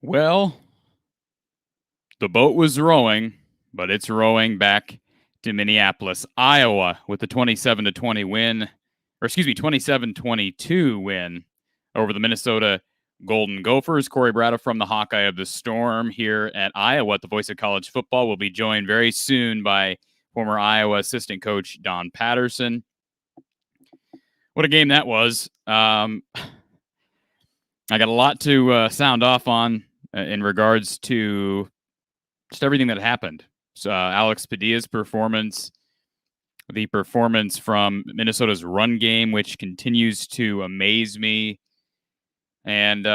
Well, the boat was rowing, but it's rowing back to Minneapolis, Iowa, with the 27-20 win, or excuse me, 27-22 win over the Minnesota Golden Gophers. Cory Brada from the Hawkeye of the Storm here at Iowa at the Voice of College Football will be joined very soon by former Iowa assistant coach Don Patterson. What a game that was. I got a lot to sound off on in regards to just everything that happened. So, Alex Padilla's performance, the performance from Minnesota's run game, which continues to amaze me, and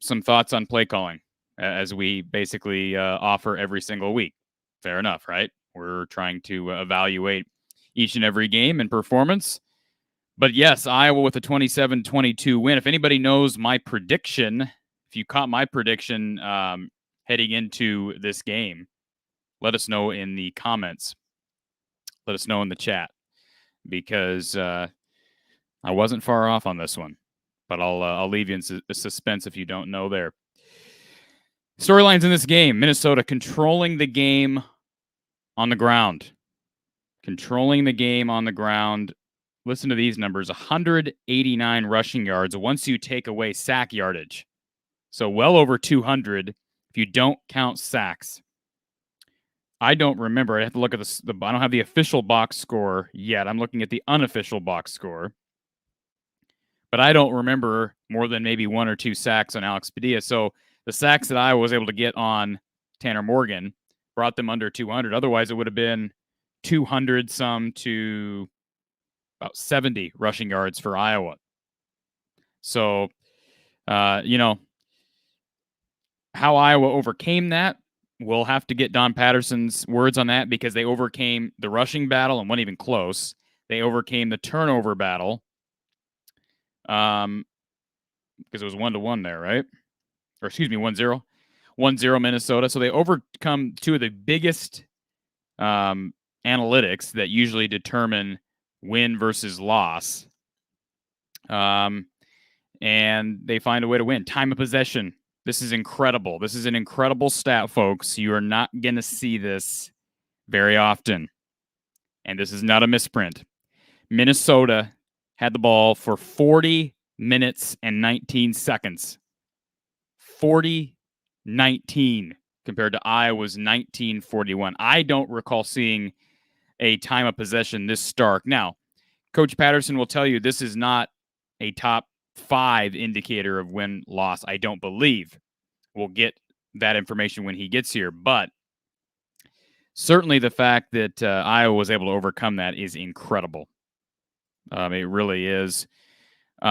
some thoughts on play calling, as we basically offer every single week. Fair enough, right? We're trying to evaluate each and every game and performance. But yes, Iowa with a 27-22 win. If anybody knows my prediction, if you caught my prediction heading into this game, let us know in the comments. Let us know in the chat, because I wasn't far off on this one. But I'll leave you in suspense if you don't know there. Storylines in this game: Minnesota controlling the game on the ground. Controlling the game on the ground. Listen to these numbers: 189 rushing yards once you take away sack yardage. So well over 200 if you don't count sacks. I don't remember. I have to look at I don't have the official box score yet. I'm looking at the unofficial box score. But I don't remember more than maybe one or two sacks on Alex Padilla. So the sacks that I was able to get on Tanner Morgan brought them under 200. Otherwise, it would have been 200 some to about 70 rushing yards for Iowa. So, how Iowa overcame that, we'll have to get Don Patterson's words on that, because they overcame the rushing battle and weren't even close. They overcame the turnover battle, because it was 1-1 there, right? Or excuse me, 1-0. 1-0 Minnesota. So they overcome two of the biggest analytics that usually determine win versus loss. And they find a way to win. Time of possession. This is incredible. This is an incredible stat, folks. You are not going to see this very often. And this is not a misprint. Minnesota had the ball for 40 minutes and 19 seconds. 40-19 compared to Iowa's 19-41. I don't recall seeing a time of possession this stark. Now, Coach Patterson will tell you this is not a top 5 indicator of win-loss, I don't believe. We'll get that information when he gets here. But certainly the fact that Iowa was able to overcome that is incredible. It really is. We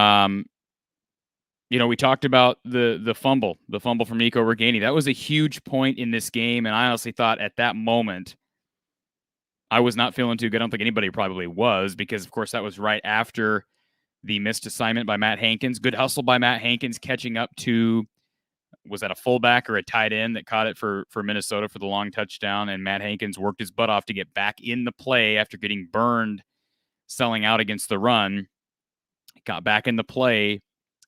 talked about the fumble from Nico Reganey. That was a huge point in this game, and I honestly thought at that moment I was not feeling too good. I don't think anybody probably was, because, of course, that was right after the missed assignment by Matt Hankins. Good hustle by Matt Hankins, catching up to, was that a fullback or a tight end that caught it for Minnesota for the long touchdown, and Matt Hankins worked his butt off to get back in the play after getting burned selling out against the run. Got back in the play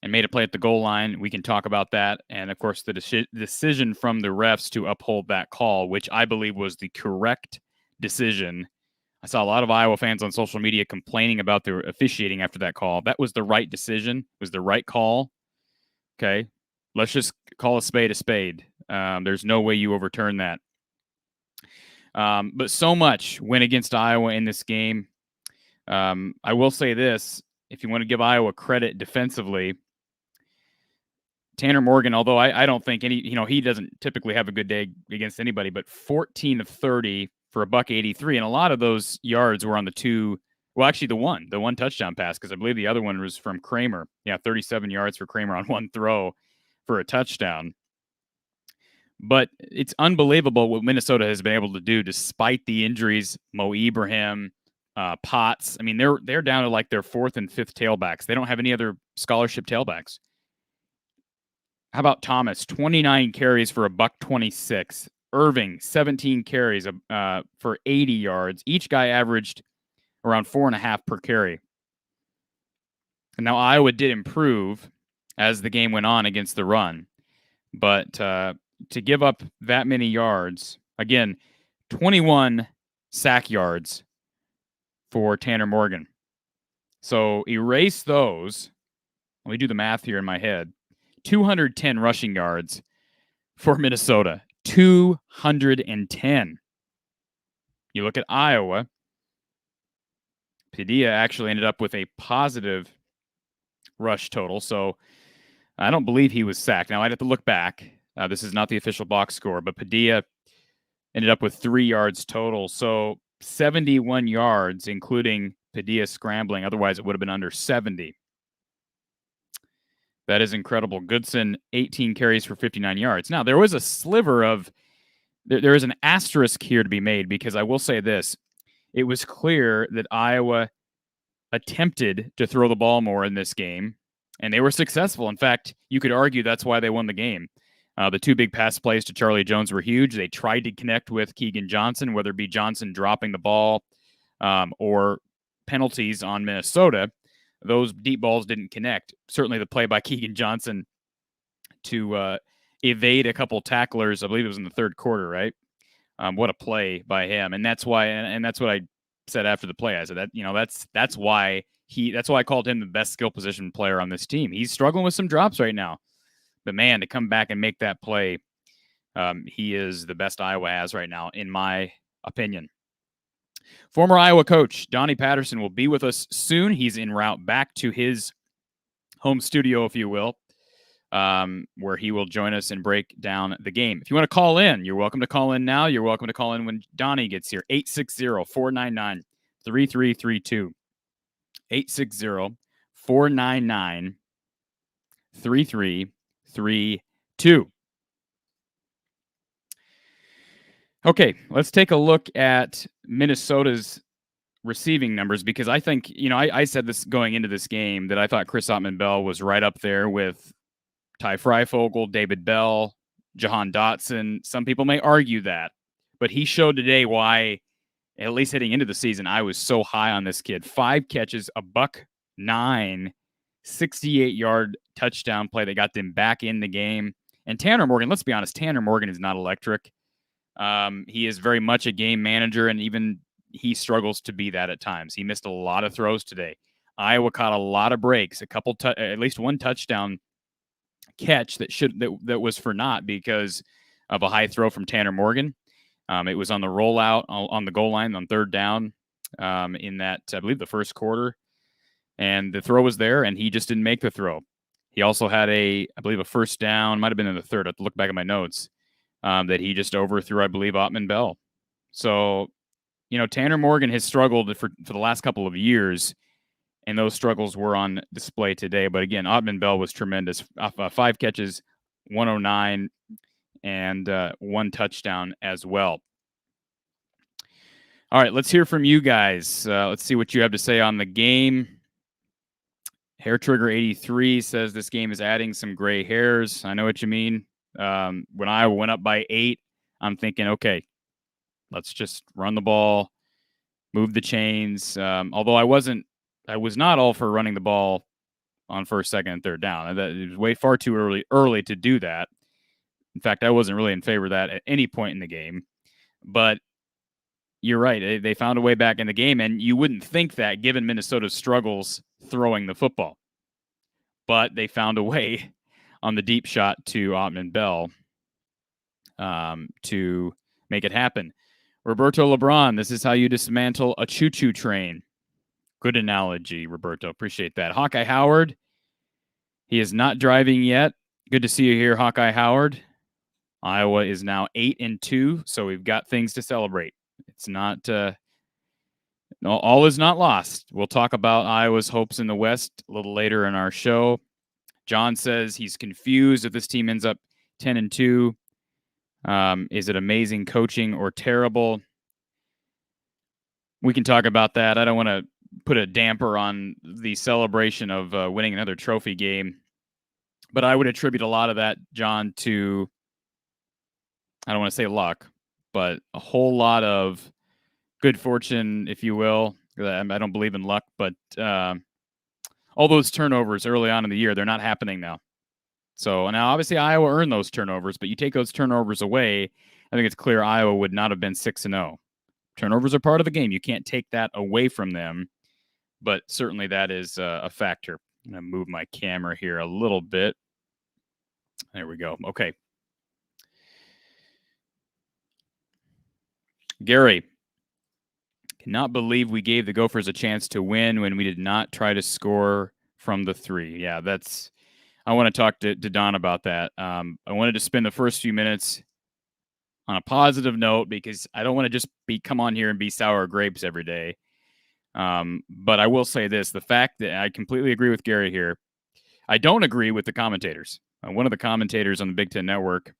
and made a play at the goal line. We can talk about that. And, of course, the decision from the refs to uphold that call, which I believe was the correct decision. I saw a lot of Iowa fans on social media complaining about the officiating after that call. That was the right decision. It was the right call. Okay, let's just call a spade a spade. There's no way you overturn that. But so much went against Iowa in this game. I will say this. If you want to give Iowa credit defensively, Tanner Morgan, although I don't think he doesn't typically have a good day against anybody, but 14 of 30 for $183, and a lot of those yards were on the one touchdown pass, because I believe the other one was from Kramer. Yeah, 37 yards for Kramer on one throw for a touchdown. But it's unbelievable what Minnesota has been able to do despite the injuries. Mo Ibrahim, Potts. I mean, they're down to like their 4th and 5th tailbacks. They don't have any other scholarship tailbacks. How about Thomas? 29 carries for $126. Irving, 17 carries for 80 yards. Each guy averaged around 4.5 per carry. And now Iowa did improve as the game went on against the run. But to give up that many yards, again, 21 sack yards for Tanner Morgan. So erase those. Let me do the math here in my head. 210 rushing yards for Minnesota. 210. You look at Iowa. Padilla actually ended up with a positive rush total. So I don't believe he was sacked. Now I'd have to look back. This is not the official box score, but Padilla ended up with 3 yards total. So 71 yards, including Padilla scrambling. Otherwise, it would have been under 70. That is incredible. Goodson, 18 carries for 59 yards. Now, there was a sliver of, there is an asterisk here to be made, because I will say this. It was clear that Iowa attempted to throw the ball more in this game, and they were successful. In fact, you could argue that's why they won the game. The 2 big pass plays to Charlie Jones were huge. They tried to connect with Keegan Johnson, whether it be Johnson dropping the ball or penalties on Minnesota. Those deep balls didn't connect. Certainly the play by Keegan Johnson to evade a couple tacklers, I believe it was in the third quarter, right? What a play by him. And that's why, and that's what I said after the play. I said that's why I called him the best skill position player on this team. He's struggling with some drops right now. But man, to come back and make that play, he is the best Iowa has right now, in my opinion. Former Iowa coach Donnie Patterson will be with us soon. He's en route back to his home studio, if you will, where he will join us and break down the game. If you want to call in, you're welcome to call in now. You're welcome to call in when Donnie gets here. 860-499-3332. 860-499-3332. Okay, let's take a look at Minnesota's receiving numbers, because I think, I said this going into this game that I thought Chris Ottman-Bell was right up there with Ty Freifogel, David Bell, Jahan Dotson. Some people may argue that, but he showed today why, at least heading into the season, I was so high on this kid. 5 catches, a $109, 68-yard touchdown play that got them back in the game. And Tanner Morgan, let's be honest, Tanner Morgan is not electric. He is very much a game manager, and even he struggles to be that at times. He missed a lot of throws today. Iowa caught a lot of breaks, at least one touchdown catch that was for naught because of a high throw from Tanner Morgan. It was on the rollout on the goal line on third down in that, I believe, the first quarter, and the throw was there, and he just didn't make the throw. He also had I believe, a first down, might have been in the third. I have to look back at my notes, that he just overthrew, I believe, Ottman-Bell. So, Tanner Morgan has struggled for the last couple of years, and those struggles were on display today. But again, Ottman-Bell was tremendous. 5 catches, 109, and 1 touchdown as well. All right, let's hear from you guys. Let's see what you have to say on the game. Hair Trigger 83 says this game is adding some gray hairs. I know what you mean. When Iowa went up by 8, I'm thinking, okay, let's just run the ball, move the chains. Although I was not all for running the ball on first, second, and third down. It was way far too early to do that. In fact, I wasn't really in favor of that at any point in the game. But you're right. They found a way back in the game, and you wouldn't think that given Minnesota's struggles throwing the football. But they found a way on the deep shot to Ottman-Bell to make it happen. Roberto LeBron, this is how you dismantle a choo-choo train. Good analogy, Roberto. Appreciate that. Hawkeye Howard, he is not driving yet. Good to see you here, Hawkeye Howard. Iowa is now 8-2, so we've got things to celebrate. It's not all is not lost. We'll talk about Iowa's hopes in the West a little later in our show. John says he's confused if this team ends up 10-2. Is it amazing coaching or terrible? We can talk about that. I don't want to put a damper on the celebration of winning another trophy game, but I would attribute a lot of that, John, to, I don't want to say luck, but a whole lot of good fortune, if you will. I don't believe in luck, but all those turnovers early on in the year, they're not happening now. So now, obviously, Iowa earned those turnovers, but you take those turnovers away, I think it's clear Iowa would not have been 6-0. Turnovers are part of the game. You can't take that away from them, but certainly that is a factor. I'm going to move my camera here a little bit. There we go. Okay. Gary, cannot believe we gave the Gophers a chance to win when we did not try to score from the 3. Yeah, I want to talk to Don about that. I wanted to spend the first few minutes on a positive note because I don't want to just come on here and be sour grapes every day. But I will say this, the fact that I completely agree with Gary here. I don't agree with the commentators. One of the commentators on the Big Ten Network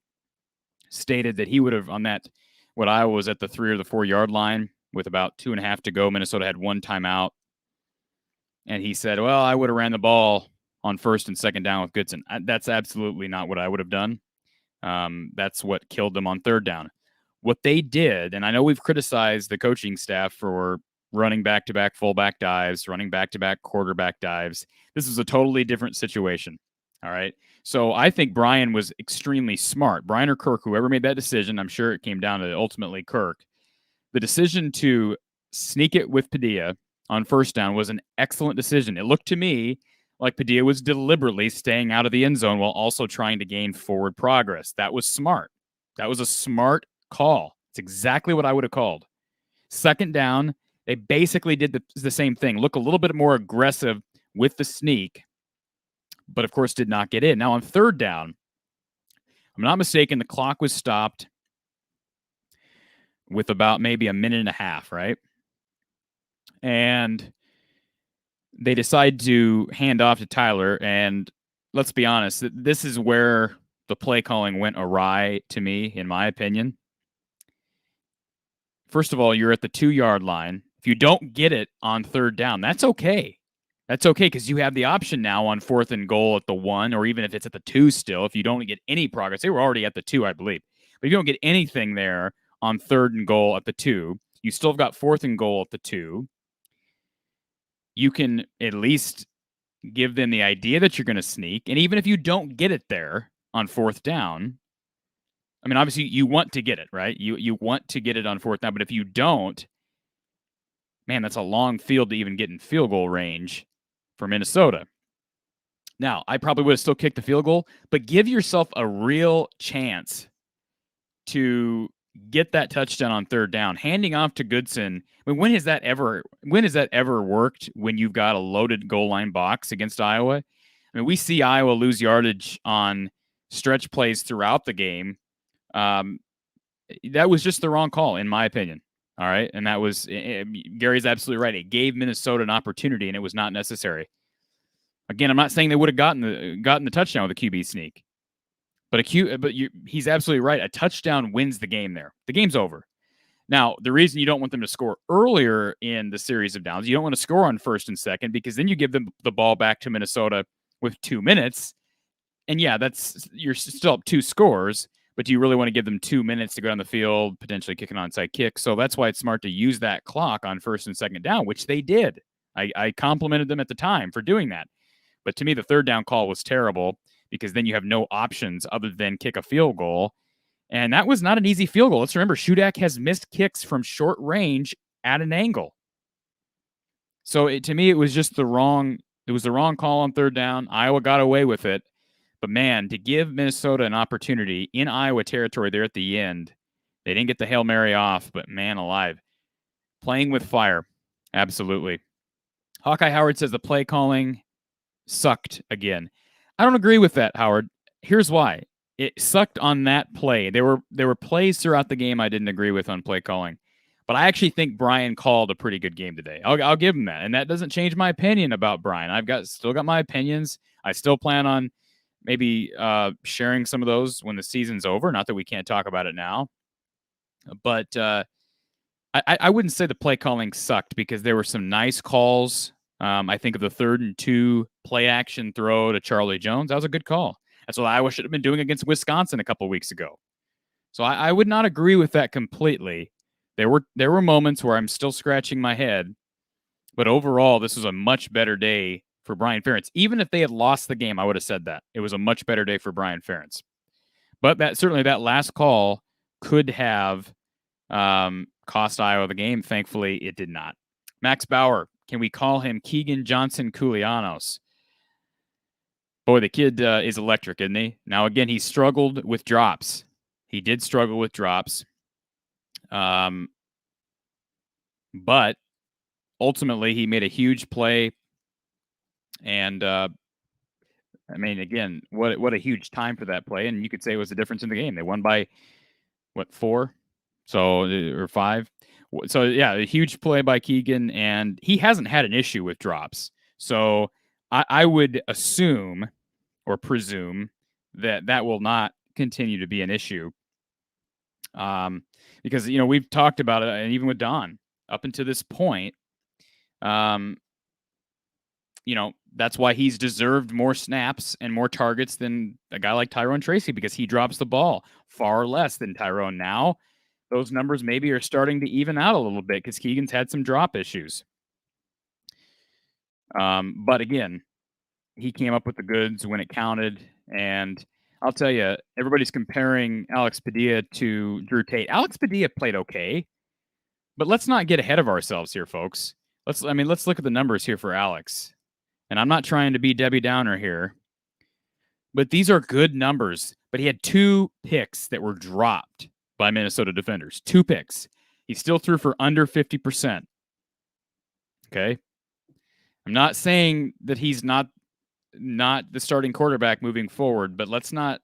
stated that he would have, on that, what Iowa was at the 3 or the 4 yard line with about 2.5 to go. Minnesota had 1 timeout. And he said, well, I would have ran the ball on 1st and 2nd down with Goodson. That's absolutely not what I would have done. That's what killed them on 3rd down. What they did, and I know we've criticized the coaching staff for running back-to-back fullback dives, running back-to-back quarterback dives. This is a totally different situation. All right. So I think Brian was extremely smart. Brian or Kirk, whoever made that decision, I'm sure it came down to ultimately Kirk. The decision to sneak it with Padilla on 1st down was an excellent decision. It looked to me like Padilla was deliberately staying out of the end zone while also trying to gain forward progress. That was smart. That was a smart call. It's exactly what I would have called. 2nd down, they basically did the same thing. Look a little bit more aggressive with the sneak, but of course did not get in. Now on 3rd down, if I'm not mistaken, the clock was stopped with about maybe a minute and a half, right? And they decide to hand off to Tyler. And let's be honest, this is where the play calling went awry to me, in my opinion. First of all, you're at the 2 yard line. If you don't get it on 3rd down, that's okay. That's okay because you have the option now on 4th and goal at the 1, or even if it's at the 2 still, if you don't get any progress. They were already at the 2, I believe. But if you don't get anything there on 3rd and goal at the 2, you still have got 4th and goal at the 2. You can at least give them the idea that you're going to sneak. And even if you don't get it there on 4th down, I mean, obviously you want to get it, right? You want to get it on 4th down, but if you don't, man, that's a long field to even get in field goal range for Minnesota. Now, I probably would have still kicked the field goal, but give yourself a real chance to get that touchdown on 3rd down. Handing off to Goodson, I mean, when has that ever worked when you've got a loaded goal line box against Iowa? I mean, we see Iowa lose yardage on stretch plays throughout the game. That was just the wrong call, in my opinion. All right. And that was, Gary's absolutely right. It gave Minnesota an opportunity and it was not necessary. Again, I'm not saying they would have gotten the touchdown with a QB sneak, but he's absolutely right. A touchdown wins the game there. The game's over. Now, the reason you don't want them to score earlier in the series of downs, you don't want to score on 1st and 2nd because then you give them the ball back to Minnesota with 2 minutes. And yeah, you're still up 2 scores, but do you really want to give them 2 minutes to go on the field, potentially kick an onside kick? So that's why it's smart to use that clock on 1st and 2nd down, which they did. I complimented them at the time for doing that. But to me, the 3rd down call was terrible because then you have no options other than kick a field goal. And that was not an easy field goal. Let's remember, Shudak has missed kicks from short range at an angle. So to me, it was just the wrong call on 3rd down. Iowa got away with it. But man, to give Minnesota an opportunity in Iowa territory there at the end, they didn't get the Hail Mary off, but man alive. Playing with fire. Absolutely. Hawkeye Howard says the play calling sucked again. I don't agree with that, Howard. Here's why. It sucked on that play. There were plays throughout the game I didn't agree with on play calling. But I actually think Brian called a pretty good game today. I'll give him that. And that doesn't change my opinion about Brian. Still got my opinions. I still plan on maybe sharing some of those when the season's over. Not that we can't talk about it now. But I wouldn't say the play calling sucked because there were some nice calls. I think of the 3rd and 2 play action throw to Charlie Jones. That was a good call. That's what Iowa should have been doing against Wisconsin a couple of weeks ago. So I would not agree with that completely. There were moments where I'm still scratching my head, but overall, this was a much better day for Brian Ferentz. Even if they had lost the game, I would have said that. It was a much better day for Brian Ferentz. But that last call could have cost Iowa the game. Thankfully, it did not. Max Bauer, can we call him Keegan Johnson Koulianos? Boy, the kid is electric, isn't he? Now, again, he struggled with drops. He did struggle with drops. But ultimately, he made a huge play. And, again, what a huge time for that play. And you could say it was the difference in the game. They won by, 4? Or 5? So, yeah, a huge play by Keegan. And he hasn't had an issue with drops. So I would assume or presume that will not continue to be an issue. Because, we've talked about it, and even with Don, up until this point, that's why he's deserved more snaps and more targets than a guy like Tyrone Tracy, because he drops the ball far less than Tyrone. Now, those numbers maybe are starting to even out a little bit because Keegan's had some drop issues. But again, he came up with the goods when it counted. And I'll tell you, everybody's comparing Alex Padilla to Drew Tate. Alex Padilla played okay, but let's not get ahead of ourselves here, folks. Let's look at the numbers here for Alex. And I'm not trying to be Debbie Downer here, but these are good numbers. But he had 2 picks that were dropped by Minnesota defenders. 2 picks. He still threw for under 50%. Okay. I'm not saying that he's not the starting quarterback moving forward, but let's not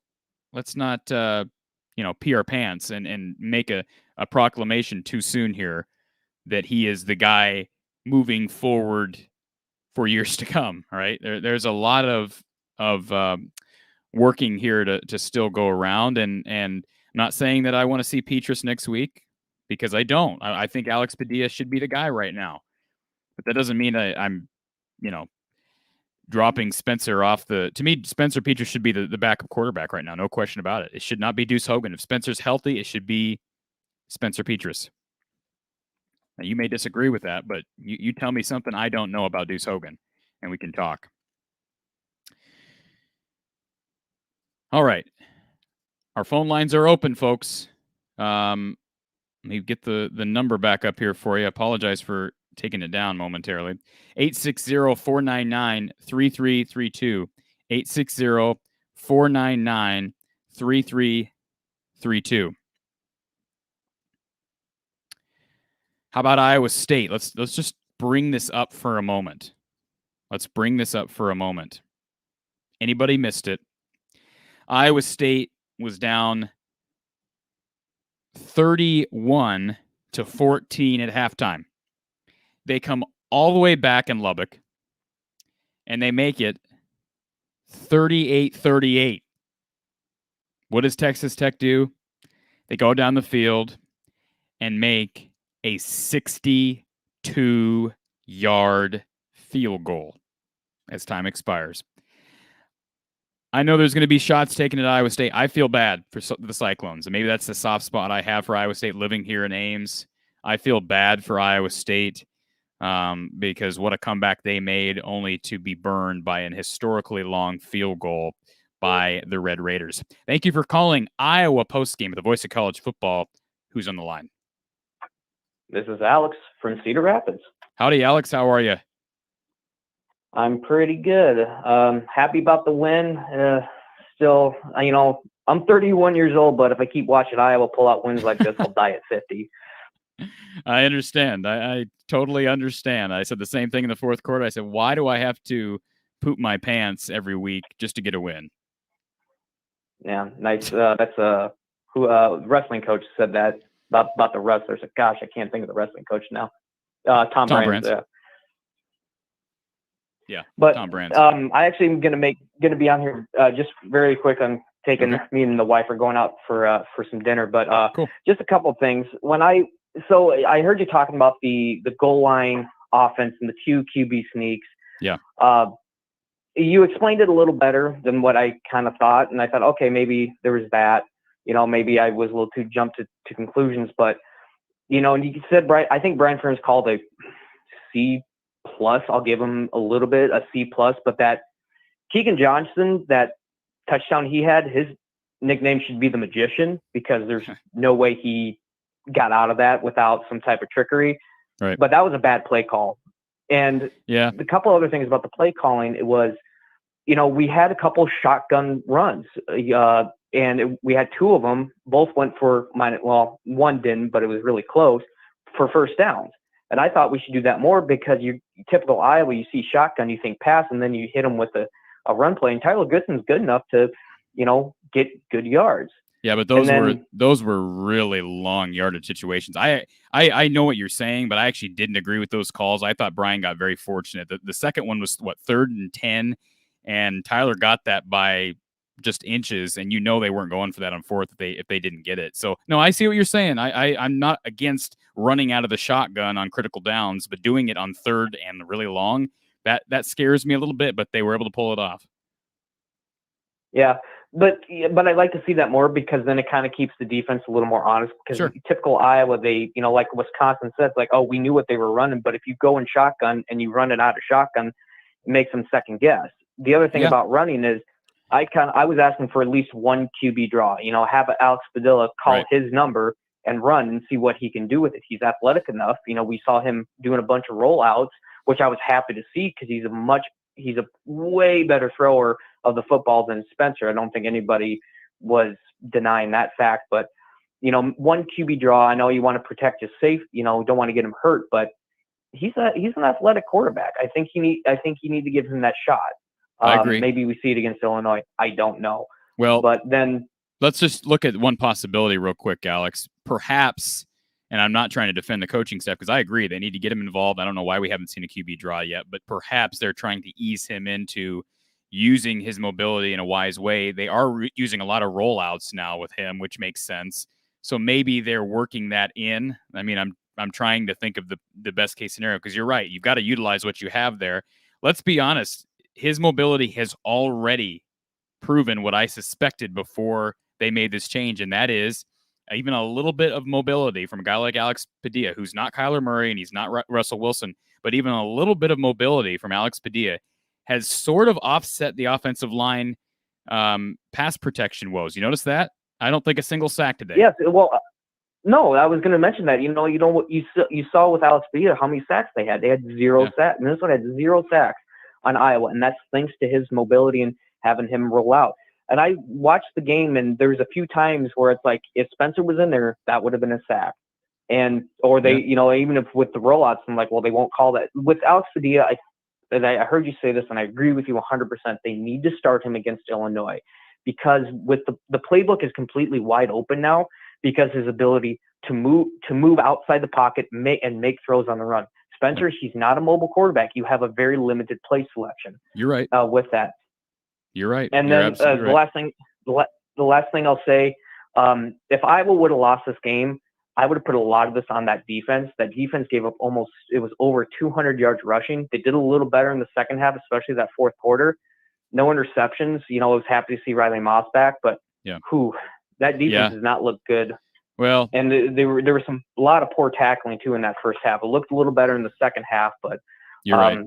pee our pants and make a proclamation too soon here that he is the guy moving forward for years to come. All right. There's a lot of working here to still go around, and I'm not saying that I want to see Petrus next week, because I don't. I think Alex Padilla should be the guy right now, but that doesn't mean I'm dropping Spencer off to me, Spencer Petrus should be the backup quarterback right now. No question about it. It should not be Deuce Hogan. If Spencer's healthy, it should be Spencer Petrus. Now, you may disagree with that, but you tell me something I don't know about Deuce Hogan, and we can talk. All right. Our phone lines are open, folks. Let me get the number back up here for you. I apologize for taking it down momentarily. 860-499-3332. 860-499-3332. How about Iowa State? Let's just bring this up for a moment. Anybody missed it? Iowa State was down 31-14 at halftime. They come all the way back in Lubbock, and they make it 38-38. What does Texas Tech do? They go down the field and make a 62-yard field goal as time expires. I know there's going to be shots taken at Iowa State. I feel bad for the Cyclones, and maybe that's the soft spot I have for Iowa State living here in Ames. I feel bad for Iowa State because what a comeback they made, only to be burned by an historically long field goal by the Red Raiders. Thank you for calling Iowa Postgame, the voice of college football. Who's on the line? This is Alex from Cedar Rapids. Howdy, Alex. How are you? I'm pretty good. Happy about the win. Still, I'm 31 years old, but if I keep watching Iowa pull out wins like this, I'll die at 50. I understand. I totally understand. I said the same thing in the fourth quarter. I said, why do I have to poop my pants every week just to get a win? Yeah, nice. That's who wrestling coach said that about the wrestlers. Gosh, I can't think of the wrestling coach now. Tom Brands. Yeah, but Tom Brands. I actually am gonna be on here just very quick. I'm taking me and the wife are going out for some dinner. But cool. Just a couple of things. I heard you talking about the goal line offense and the 2 QB sneaks. Yeah. You explained it a little better than what I kind of thought, and I thought, okay, maybe there was that. Maybe I was a little too jumped to conclusions, but and you said, I think Brian Ferentz called a C+ plus. I'll give him a little bit, a C plus. But that Keegan Johnson, that touchdown he had, his nickname should be the Magician, because there's no way he got out of that without some type of trickery. Right. But that was a bad play call. And yeah, a couple other things about the play calling, it was, we had a couple shotgun runs, and we had two of them. Both went for one didn't, but it was really close, for first downs. And I thought we should do that more, because you typical Iowa, you see shotgun, you think pass, and then you hit them with a run play. And Tyler Goodson's good enough to, get good yards. Yeah, but those were really long yardage situations. I know what you're saying, but I actually didn't agree with those calls. I thought Brian got very fortunate. The second one was 3rd and 10, and Tyler got that by just inches, and they weren't going for that on 4th if they didn't get it. So no, I see what you're saying. I'm not against running out of the shotgun on critical downs, but doing it on 3rd and really long, that scares me a little bit. But they were able to pull it off. Yeah. But I'd like to see that more, because then it kind of keeps the defense a little more honest. Because typical Iowa, they, like Wisconsin said, like, oh, we knew what they were running. But if you go in shotgun and you run it out of shotgun, it makes them second guess. The other thing about running is I was asking for at least one QB draw. Have Alex Padilla call his number and run and see what he can do with it. He's athletic enough. We saw him doing a bunch of rollouts, which I was happy to see, because he's a way better thrower of the football than Spencer. I don't think anybody was denying that fact. But one QB draw, I know you want to protect his safe, don't want to get him hurt, but he's an athletic quarterback. I think you need to give him that shot. I agree. Maybe we see it against Illinois. I don't know. Well, but then let's just look at one possibility real quick, Alex. Perhaps, and I'm not trying to defend the coaching staff, because I agree they need to get him involved. I don't know why we haven't seen a QB draw yet, but perhaps they're trying to ease him into using his mobility in a wise way. They are using a lot of rollouts now with him, which makes sense. So maybe they're working that in. I mean, I'm trying to think of the best case scenario, because you're right. You've got to utilize what you have there. Let's be honest. His mobility has already proven what I suspected before they made this change, and that is even a little bit of mobility from a guy like Alex Padilla, who's not Kyler Murray and he's not Russell Wilson, but even a little bit of mobility from Alex Padilla has sort of offset the offensive line pass protection woes. You notice that? I don't think a single sack today. Yes, well, no, I was going to mention that. What you saw with Alex Padilla, how many sacks they had. They had 0 sacks. Minnesota had 0 sacks on Iowa, and that's thanks to his mobility and having him roll out. And I watched the game, and there's a few times where it's like, if Spencer was in there, that would have been a sack. Or they, even if with the rollouts, I'm like, well, they won't call that. With Alex Padilla, I heard you say this, and I agree with you 100%. They need to start him against Illinois, because with the playbook is completely wide open now, because his ability to move outside the pocket and make throws on the run. Spencer, he's not a mobile quarterback. You have a very limited play selection. You're right. With that. You're right. And then the last thing I'll say, if Iowa would have lost this game, I would have put a lot of this on that defense. That defense gave up it was over 200 yards rushing. They did a little better in the second half, especially that fourth quarter. No interceptions. I was happy to see Riley Moss back, but that defense does not look good. Well, and there was a lot of poor tackling too in that first half. It looked a little better in the second half, but you're right.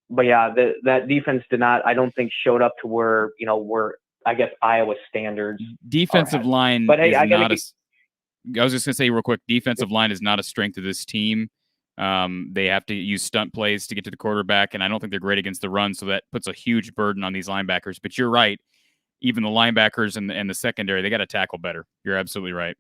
But yeah, that defense did not, I don't think, showed up to where I guess Iowa standards. Defensive line, but hey, I was just gonna say real quick, defensive line is not a strength of this team. They have to use stunt plays to get to the quarterback, and I don't think they're great against the run, so that puts a huge burden on these linebackers. But you're right, even the linebackers and the secondary, they got to tackle better. You're absolutely right.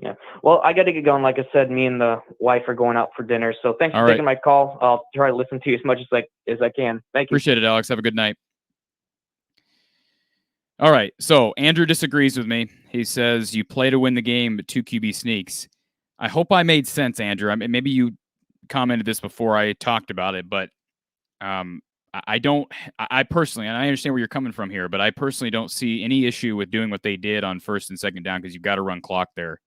Yeah. Well, I got to get going. Like I said, me and the wife are going out for dinner. So thanks for taking my call. I'll try to listen to you as much as I can. Thank you. Appreciate it, Alex. Have a good night. All right. So Andrew disagrees with me. He says you play to win the game, but 2 QB sneaks. I hope I made sense, Andrew. I mean, maybe you commented this before I talked about it, but I personally, and I understand where you're coming from here, but I personally don't see any issue with doing what they did on first and second down, because you've got to run clock there.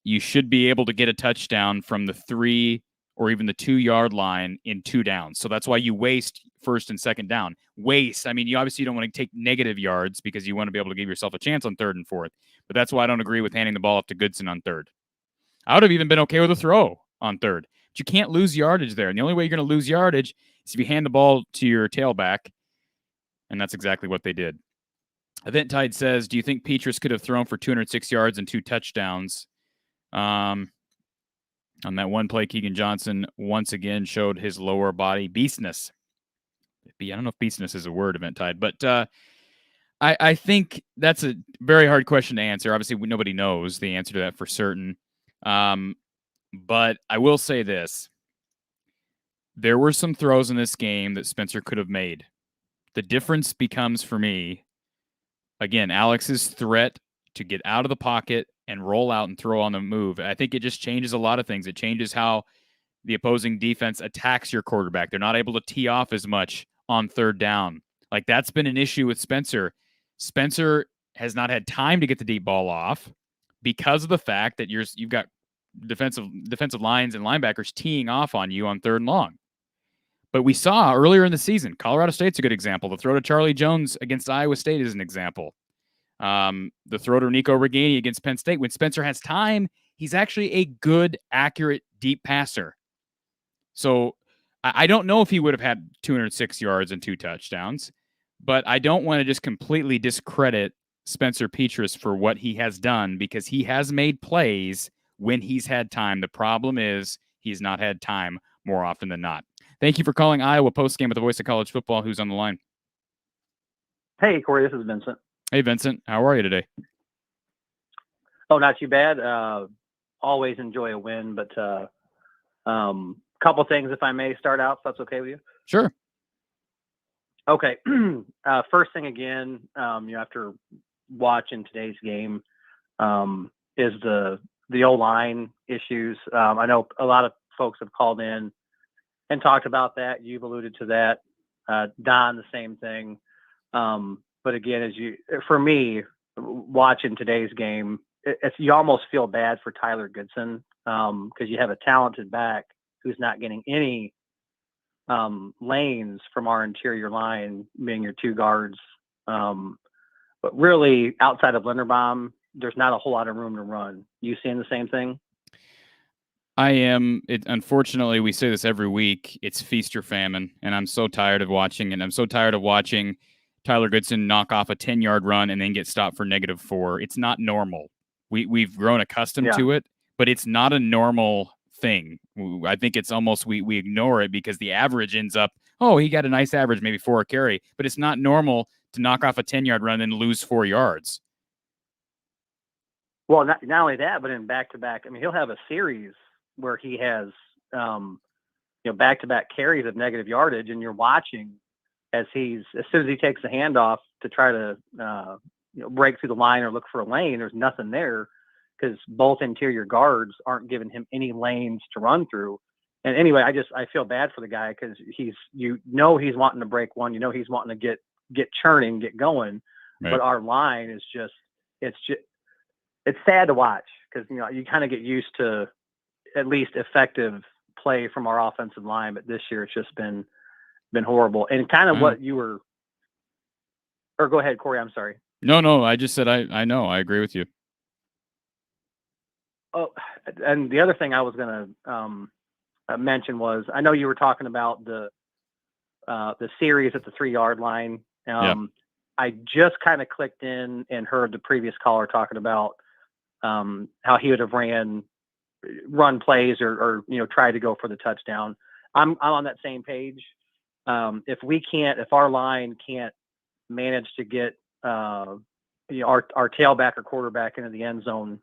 You should be able to get a touchdown from the 3 or even the 2-yard line in 2 downs. So that's why you waste first and second down. I mean, you obviously don't want to take negative yards, because you want to be able to give yourself a chance on 3rd and 4th. But that's why I don't agree with handing the ball up to Goodson on 3rd. I would have even been okay with a throw on 3rd. But you can't lose yardage there. And the only way you're going to lose yardage is if you hand the ball to your tailback. And that's exactly what they did. Eventide says, do you think Petrus could have thrown for 206 yards and 2 touchdowns? On that one play, Keegan Johnson once again showed his lower body beastness. I don't know if beastness is a word, Eventide, but I think that's a very hard question to answer. Obviously, nobody knows the answer to that for certain. But I will say this. There were some throws in this game that Spencer could have made. The difference becomes for me, again, Alex's threat to get out of the pocket and roll out and throw on the move. I think it just changes a lot of things. It changes how the opposing defense attacks your quarterback. They're not able to tee off as much on third down. Like, that's been an issue with Spencer. Spencer has not had time to get the deep ball off because of the fact that you've got defensive lines and linebackers teeing off on you on third and long. But we saw earlier in the season, Colorado State's a good example. The throw to Charlie Jones against Iowa State is an example. The throw to Nico Reganey against Penn State. When Spencer has time, he's actually a good, accurate, deep passer. So I don't know if he would have had 206 yards and 2 touchdowns, but I don't want to just completely discredit Spencer Petrus for what he has done because he has made plays when he's had time. The problem is he's not had time more often than not. Thank you for calling Iowa Postgame with the voice of college football. Who's on the line? Hey, Cory, this is Vincent. Hey, Vincent. How are you today? Oh, not too bad. Always enjoy a win, but couple things, if I may start out, if that's okay with you. Sure. Okay. First thing again, after watching today's game, is the O-line issues. I know a lot of folks have called in and talked about that. You've alluded to that. Don, the same thing. But again, for me, watching today's game, you almost feel bad for Tyler Goodson because you have a talented back who's not getting any lanes from our interior line, being your 2 guards. But really, outside of Linderbaum, there's not a whole lot of room to run. You seeing the same thing? I am. Unfortunately, we say this every week. It's feast or famine, and I'm so tired of watching it. I'm so tired of watching Tyler Goodson knock off a 10-yard run and then get stopped for -4. It's not normal. We've grown accustomed to it, but it's not a normal thing. I think it's almost we ignore it because the average ends up, he got a nice average, maybe 4 a carry, but it's not normal to knock off a 10-yard run and lose 4 yards. Well, not only that, but in back-to-back, he'll have a series where he has, back-to-back carries of negative yardage, and you're watching as soon as he takes the handoff to try to, break through the line or look for a lane, there's nothing there because both interior guards aren't giving him any lanes to run through. And anyway, I feel bad for the guy because he's wanting to break one, he's wanting to get churning, get going, right. But our line is it's sad to watch because, you kind of get used to at least effective play from our offensive line, but this year it's just been horrible. And kind of what you were, or go ahead, Cory, I'm sorry. No, I just said I know, I agree with you. Oh, and the other thing I was going to mention was, I know you were talking about the series at the 3-yard line. I just kind of clicked in and heard the previous caller talking about how he would have run plays or tried to go for the touchdown. I'm on that same page. If our line can't manage to get our tailback or quarterback into the end zone,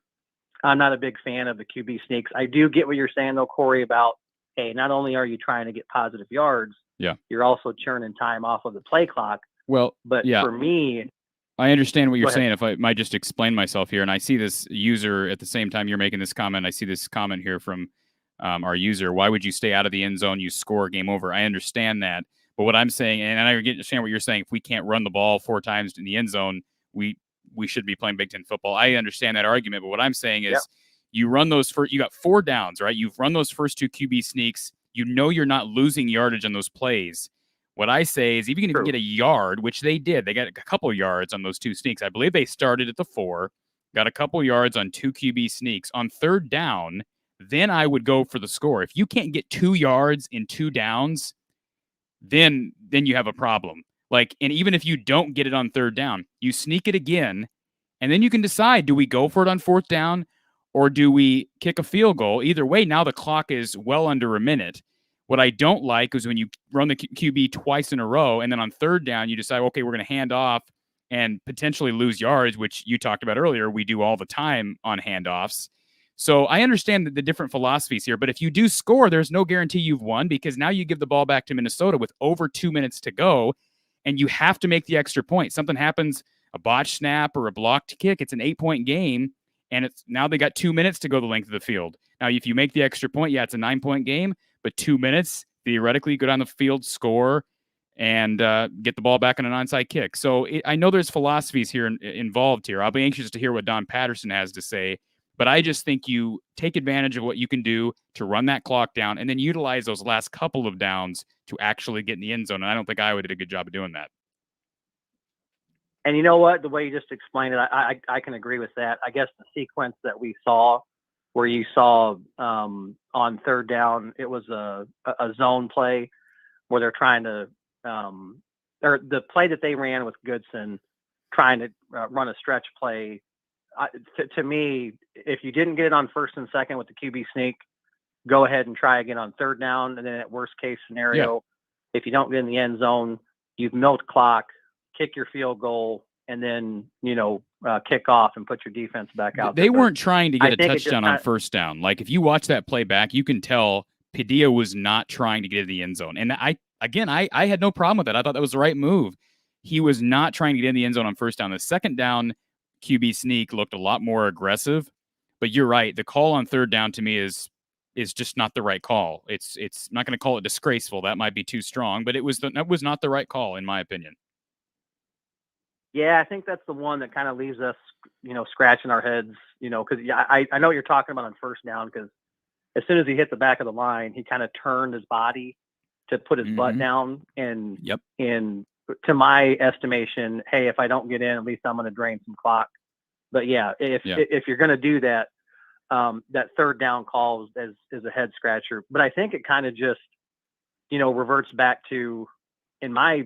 I'm not a big fan of the QB sneaks. I do get what you're saying though, Cory, about, hey, not only are you trying to get positive yards, you're also churning time off of the play clock. Well, but for me, I understand what you're saying. If I might just explain myself here, and I see this user at the same time you're making this comment, I see this comment here from our user. Why would you stay out of the end zone? You score, game over. I understand that. But what I'm saying, and I understand what you're saying, if we can't run the ball 4 times in the end zone, we should be playing Big Ten football. I understand that argument. But what I'm saying is you run those you got 4 downs, right? You've run those first 2 QB sneaks. You're not losing yardage on those plays. What I say is, if you can get a yard, which they did, they got a couple yards on those 2 sneaks. I believe they started at the 4, got a couple yards on 2 QB sneaks. On third down, then I would go for the score. If you can't get 2 yards in 2 downs, then you have a problem. Like, and even if you don't get it on 3rd down, you sneak it again, and then you can decide, do we go for it on 4th down or do we kick a field goal? Either way, now the clock is well under a minute. What I don't like is when you run the QB twice in a row, and then on 3rd down, you decide, okay, we're going to hand off and potentially lose yards, which you talked about earlier. We do all the time on handoffs. So I understand the different philosophies here, but if you do score, there's no guarantee you've won, because now you give the ball back to Minnesota with over 2 minutes to go, and you have to make the extra point. Something happens, a botched snap or a blocked kick, it's an 8-point game, and it's now they got 2 minutes to go the length of the field. Now, if you make the extra point, yeah, it's a 9-point game, but 2 minutes, theoretically, you go down the field, score, and get the ball back on an onside kick. So I know there's philosophies here involved here. I'll be anxious to hear what Don Patterson has to say, but I just think you take advantage of what you can do to run that clock down and then utilize those last couple of downs to actually get in the end zone. And I don't think Iowa did a good job of doing that. And you know what? The way you just explained it, I can agree with that. I guess the sequence that we saw, where you saw on 3rd down, it was a zone play where they're trying to or the play that they ran with Goodson, trying to run a stretch play. To me, if you didn't get it on 1st and 2nd with the QB sneak, go ahead and try again on 3rd down. And then at worst case scenario, if you don't get in the end zone, you've milked clock, kick your field goal, and then, kick off and put your defense back out. They weren't trying to get a touchdown on 1st down. Like, if you watch that play back, you can tell Padilla was not trying to get in the end zone. And I had no problem with that. I thought that was the right move. He was not trying to get in the end zone on 1st down. The 2nd down QB sneak looked a lot more aggressive, but you're right. The call on 3rd down to me is just not the right call. It's not going to call it disgraceful. That might be too strong, but that was not the right call in my opinion. Yeah, I think that's the one that kind of leaves us, scratching our heads, because I know what you're talking about on 1st down, because as soon as he hit the back of the line, he kind of turned his body to put his butt down, and to my estimation, hey, if I don't get in, at least I'm going to drain some clock. But yeah, if you're going to do that, that 3rd down call is a head scratcher. But I think it kind of just, reverts back to, in my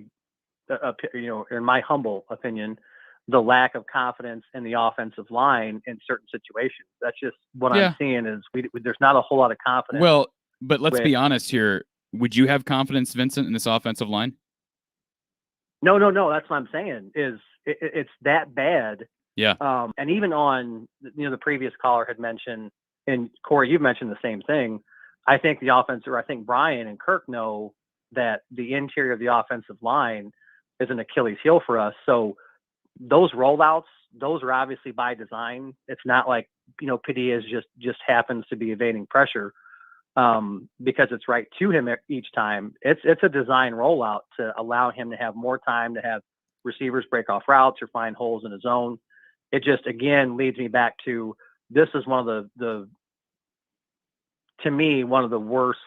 humble opinion, the lack of confidence in the offensive line in certain situations. That's just what I'm seeing is there's not a whole lot of confidence. Well, but let's be honest here. Would you have confidence, Vincent, in this offensive line? No. That's what I'm saying is it's that bad. Yeah. And even on, the previous caller had mentioned, and Cory, you've mentioned the same thing. I think the offense, or I think Brian and Kirk know that the interior of the offensive line is an Achilles heel for us. So those rollouts, those are obviously by design. It's not like, Padilla just happens to be evading pressure because it's right to him each time. It's a design rollout to allow him to have more time to have receivers break off routes or find holes in his zone. It just, again, leads me back to, this is one of to me, one of the worst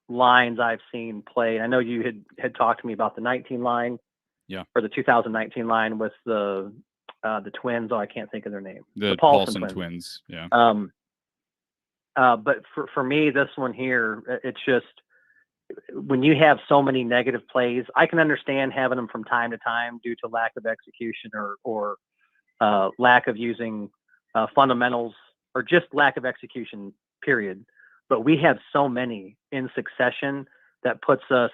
lines I've seen play. I know you had talked to me about the 19 line, or the 2019 line with the twins. Oh, I can't think of their name. The Paulson twins. Yeah. But for me, this one here, it's just, when you have so many negative plays, I can understand having them from time to time due to lack of execution or lack of using fundamentals, or just lack of execution, period. But we have so many in succession that puts us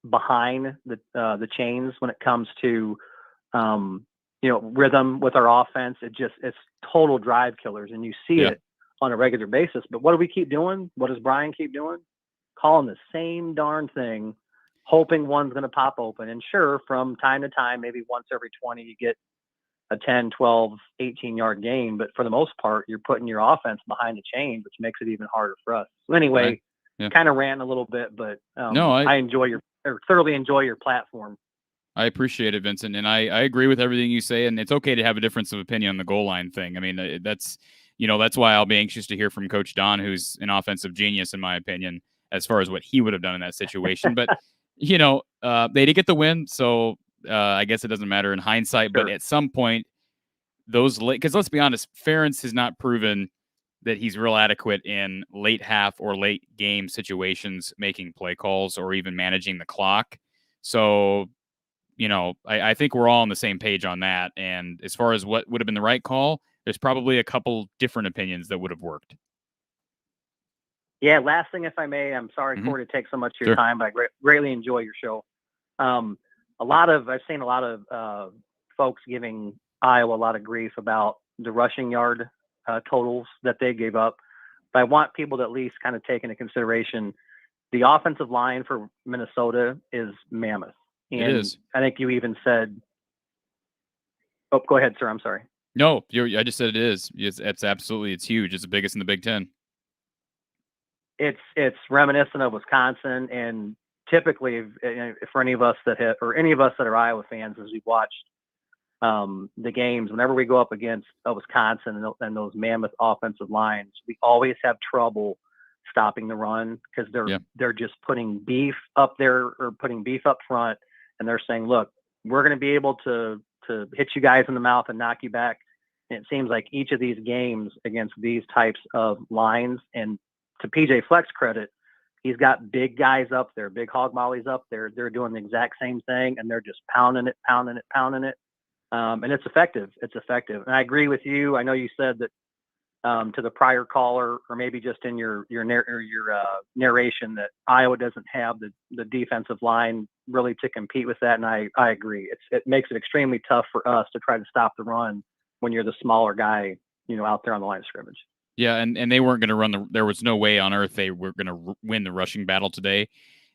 behind the chains when it comes to rhythm with our offense. It's total drive killers, and you see it on a regular basis. But what do we keep doing? What does Brian keep doing? Calling the same darn thing, hoping one's going to pop open. And sure, from time to time, maybe once every 20, you get a 10, 12, 18-yard gain. But for the most part, you're putting your offense behind the chain, which makes it even harder for us. So anyway, kind of ran a little bit, but I thoroughly enjoy your platform. I appreciate it, Vincent. And I agree with everything you say. And it's okay to have a difference of opinion on the goal line thing. I mean, that's why I'll be anxious to hear from Coach Don, who's an offensive genius, in my opinion, as far as what he would have done in that situation. But, they did get the win. So I guess it doesn't matter in hindsight. Sure. But at some point, because let's be honest, Ferentz has not proven that he's real adequate in late half or late game situations, making play calls or even managing the clock. So, I think we're all on the same page on that. And as far as what would have been the right call, there's probably a couple different opinions that would have worked. Yeah, last thing, if I may, I'm sorry, Cory, to take so much of your time, but I greatly enjoy your show. I've seen a lot of folks giving Iowa a lot of grief about the rushing yard totals that they gave up. But I want people to at least kind of take into consideration the offensive line for Minnesota is mammoth. And it is. I think you even said, oh, go ahead, sir. I'm sorry. No, I just said it is. It's huge. It's the biggest in the Big Ten. It's reminiscent of Wisconsin, and typically, for any of us that are Iowa fans, as we've watched the games, whenever we go up against Wisconsin and those mammoth offensive lines, we always have trouble stopping the run because they're just putting beef up there or putting beef up front, and they're saying, "Look, we're going to be able to hit you guys in the mouth and knock you back." And it seems like each of these games against these types of lines, and to PJ Fleck's credit, he's got big guys up there, big hog mollies up there. They're doing the exact same thing, and they're just pounding it. And it's effective. And I agree with you. I know you said that to the prior caller, or maybe just in your narration, that Iowa doesn't have the defensive line really to compete with that. And I agree. It makes it extremely tough for us to try to stop the run when you're the smaller guy, out there on the line of scrimmage. Yeah, and they weren't going to run there was no way on earth they were going to win the rushing battle today.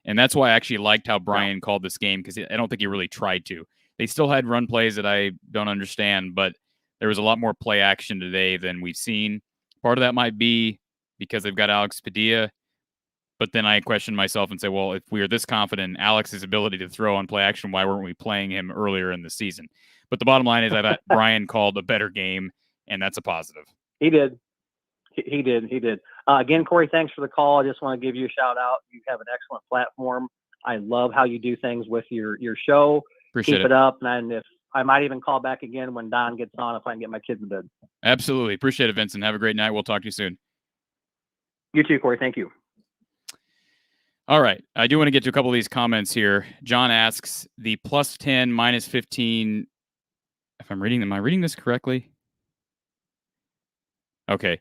And that's why I actually liked how Brian called this game, because I don't think he really tried to. They still had run plays that I don't understand, but there was a lot more play action today than we've seen. Part of that might be because they've got Alex Padilla, but then I question myself and say, well, if we are this confident in Alex's ability to throw on play action, why weren't we playing him earlier in the season? But the bottom line is I thought Brian called a better game, and that's a positive. He did. He did. Again, Cory, thanks for the call. I just want to give you a shout out. You have an excellent platform. I love how you do things with your show. Keep it up. And if I might even call back again when Don gets on, if I can get my kids to bed. Absolutely. Appreciate it, Vincent. Have a great night. We'll talk to you soon. You too, Cory. Thank you. All right. I do want to get to a couple of these comments here. John asks the +10, -15. If I'm reading them, am I reading this correctly? Okay.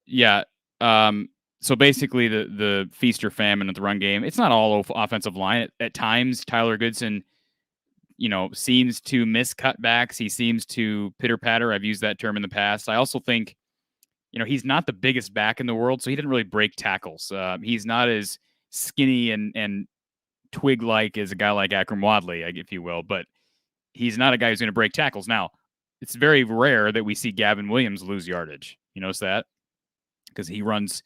Yeah. So basically the feast or famine of the run game, it's not all offensive line. At times, Tyler Goodson, seems to miss cutbacks. He seems to pitter-patter. I've used that term in the past. I also think, he's not the biggest back in the world, so he didn't really break tackles. He's not as skinny and twig-like as a guy like Akram Wadley, if you will, but he's not a guy who's going to break tackles. Now, it's very rare that we see Gavin Williams lose yardage. You notice that? Because he runs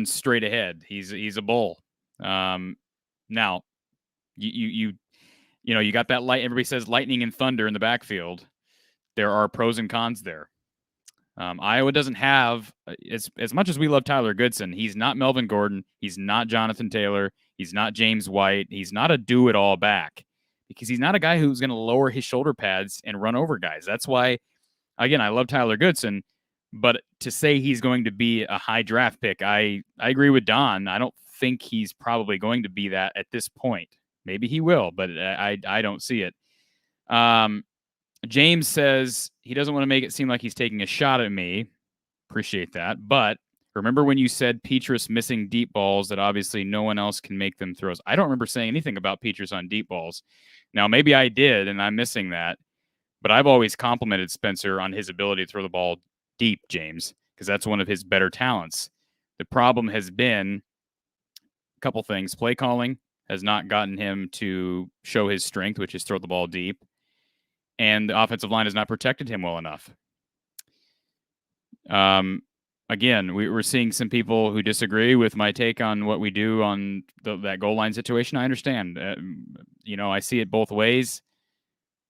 straight ahead. He's a bull. Now, you got that light. Everybody says lightning and thunder in the backfield. There are pros and cons there. Iowa doesn't have as much as we love Tyler Goodson. He's not Melvin Gordon. He's not Jonathan Taylor. He's not James White. He's not a do-it-all back, because he's not a guy who's going to lower his shoulder pads and run over guys. That's why, again, I love Tyler Goodson. But to say he's going to be a high draft pick, I agree with Don. I don't think he's probably going to be that at this point. Maybe he will, but I don't see it. James says he doesn't want to make it seem like he's taking a shot at me. Appreciate that. But remember when you said Petrus missing deep balls that obviously no one else can make them throws? I don't remember saying anything about Petrus on deep balls. Now, maybe I did, and I'm missing that. But I've always complimented Spencer on his ability to throw the ball deep, James, because that's one of his better talents. The problem has been a couple things. Play calling has not gotten him to show his strength, which is throw the ball deep. And the offensive line has not protected him well enough. Again, we're seeing some people who disagree with my take on what we do on that goal line situation. I understand. I see it both ways.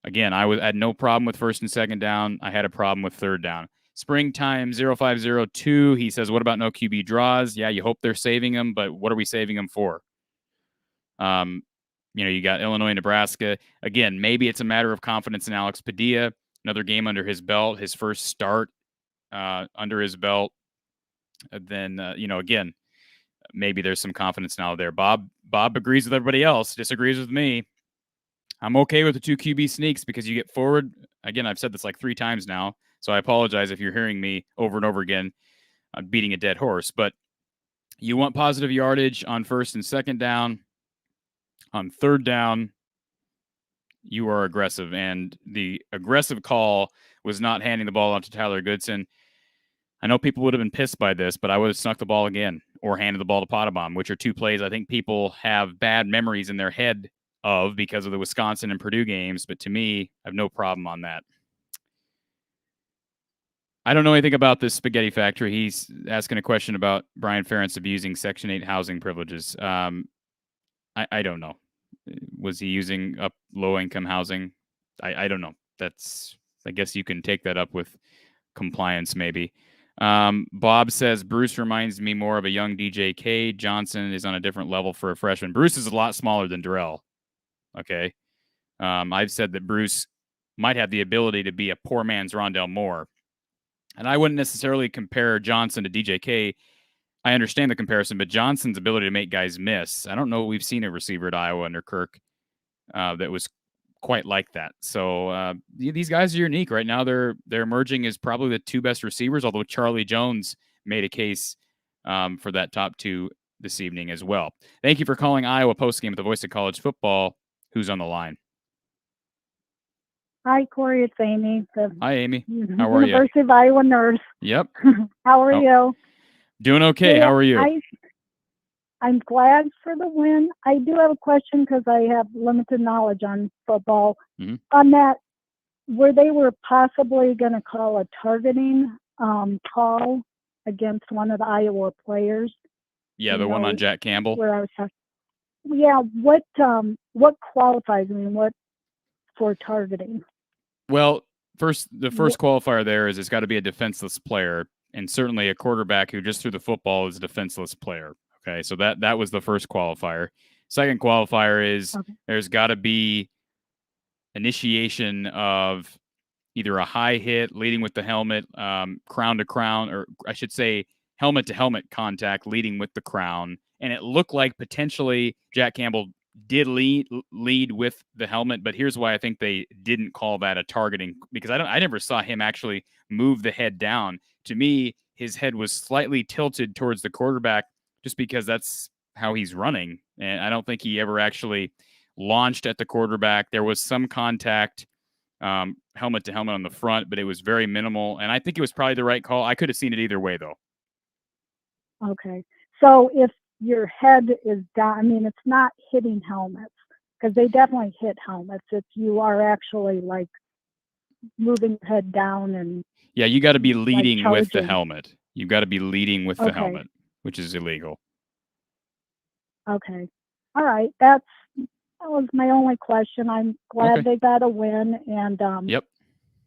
Again, I had no problem with first and second down. I had a problem with third down. Springtime 0502, he says, what about no QB draws? Yeah, you hope they're saving them, but what are we saving them for? You got Illinois, Nebraska. Again, maybe it's a matter of confidence in Alex Padilla. Another game under his belt, his first start under his belt. then again, maybe there's some confidence now there. Bob agrees with everybody else, disagrees with me. I'm okay with the 2 QB sneaks because you get forward. Again, I've said this like 3 times now, so I apologize if you're hearing me over and over again beating a dead horse. But you want positive yardage on first and second down. On third down, you are aggressive. And the aggressive call was not handing the ball off to Tyler Goodson. I know people would have been pissed by this, but I would have snuck the ball again or handed the ball to Pottebaum, which are 2 plays I think people have bad memories in their head of because of the Wisconsin and Purdue games. But to me, I have no problem on that. I don't know anything about this Spaghetti Factory. He's asking a question about Brian Ferentz abusing Section 8 housing privileges. I don't know. Was he using up low-income housing? I don't know. I guess you can take that up with compliance maybe. Bob says, Bruce reminds me more of a young DJK. Johnson is on a different level for a freshman. Bruce is a lot smaller than Darrell. Okay. I've said that Bruce might have the ability to be a poor man's Rondell Moore. And I wouldn't necessarily compare Johnson to DJK. I understand the comparison, but Johnson's ability to make guys miss. I don't know we've seen a receiver at Iowa under Kirk that was quite like that. So these guys are unique right now. They're emerging as probably the 2 best receivers, although Charlie Jones made a case for that top 2 this evening as well. Thank you for calling Iowa Postgame with the voice of college football. Who's on the line? Hi, Cory. It's Amy. Hi, Amy. How are you? University of Iowa nurse. Yep. How are you? Doing okay. How are you? I'm glad for the win. I do have a question because I have limited knowledge on football. Mm-hmm. On that, where they were possibly going to call a targeting call against one of the Iowa players. Yeah, the one on Jack Campbell. Where I was talking. Yeah, what qualifies? I mean, what for targeting? Well, the first qualifier there is it's got to be a defenseless player, and certainly a quarterback who just threw the football is a defenseless player. Okay, so that was the first qualifier. Second qualifier is there's got to be initiation of either a high hit leading with the helmet, crown to crown, or I should say helmet to helmet contact leading with the crown. And it looked like potentially Jack Campbell did lead with the helmet, but here's why I think they didn't call that a targeting, because I never saw him actually move the head down. To me, his head was slightly tilted towards the quarterback just because that's how he's running. And I don't think he ever actually launched at the quarterback. There was some contact, helmet to helmet on the front, but it was very minimal. And I think it was probably the right call. I could have seen it either way, though. Okay. So if your head is down, I mean, it's not hitting helmets, because they definitely hit helmets. It's you are actually like moving your head down and you got to be leading with the helmet. You've got to be leading with the helmet, which is illegal. Okay. All right. That was my only question. I'm glad they got a win, and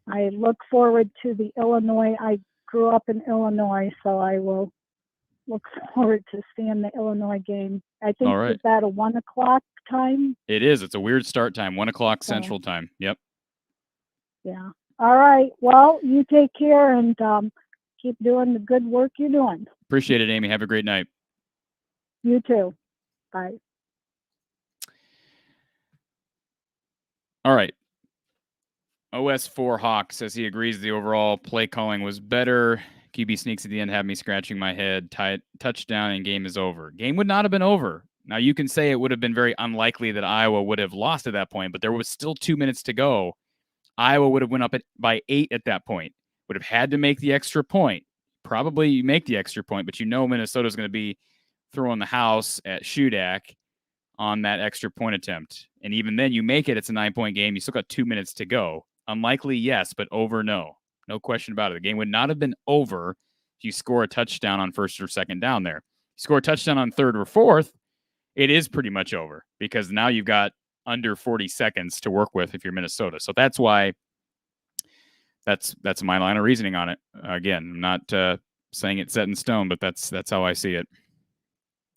I look forward to the Illinois. I grew up in Illinois, so I will look forward to seeing the Illinois game. I think is that a 1 o'clock time? It is. It's a weird start time. 1 o'clock Central time. Yep. Yeah. All right. Well, you take care and keep doing the good work you're doing. Appreciate it, Amy. Have a great night. You too. Bye. All right. OS4 Hawk says he agrees the overall play calling was better. QB sneaks at the end have me scratching my head. Touchdown and game is over. Game would not have been over. Now, you can say it would have been very unlikely that Iowa would have lost at that point, but there was still 2 minutes to go. Iowa would have went up by 8 at that point. Would have had to make the extra point. Probably you make the extra point, but Minnesota's going to be throwing the house at Shudak on that extra point attempt. And even then, you make it. It's a 9-point game. You still got 2 minutes to go. Unlikely, yes, but over, no. No question about it. The game would not have been over if you score a touchdown on first or second down there. You score a touchdown on third or fourth, it is pretty much over because now you've got under 40 seconds to work with if you're Minnesota. So that's why that's my line of reasoning on it. Again, I'm not saying it's set in stone, but that's how I see it.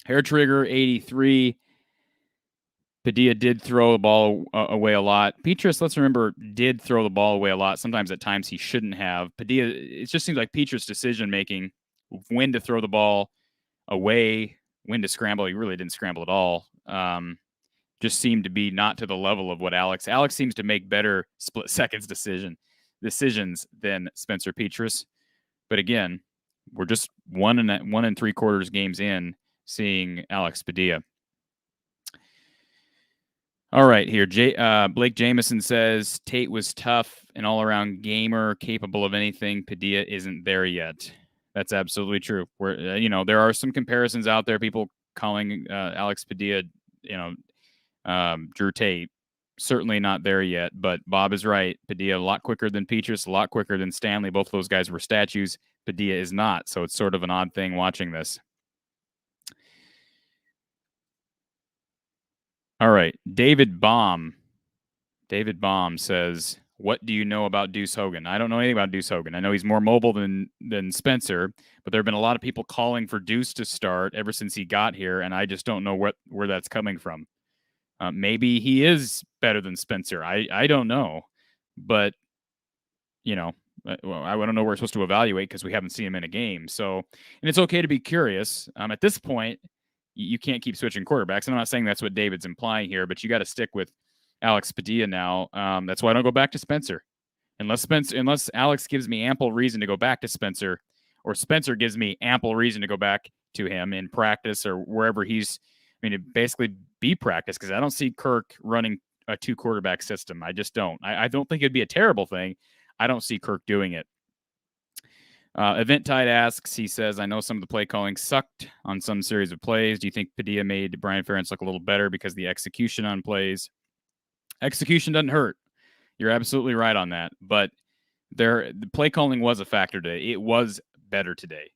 Hair trigger 83. Padilla did throw the ball away a lot. Petrus, let's remember, did throw the ball away a lot. Sometimes at times he shouldn't have. Padilla, it just seems like Petrus' decision-making when to throw the ball away, when to scramble. He really didn't scramble at all. Just seemed to be not to the level of what Alex seems to make better split seconds decisions than Spencer Petras. But again, we're just 1 3/4 games in seeing Alex Padilla. All right, here, Blake Jameson says, Tate was tough, an all-around gamer, capable of anything. Padilla isn't there yet. That's absolutely true. There are some comparisons out there, people calling Alex Padilla, Drew Tate. Certainly not there yet, but Bob is right. Padilla a lot quicker than Petras, a lot quicker than Stanley. Both of those guys were statues. Padilla is not, so it's sort of an odd thing watching this. All right, David Baum says, what do you know about Deuce Hogan? I don't know anything about Deuce Hogan. I know he's more mobile than Spencer, but there have been a lot of people calling for Deuce to start ever since he got here, and I just don't know where that's coming from. Maybe he is better than Spencer. I don't know, but I don't know where we're supposed to evaluate because we haven't seen him in a game. So, and it's okay to be curious. At this point, you can't keep switching quarterbacks. And I'm not saying that's what David's implying here, but you got to stick with Alex Padilla now. That's why I don't go back to Spencer. Unless Alex gives me ample reason to go back to Spencer, or Spencer gives me ample reason to go back to him in practice or wherever it'd basically be practice, because I don't see Kirk running a 2-quarterback system. I just don't. I don't think it'd be a terrible thing. I don't see Kirk doing it. Event Tide asks, he says, I know some of the play calling sucked on some series of plays. Do you think Padilla made Brian Ferentz look a little better because the execution on plays? Execution doesn't hurt. You're absolutely right on that. But the play calling was a factor today. It was better today.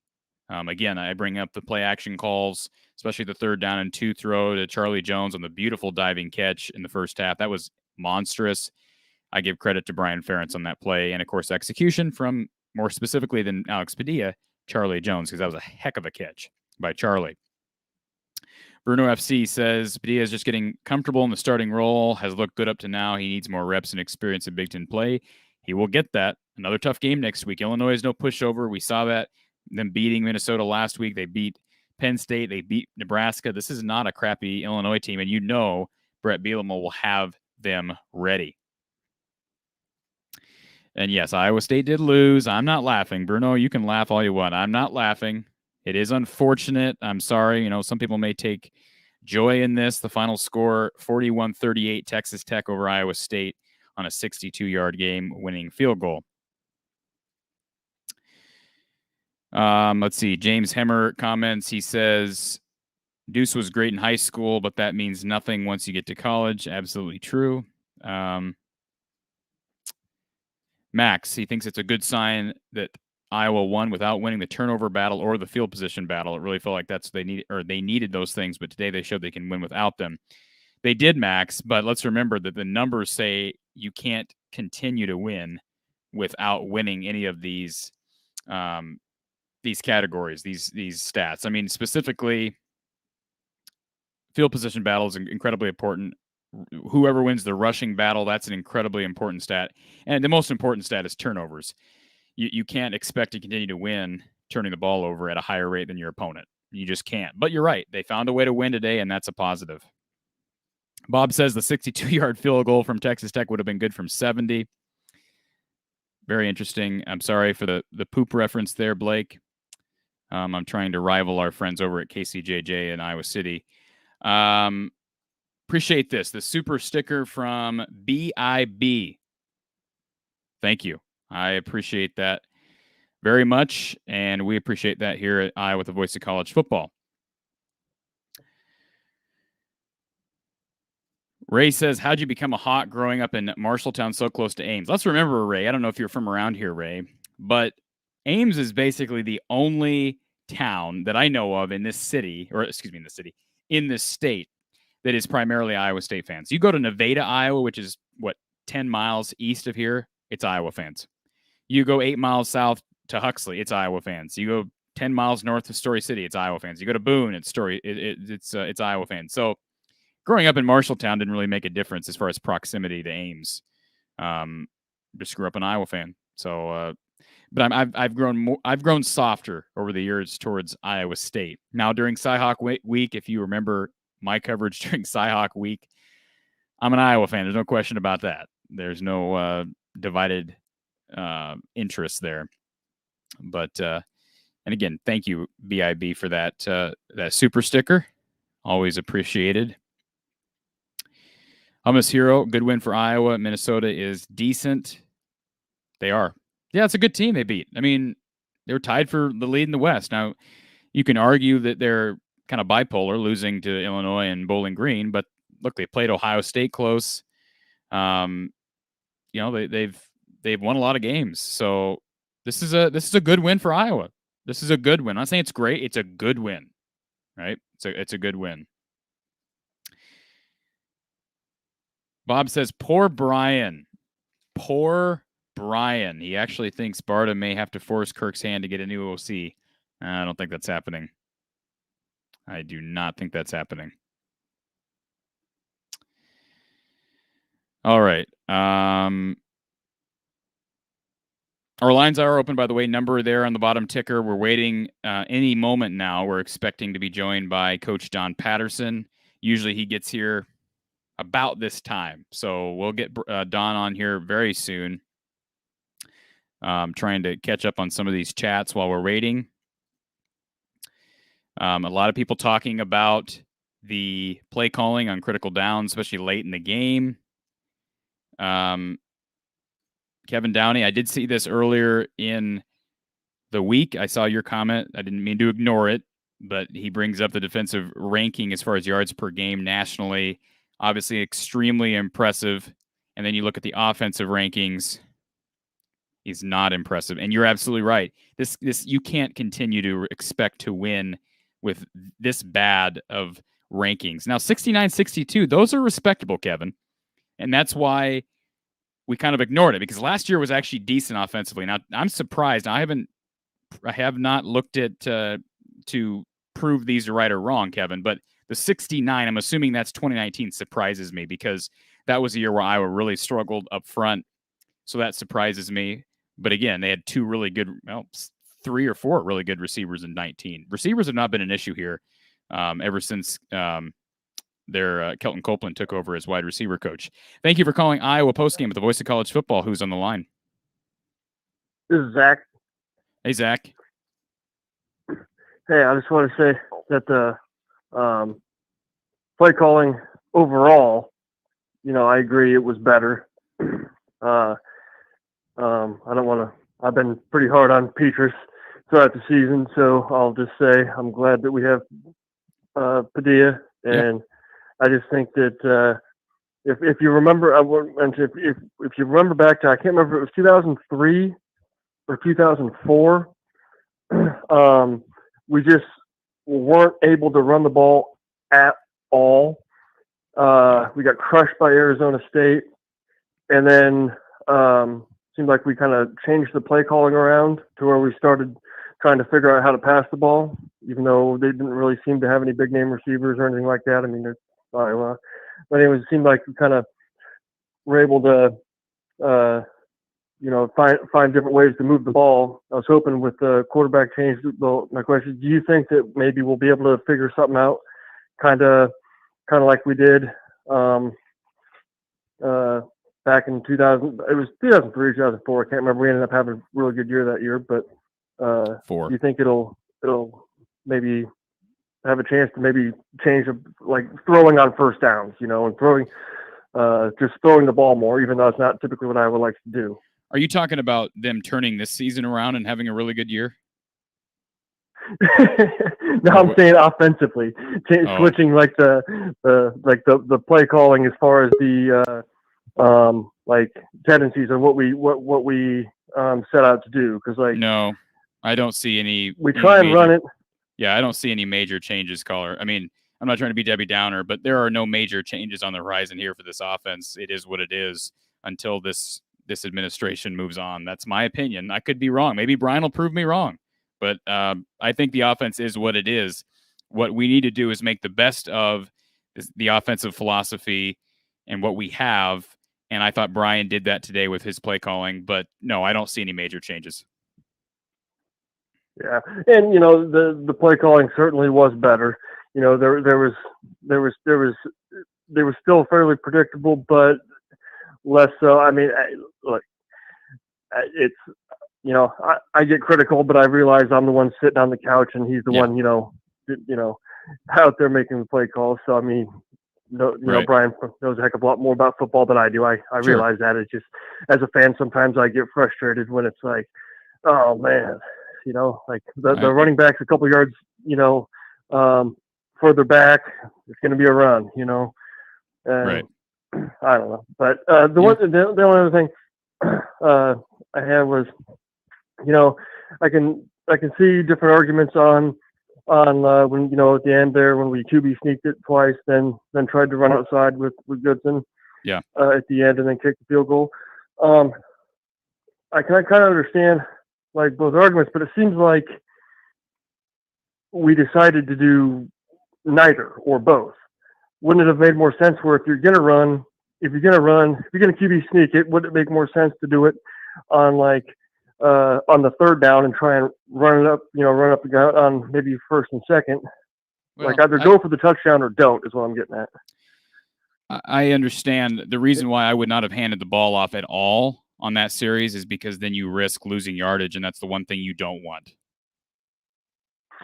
Again, I bring up the play action calls, especially the 3rd down and 2 throw to Charlie Jones on the beautiful diving catch in the first half. That was monstrous. I give credit to Brian Ferentz on that play. And, of course, execution from, more specifically than Alex Padilla, Charlie Jones, because that was a heck of a catch by Charlie. Bruno FC says, Padilla is just getting comfortable in the starting role, has looked good up to now. He needs more reps and experience in Big Ten play. He will get that. Another tough game next week. Illinois is no pushover. We saw that, them beating Minnesota last week. They beat Penn State. They beat Nebraska. This is not a crappy Illinois team, and Brett Bielema will have them ready. And yes, Iowa State did lose. I'm not laughing. Bruno, you can laugh all you want. I'm not laughing. It is unfortunate. I'm sorry. Some people may take joy in this. The final score, 41-38, Texas Tech over Iowa State on a 62-yard game-winning field goal. Let's see. James Hemmer comments. He says, Deuce was great in high school, but that means nothing once you get to college. Absolutely true. Max, he thinks it's a good sign that Iowa won without winning the turnover battle or the field position battle. It really felt like they needed those things, but today they showed they can win without them. They did, Max, but let's remember that the numbers say you can't continue to win without winning any of these categories, these stats. I mean, specifically, field position battle is incredibly important. Whoever wins the rushing battle, that's an incredibly important stat. And the most important stat is turnovers. You can't expect to continue to win turning the ball over at a higher rate than your opponent. You just can't. But you're right. They found a way to win today, and that's a positive. Bob says the 62-yard field goal from Texas Tech would have been good from 70. Very interesting. I'm sorry for the poop reference there, Blake. I'm trying to rival our friends over at KCJJ in Iowa City. Appreciate this. The super sticker from BIB. Thank you. I appreciate that very much, and we appreciate that here at Iowa, the voice of college football. Ray says, how'd you become a Hawk growing up in Marshalltown so close to Ames? Let's remember, Ray, I don't know if you're from around here, Ray, but Ames is basically the only town that I know of in this state that is primarily Iowa State fans. You go to Nevada, Iowa, which is, 10 miles east of here, it's Iowa fans. You go 8 miles south to Huxley, it's Iowa fans. You go 10 miles north of Story City, it's Iowa fans. You go to Boone, it's Iowa fans. So growing up in Marshalltown didn't really make a difference as far as proximity to Ames. Just grew up an Iowa fan. So but I've grown softer over the years towards Iowa State. Now during Cyhawk week, if you remember my coverage during Cyhawk week, I'm an Iowa fan. There's no question about that. There's no divided interest there. But and again, thank you BIB for that super sticker. Always appreciated. Hummus Hero, good win for Iowa. Minnesota is decent. They are. Yeah, it's a good team they beat. I mean, they were tied for the lead in the West. Now, you can argue that they're kind of bipolar, losing to Illinois and Bowling Green, but look, they played Ohio State close. You know, they've won a lot of games. So this is a good win for Iowa. This is a good win. I'm not saying it's great. It's a good win, right? It's a good win. Bob says, poor Brian. Poor Brian. He actually thinks Brada may have to force Kirk's hand to get a new OC. I don't think that's happening. I do not think that's happening. All right. Our lines are open, by the way. Number there on the bottom ticker. We're waiting any moment now. We're expecting to be joined by Coach Don Patterson. Usually he gets here about this time. So we'll get Don on here very soon. Trying to catch up on some of these chats while we're waiting. A lot of people talking about the play calling on critical downs, especially late in the game. Kevin Downey, I did see this earlier in the week. I saw your comment. I didn't mean to ignore it, but he brings up the defensive ranking as far as yards per game nationally. Obviously extremely impressive. And then you look at the offensive rankings. He's not impressive. And you're absolutely right. This you can't continue to expect to win with this bad of rankings. Now, 69-62, those are respectable, Kevin. And that's why we kind of ignored it, because last year was actually decent offensively. Now, I'm surprised. I have not looked at to prove these are right or wrong, Kevin, but the 69, I'm assuming that's 2019, surprises me, because that was a year where Iowa really struggled up front. So that surprises me. But again, they had two really good, well, 3 or 4 really good receivers in 19. Receivers have not been an issue here ever since their Kelton Copeland took over as wide receiver coach. Thank you for calling Iowa Postgame with the voice of college football. Who's on the line? This is Zach. Hey, Zach. Hey, I just want to say that the play calling overall, you know, I agree it was better. I don't want to. I've been pretty hard on Petrus throughout the season, so I'll just say I'm glad that we have Padilla, and I just think that if you remember, if you remember back to, I can't remember, it was 2003 or 2004. We just weren't able to run the ball at all. We got crushed by Arizona State, and then seemed like we kind of changed the play calling around to where we started trying to figure out how to pass the ball, even though they didn't really seem to have any big name receivers or anything like that. I mean, but anyways, it seemed like we kind of were able to, find different ways to move the ball. I was hoping with the quarterback change, my question, do you think that maybe we'll be able to figure something out kind of like we did back in 2000, it was 2003, 2004. I can't remember. We ended up having a really good year that year, but do you think it'll maybe have a chance to maybe change, like throwing on first downs, and just throwing the ball more, even though it's not typically what I would like to do? Are you talking about them turning this season around and having a really good year? No, I'm saying offensively, switching like the play calling as far as the like tendencies of what we set out to do. Because no, I don't see any. We try and run it. Yeah, I don't see any major changes, caller. I mean, I'm not trying to be Debbie Downer, but there are no major changes on the horizon here for this offense. It is what it is until this administration moves on. That's my opinion. I could be wrong. Maybe Brian will prove me wrong. But I think the offense is what it is. What we need to do is make the best of the offensive philosophy and what we have. And I thought Brian did that today with his play calling. But no, I don't see any major changes. Yeah, and the play calling certainly was better. There was still fairly predictable, but less so. I mean, look, it's I get critical, but I realize I'm the one sitting on the couch, and he's the one out there making the play calls. So I mean, Right. Brian knows a heck of a lot more about football than I do. I Sure. realize that. It's just, as a fan, sometimes I get frustrated when it's like, oh man, like the running back's a couple yards, further back, it's going to be a run, Right. I don't know. But the only other thing I had was, I can see different arguments on when at the end there when we QB sneaked it twice, then tried to run outside with Goodson. Yeah. At the end and then kicked the field goal. I kind of understand like both arguments, but it seems like we decided to do neither or both. Wouldn't it have made more sense where if you're gonna QB sneak it, wouldn't it make more sense to do it on on the third down and try and run it up, run up the gut on maybe first and second? Well, like either go for the touchdown or don't is what I'm getting at. I understand. The reason why I would not have handed the ball off at all on that series is because then you risk losing yardage, and that's the one thing you don't want.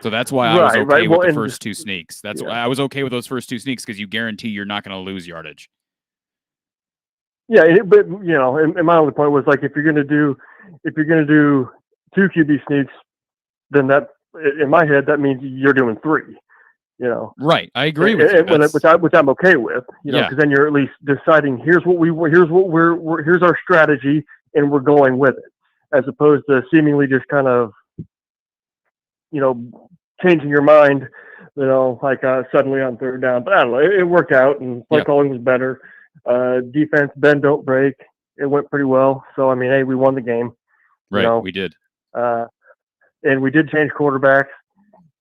So that's why I was okay with the first two sneaks. That's why I was okay with those first two sneaks, because you guarantee you're not going to lose yardage. Yeah, but and my only point was like if you're gonna do two QB sneaks, then that in my head that means you're doing three. Right, I agree with you. Which I'm okay with, because then you're at least deciding here's our strategy and we're going with it, as opposed to seemingly just kind of changing your mind, suddenly on third down. But I don't know, it worked out and play calling was better. Defense, bend don't break. It went pretty well. So I mean, hey, we won the game. Right, we did. And we did change quarterbacks.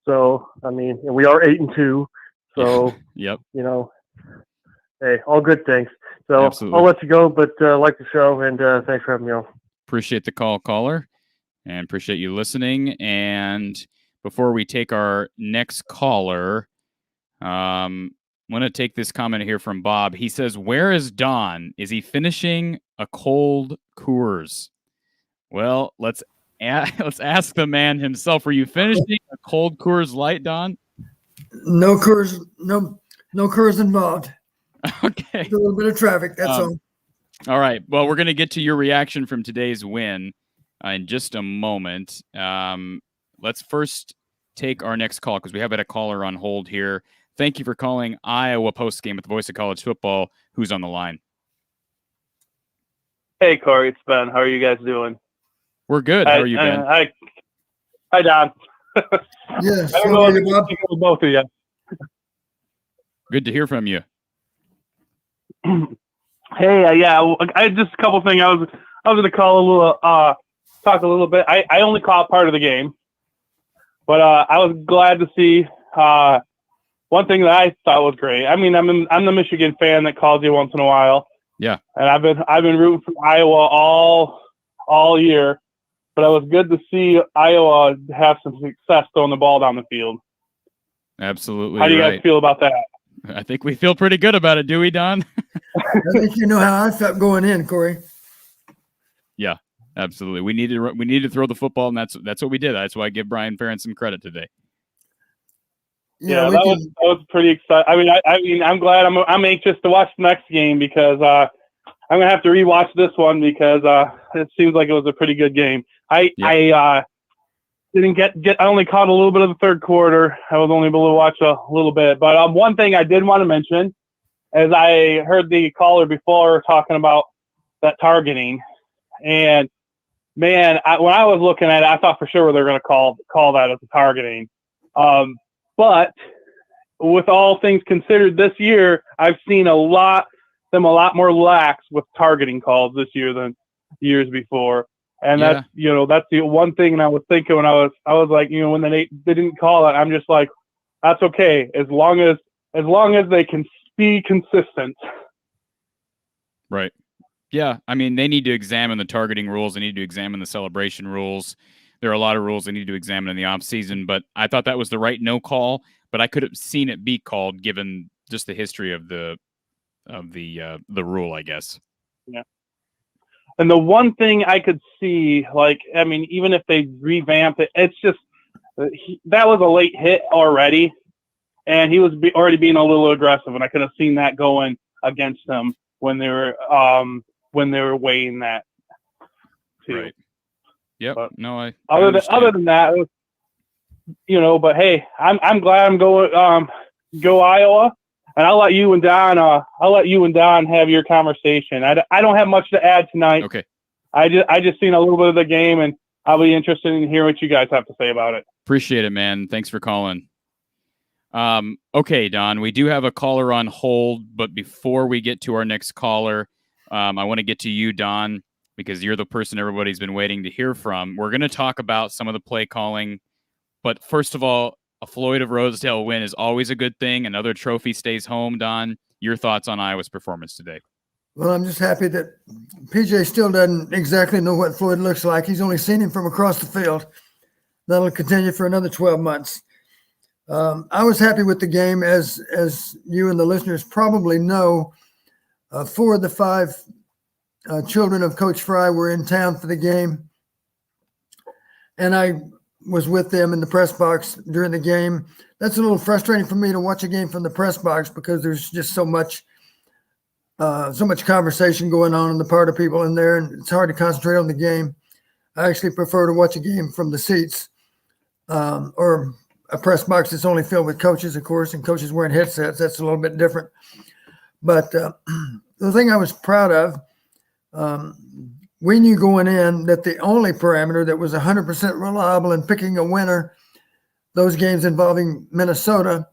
So, I mean, and we are 8-2. So, yep. Hey, all good things. So Absolutely. I'll let you go, but like the show, and thanks for having me on. Appreciate the call, caller, and appreciate you listening. And before we take our next caller, I'm going to take this comment here from Bob. He says, "Where is Don? Is he finishing a cold Coors?" Well, let's ask the man himself. Are you finishing a cold Coors Light, Don? No Coors, no Coors involved. Okay. Just a little bit of traffic, that's all. All right. Well, we're going to get to your reaction from today's win in just a moment. Let's first take our next call because we have had a caller on hold here. Thank you for calling Iowa Postgame with the voice of college football. Who's on the line? Hey, Cory, it's Ben. How are you guys doing? We're good. How are you, Ben? Hi, Don. Yes. I don't know if I'm speaking with both of you. Good to hear from you. Hey, yeah, I just a couple things. I was going to call a little, talk a little bit. I only caught part of the game, but I was glad to see one thing that I thought was great. I mean, I'm the Michigan fan that calls you once in a while. Yeah. And I've been rooting for Iowa all year, but it was good to see Iowa have some success throwing the ball down the field. Absolutely. How do you guys feel about that? I think we feel pretty good about it, do we, Don? I think you know how I felt going in, Cory. Yeah, absolutely. We needed to throw the football, and that's what we did. That's why I give Brian Ferentz some credit today. Yeah, that was pretty exciting. I mean, I'm glad. I'm anxious to watch the next game because I'm gonna have to rewatch this one because it seems like it was a pretty good game. I didn't get. I only caught a little bit of the third quarter. I was only able to watch a little bit. But one thing I did want to mention, as I heard the caller before talking about that targeting, and man, when I was looking at it, I thought for sure they're going to call that as a targeting. But with all things considered, this year I've seen a lot more lax with targeting calls this year than years before. And that's the one thing I was thinking when I was like, when they didn't call it, I'm just like, that's okay as long as they can be consistent. Right. Yeah. I mean, they need to examine the targeting rules. They need to examine the celebration rules. there are a lot of rules they need to examine in the offseason, but I thought that was the right no call, but I could have seen it be called given just the history of the rule, I guess. Yeah. And the one thing I could see, even if they revamped it, it's just that was a late hit already, and he was already being a little aggressive, and I could have seen that going against him when they were weighing that too. Right. Yep. But other than that, it was, but hey, I'm glad I'm going go Iowa, and I'll let you and Don have your conversation. I don't have much to add tonight. Okay. I just seen a little bit of the game, and I'll be interested in hearing what you guys have to say about it. Appreciate it, man. Thanks for calling. Okay, Don, we do have a caller on hold, but before we get to our next caller, I want to get to you, Don, because you're the person everybody's been waiting to hear from. We're going to talk about some of the play calling, but first of all, a Floyd of Rosedale win is always a good thing. Another trophy stays home. Don, your thoughts on Iowa's performance today? Well, I'm just happy that PJ still doesn't exactly know what Floyd looks like. He's only seen him from across the field. That'll continue for another 12 months. I was happy with the game. As you and the listeners probably know, 4 of the 5 children of Coach Fry were in town for the game. And I was with them in the press box during the game. That's a little frustrating for me to watch a game from the press box because there's just so much conversation going on the part of people in there, and it's hard to concentrate on the game. I actually prefer to watch a game from the seats, or a press box that's only filled with coaches, of course, and coaches wearing headsets. That's a little bit different. But the thing I was proud of, we knew going in that the only parameter that was 100% reliable in picking a winner, those games involving Minnesota,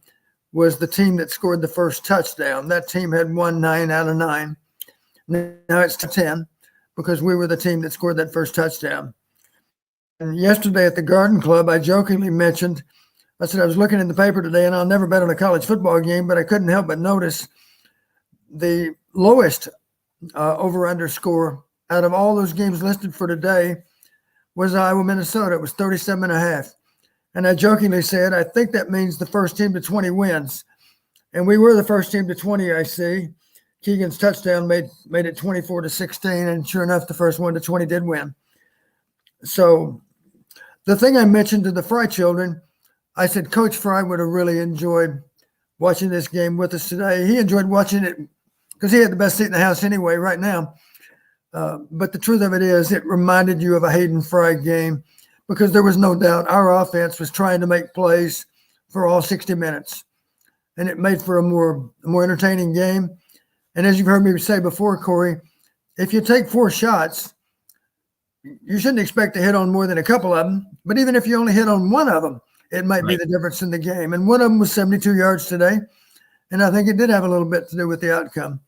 was the team that scored the first touchdown. That team had won 9 out of 9. Now it's 10 because we were the team that scored that first touchdown. And yesterday at the Garden Club, I jokingly mentioned, I said I was looking in the paper today, and I'll never bet on a college football game, but I couldn't help but notice the lowest over-under score out of all those games listed for today was Iowa, Minnesota. It was 37.5. And I jokingly said, I think that means the first team to 20 wins. And we were the first team to 20, I see. Keegan's touchdown made it 24-16, and sure enough, the first one to 20 did win. So the thing I mentioned to the Fry children, I said Coach Fry would have really enjoyed watching this game with us today. He enjoyed watching it because he had the best seat in the house anyway right now. But the truth of it is, it reminded you of a Hayden Fry game because there was no doubt our offense was trying to make plays for all 60 minutes. And it made for a more entertaining game. And as you've heard me say before, Cory, if you take 4 shots, you shouldn't expect to hit on more than a couple of them. But even if you only hit on one of them, it might be the difference in the game. And one of them was 72 yards today. And I think it did have a little bit to do with the outcome.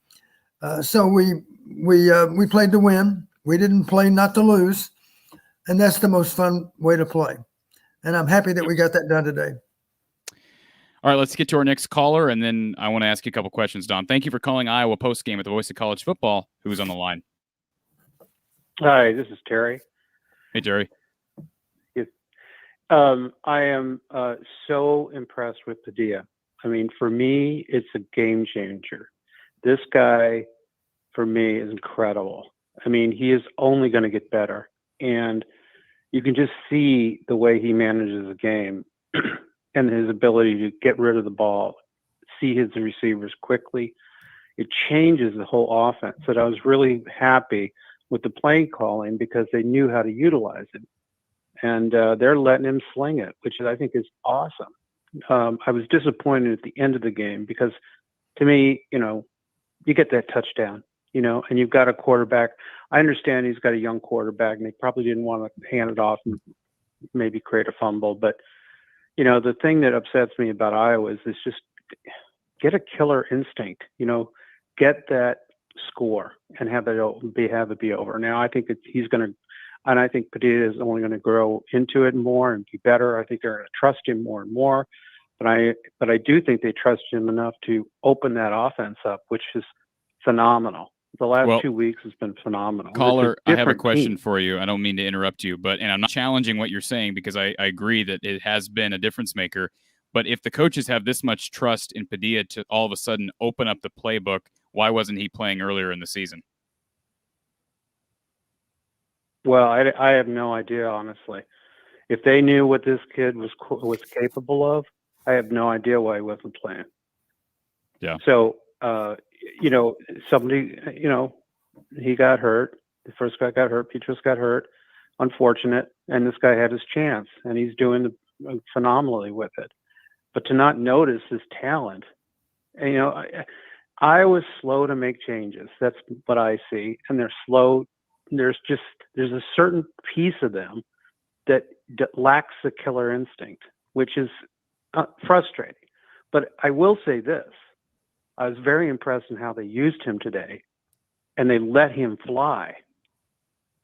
So we played to win. We didn't play not to lose. And that's the most fun way to play. And I'm happy that we got that done today. All right, let's get to our next caller, and then I want to ask you a couple questions, Don. Thank you for calling Iowa Postgame at the Voice of College Football. Who's on the line? Hi, this is Terry. Hey, Terry. Yes. I am so impressed with Padilla. I mean, for me, it's a game changer. This guy, for me, is incredible. I mean, he is only going to get better. And you can just see the way he manages the game and his ability to get rid of the ball, see his receivers quickly. It changes the whole offense. And I was really happy with the play calling because they knew how to utilize it. And they're letting him sling it, which I think is awesome. I was disappointed at the end of the game because, to me, you get that touchdown, and you've got a quarterback. I understand he's got a young quarterback, and they probably didn't want to hand it off and maybe create a fumble. But, the thing that upsets me about Iowa is just get a killer instinct, get that score and have it be over. Now, I think that he's going to, and I think Padilla is only going to grow into it more and be better. I think they're going to trust him more and more. But I do think they trust him enough to open that offense up, which is phenomenal. The last 2 weeks has been phenomenal. Caller, I have a question for you. I don't mean to interrupt you, and I'm not challenging what you're saying because I agree that it has been a difference maker. But if the coaches have this much trust in Padilla to all of a sudden open up the playbook, why wasn't he playing earlier in the season? Well, I have no idea, honestly. If they knew what this kid was capable of, I have no idea why he wasn't playing. Yeah. So, somebody, he got hurt. The first guy got hurt. Petrus got hurt. Unfortunate. And this guy had his chance, and he's doing phenomenally with it. But to not notice his talent, and, I was slow to make changes. That's what I see. And they're slow. There's a certain piece of them that lacks the killer instinct, which is frustrating. But I will say this. I was very impressed in how they used him today, and they let him fly,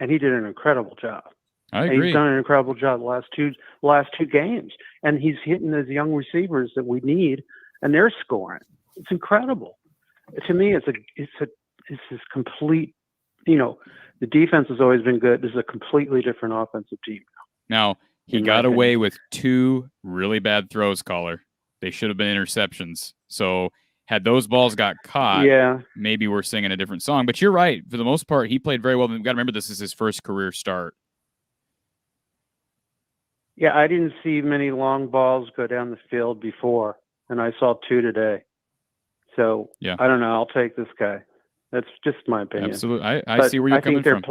and he did an incredible job. I agree. He's done an incredible job the last two games, and he's hitting those young receivers that we need, and they're scoring. It's incredible. To me, it's this complete. The defense has always been good. This is a completely different offensive team now. He got away with 2 really bad throws, caller. They should have been interceptions. So had those balls got caught, maybe we're singing a different song. But you're right. For the most part, he played very well. We've got to remember this is his first career start. Yeah, I didn't see many long balls go down the field before, and I saw 2 today. So I don't know. I'll take this guy. That's just my opinion. Absolutely. I see where you're coming from.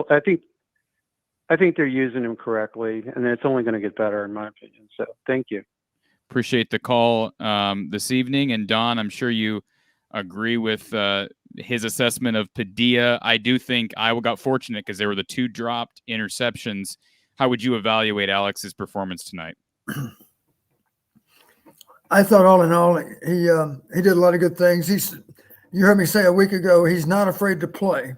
I think they're using him correctly, and it's only going to get better, in my opinion. So thank you. Appreciate the call this evening. And Don, I'm sure you agree with his assessment of Padilla. I do think Iowa got fortunate because there were the 2 dropped interceptions. How would you evaluate Alex's performance tonight? I thought all in all, he did a lot of good things. You heard me say a week ago, he's not afraid to play.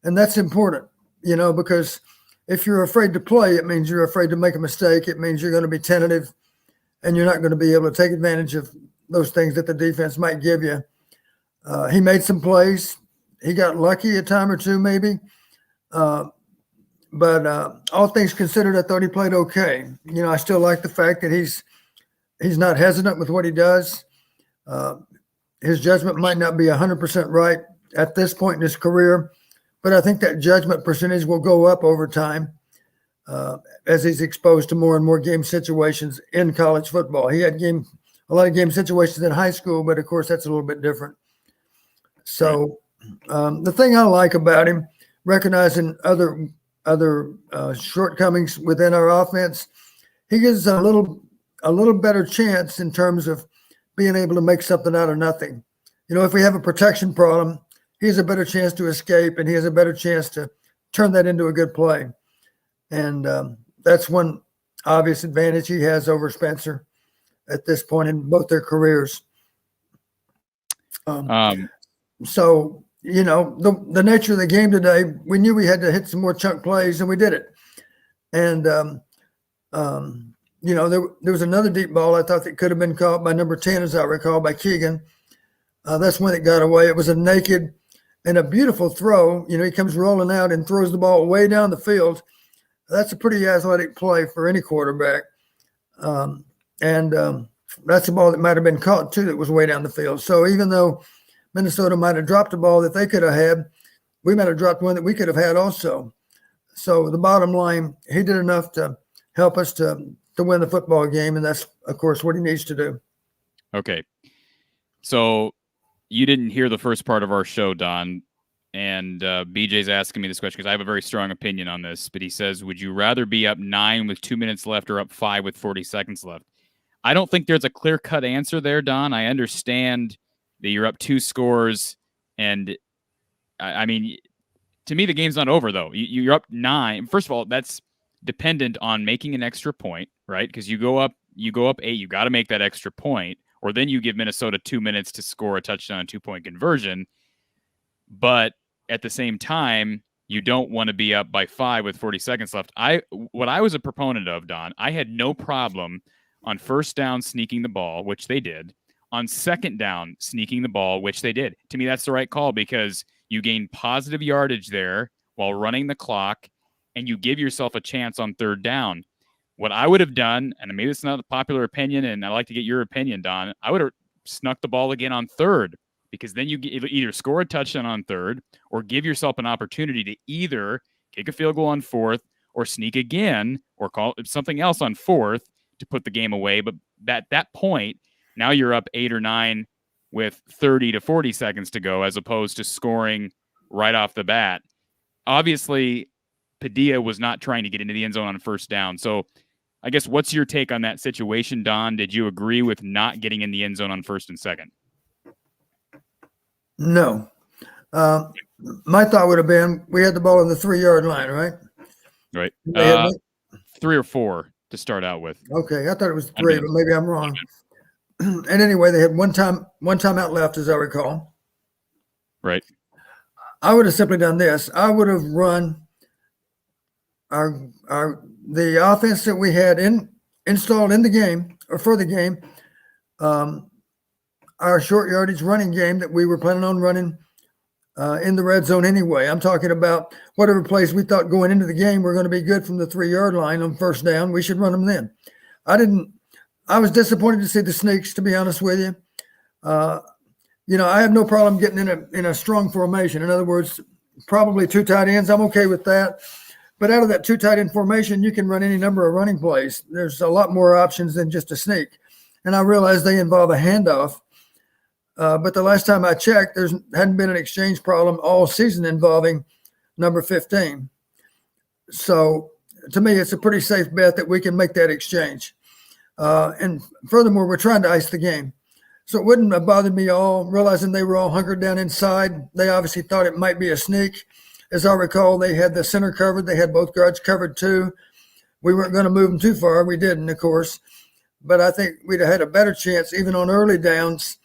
And that's important, because if you're afraid to play, it means you're afraid to make a mistake. It means you're going to be tentative and you're not going to be able to take advantage of those things that the defense might give you. He made some plays. He got lucky a time or two, maybe. But all things considered, I thought he played okay. I still like the fact that he's not hesitant with what he does. His judgment might not be 100% right at this point in his career, but I think that judgment percentage will go up over time as he's exposed to more and more game situations in college football. He had a lot of game situations in high school, but of course that's a little bit different. So the thing I like about him, recognizing other shortcomings within our offense, he gives a little better chance in terms of being able to make something out of nothing. If we have a protection problem, he has a better chance to escape, and he has a better chance to turn that into a good play. And that's one obvious advantage he has over Spencer at this point in both their careers. So, the nature of the game today, we knew we had to hit some more chunk plays, and we did it. And, there was another deep ball I thought that could have been caught by number 10, as I recall, by Keegan. That's when it got away. It was a naked and a beautiful throw. He comes rolling out and throws the ball way down the field. That's a pretty athletic play for any quarterback. And that's a ball that might have been caught, too, that was way down the field. So even though Minnesota might have dropped a ball that they could have had, we might have dropped one that we could have had also. So the bottom line, he did enough to help us to win the football game, and that's, of course, what he needs to do. Okay. So you didn't hear the first part of our show, Don, and BJ's asking me this question because I have a very strong opinion on this, but he says, would you rather be up 9 with 2 minutes left or up 5 with 40 seconds left? I don't think there's a clear-cut answer there, Don. I understand that you're up 2 scores, and I mean, to me, the game's not over, though. You're up 9. First of all, that's dependent on making an extra point, right? Because you go up 8, you got to make that extra point, or then you give Minnesota 2 minutes to score a touchdown and 2-point conversion. But at the same time, you don't want to be up by 5 with 40 seconds left. What I was a proponent of, Don, I had no problem on first down sneaking the ball, which they did, on second down sneaking the ball, which they did. To me, that's the right call because You gain positive yardage there while running the clock, and you give yourself a chance on third down. What I would have done, and maybe it's not a popular opinion, and I'd like to get your opinion, Don, I would have snuck the ball again on third, because then you either score a touchdown on third or give yourself an opportunity to either kick a field goal on fourth or sneak again or call something else on fourth to put the game away. But at that point, now you're up 8 or 9 with 30 to 40 seconds to go, as opposed to scoring right off the bat. Obviously, Padilla was not trying to get into the end zone on first down. So I guess what's your take on that situation, Don? Did you agree with not getting in the end zone on first and second? No. My thought would have been we had the ball on the 3-yard line, right? Right. 3 or 4 to start out with. Okay, I thought it was 3, but maybe I'm wrong. And anyway, they had one time out left, as I recall. Right. I would have simply done this. I would have run the offense that we had installed in the game or for the game, our short yardage running game that we were planning on running in the red zone anyway. I'm talking about whatever plays we thought going into the game were going to be good from the 3-yard line on first down. We should run them then. I was disappointed to see the sneaks, to be honest with you. I have no problem getting in a strong formation. In other words, probably 2 tight ends. I'm okay with that. But out of that 2 tight end formation, you can run any number of running plays. There's a lot more options than just a sneak. And I realize they involve a handoff. But the last time I checked, there hadn't been an exchange problem all season involving number 15. So to me, it's a pretty safe bet that we can make that exchange. And furthermore, we're trying to ice the game. So it wouldn't have bothered me all, realizing they were all hunkered down inside. They obviously thought it might be a sneak. As I recall, they had the center covered. They had both guards covered too. We weren't going to move them too far. We didn't, of course. But I think we'd have had a better chance even on early downs.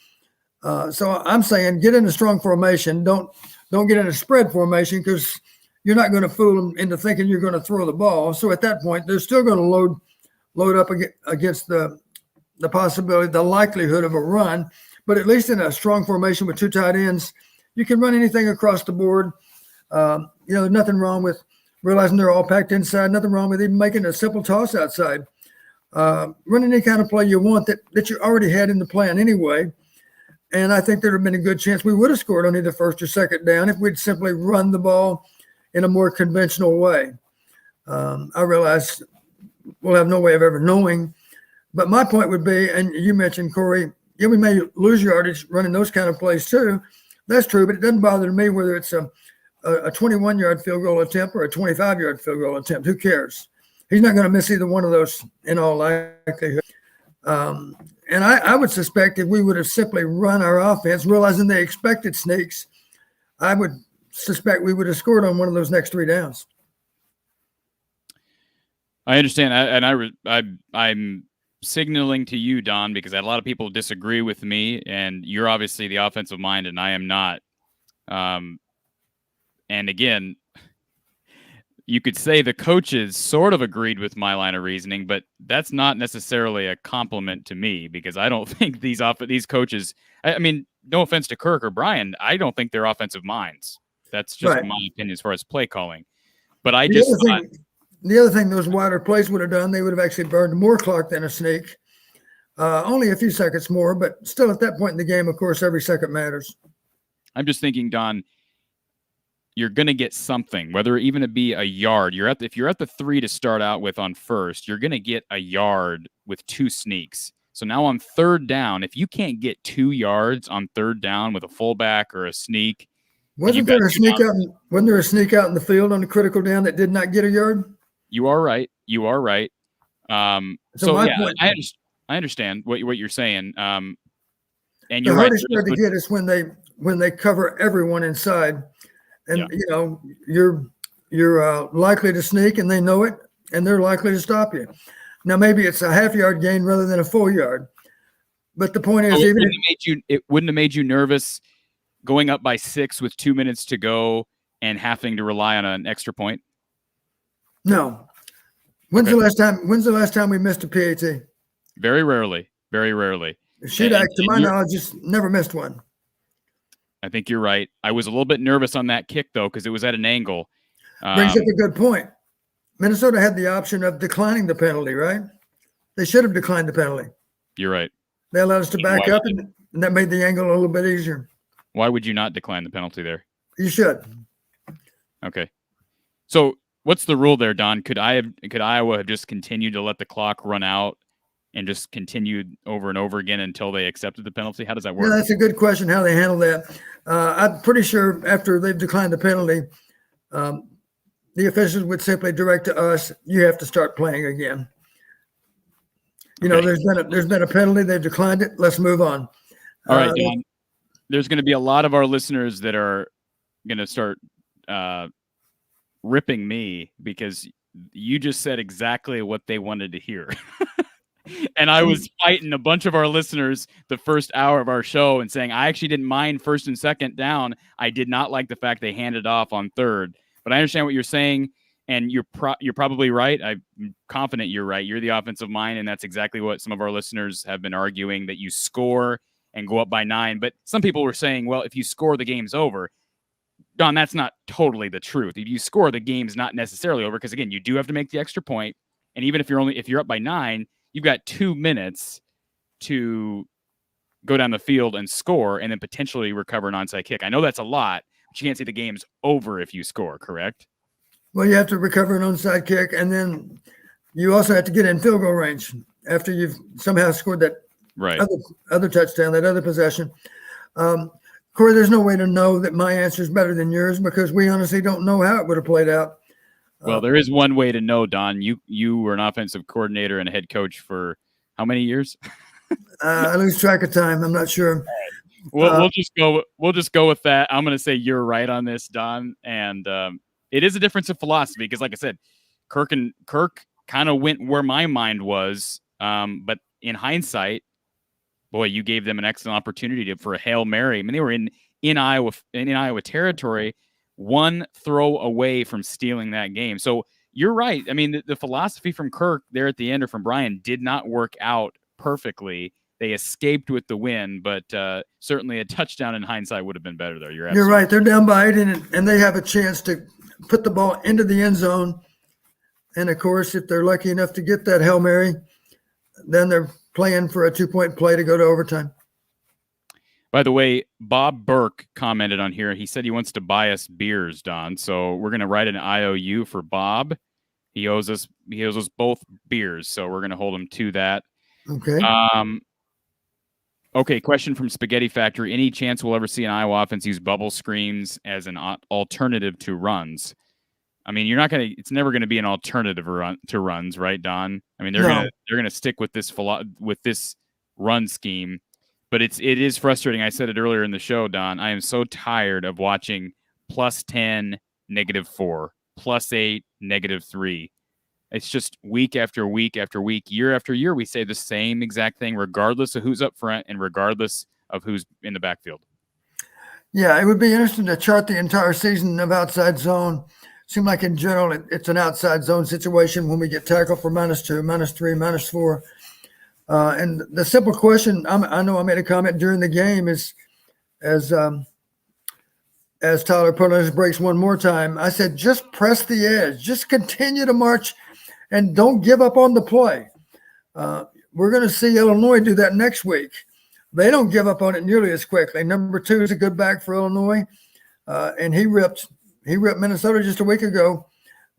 So I'm saying get in a strong formation. Don't get in a spread formation, because you're not going to fool them into thinking you're going to throw the ball. So at that point, they're still going to load up against the possibility, the likelihood of a run. But at least in a strong formation with 2 tight ends, you can run anything across the board. There's nothing wrong with realizing they're all packed inside. Nothing wrong with even making a simple toss outside. Run any kind of play you want that you already had in the plan anyway. And I think there would have been a good chance we would have scored on either first or second down if we'd simply run the ball in a more conventional way. I realize we'll have no way of ever knowing. But my point would be, and you mentioned, Cory, we may lose yardage running those kind of plays too. That's true, but it doesn't bother me whether it's a 21-yard field goal attempt or a 25-yard field goal attempt. Who cares? He's not going to miss either one of those in all likelihood. And I would suspect if we would have simply run our offense, realizing they expected sneaks, I would suspect we would have scored on one of those next 3 downs. I understand, and I'm signaling to you, Don, because a lot of people disagree with me, and you're obviously the offensive mind, and I am not. And again, you could say the coaches sort of agreed with my line of reasoning, but that's not necessarily a compliment to me, because I don't think these coaches, I mean, no offense to Kirk or Brian, I don't think they're offensive minds. That's just right. My opinion as far as play calling. But the other thing those wider plays would have done, they would have actually burned more clock than a sneak. Only a few seconds more, but still at that point in the game, of course, every second matters. I'm just thinking, Don, you're going to get something, whether even it be a yard. If you're at the 3 to start out with on first, you're going to get a yard with 2 sneaks. So now on third down, if you can't get 2 yards on third down with a fullback or a sneak, wasn't there a sneak out in the field on the critical down that did not get a yard? You are right. So yeah, point, I understand what you're saying. And you're right. The hardest part to get is when they cover everyone inside. And you're likely to sneak, and they know it, and they're likely to stop you. Now, maybe it's a half-yard gain rather than a full yard, but the point is, it wouldn't have made you nervous going up by 6 with 2 minutes to go and having to rely on an extra point. No. When's the last time we missed a PAT? Very rarely. Shedak, to my knowledge, just never missed one. I think you're right. I was a little bit nervous on that kick, though, because it was at an angle. Brings up a good point. Minnesota had the option of declining the penalty, right? They should have declined the penalty. You're right. They allowed us to back up, and that made the angle a little bit easier. Why would you not decline the penalty there? You should. Okay. So what's the rule there, Don? Could Iowa have just continued to let the clock run out and just continued over and over again until they accepted the penalty? How does that work? Yeah, that's a good question, how they handle that. I'm pretty sure after they've declined the penalty, the officials would simply direct to us, you have to start playing again. You know, there's been a penalty, they've declined it, let's move on. All right, Don. There's going to be a lot of our listeners that are going to start ripping me because you just said exactly what they wanted to hear. And I was fighting a bunch of our listeners the first hour of our show and saying, I actually didn't mind first and second down. I did not like the fact they handed off on third. But I understand what you're saying, and you're probably right. I'm confident you're right. You're the offensive mind, and that's exactly what some of our listeners have been arguing, that you score and go up by 9. But some people were saying, well, if you score, the game's over. Don, that's not totally the truth. If you score, the game's not necessarily over because, again, you do have to make the extra point. And even if you're up by 9, you've got 2 minutes to go down the field and score and then potentially recover an onside kick. I know that's a lot, but you can't say the game's over if you score, correct? Well, you have to recover an onside kick, and then you also have to get in field goal range after you've somehow scored that other touchdown, that other possession. Cory, there's no way to know that my answer is better than yours because we honestly don't know how it would have played out. Well, there is one way to know, Don. You were an offensive coordinator and a head coach for how many years? I lose track of time. I'm not sure. We'll just go with that. I'm going to say you're right on this, Don. And it is a difference of philosophy because, like I said, Kirk kind of went where my mind was. But in hindsight, boy, you gave them an excellent opportunity for a Hail Mary. I mean, they were in Iowa territory, one throw away from stealing that game. So you're right. I mean, the philosophy from Kirk there at the end or from Brian did not work out perfectly. They escaped with the win, but certainly a touchdown in hindsight would have been better there. You're right. They're down by 8, and they have a chance to put the ball into the end zone. And, of course, if they're lucky enough to get that Hail Mary, then they're playing for a 2-point play to go to overtime. By the way, Bob Burke commented on here. He said he wants to buy us beers, Don. So we're going to write an IOU for Bob. He owes us both beers, so we're going to hold him to that. Okay. Okay, question from Spaghetti Factory. Any chance we'll ever see an Iowa offense use bubble screens as an alternative to runs? I mean, it's never going to be an alternative to runs, right, Don? I mean, they're going to stick with this run scheme. But it is frustrating. I said it earlier in the show, Don. I am so tired of watching +10, -4, +8, -3. It's just week after week after week, year after year, we say the same exact thing, regardless of who's up front and regardless of who's in the backfield. Yeah, it would be interesting to chart the entire season of outside zone. Seems like in general it's an outside zone situation when we get tackled for -2, -3, -4. And the simple question, I know I made a comment during the game, is as Tyler put on his brakes one more time, I said, just press the edge, just continue to march and don't give up on the play. We're going to see Illinois do that next week. They don't give up on it nearly as quickly. Number 2 is a good back for Illinois, and he ripped Minnesota just a week ago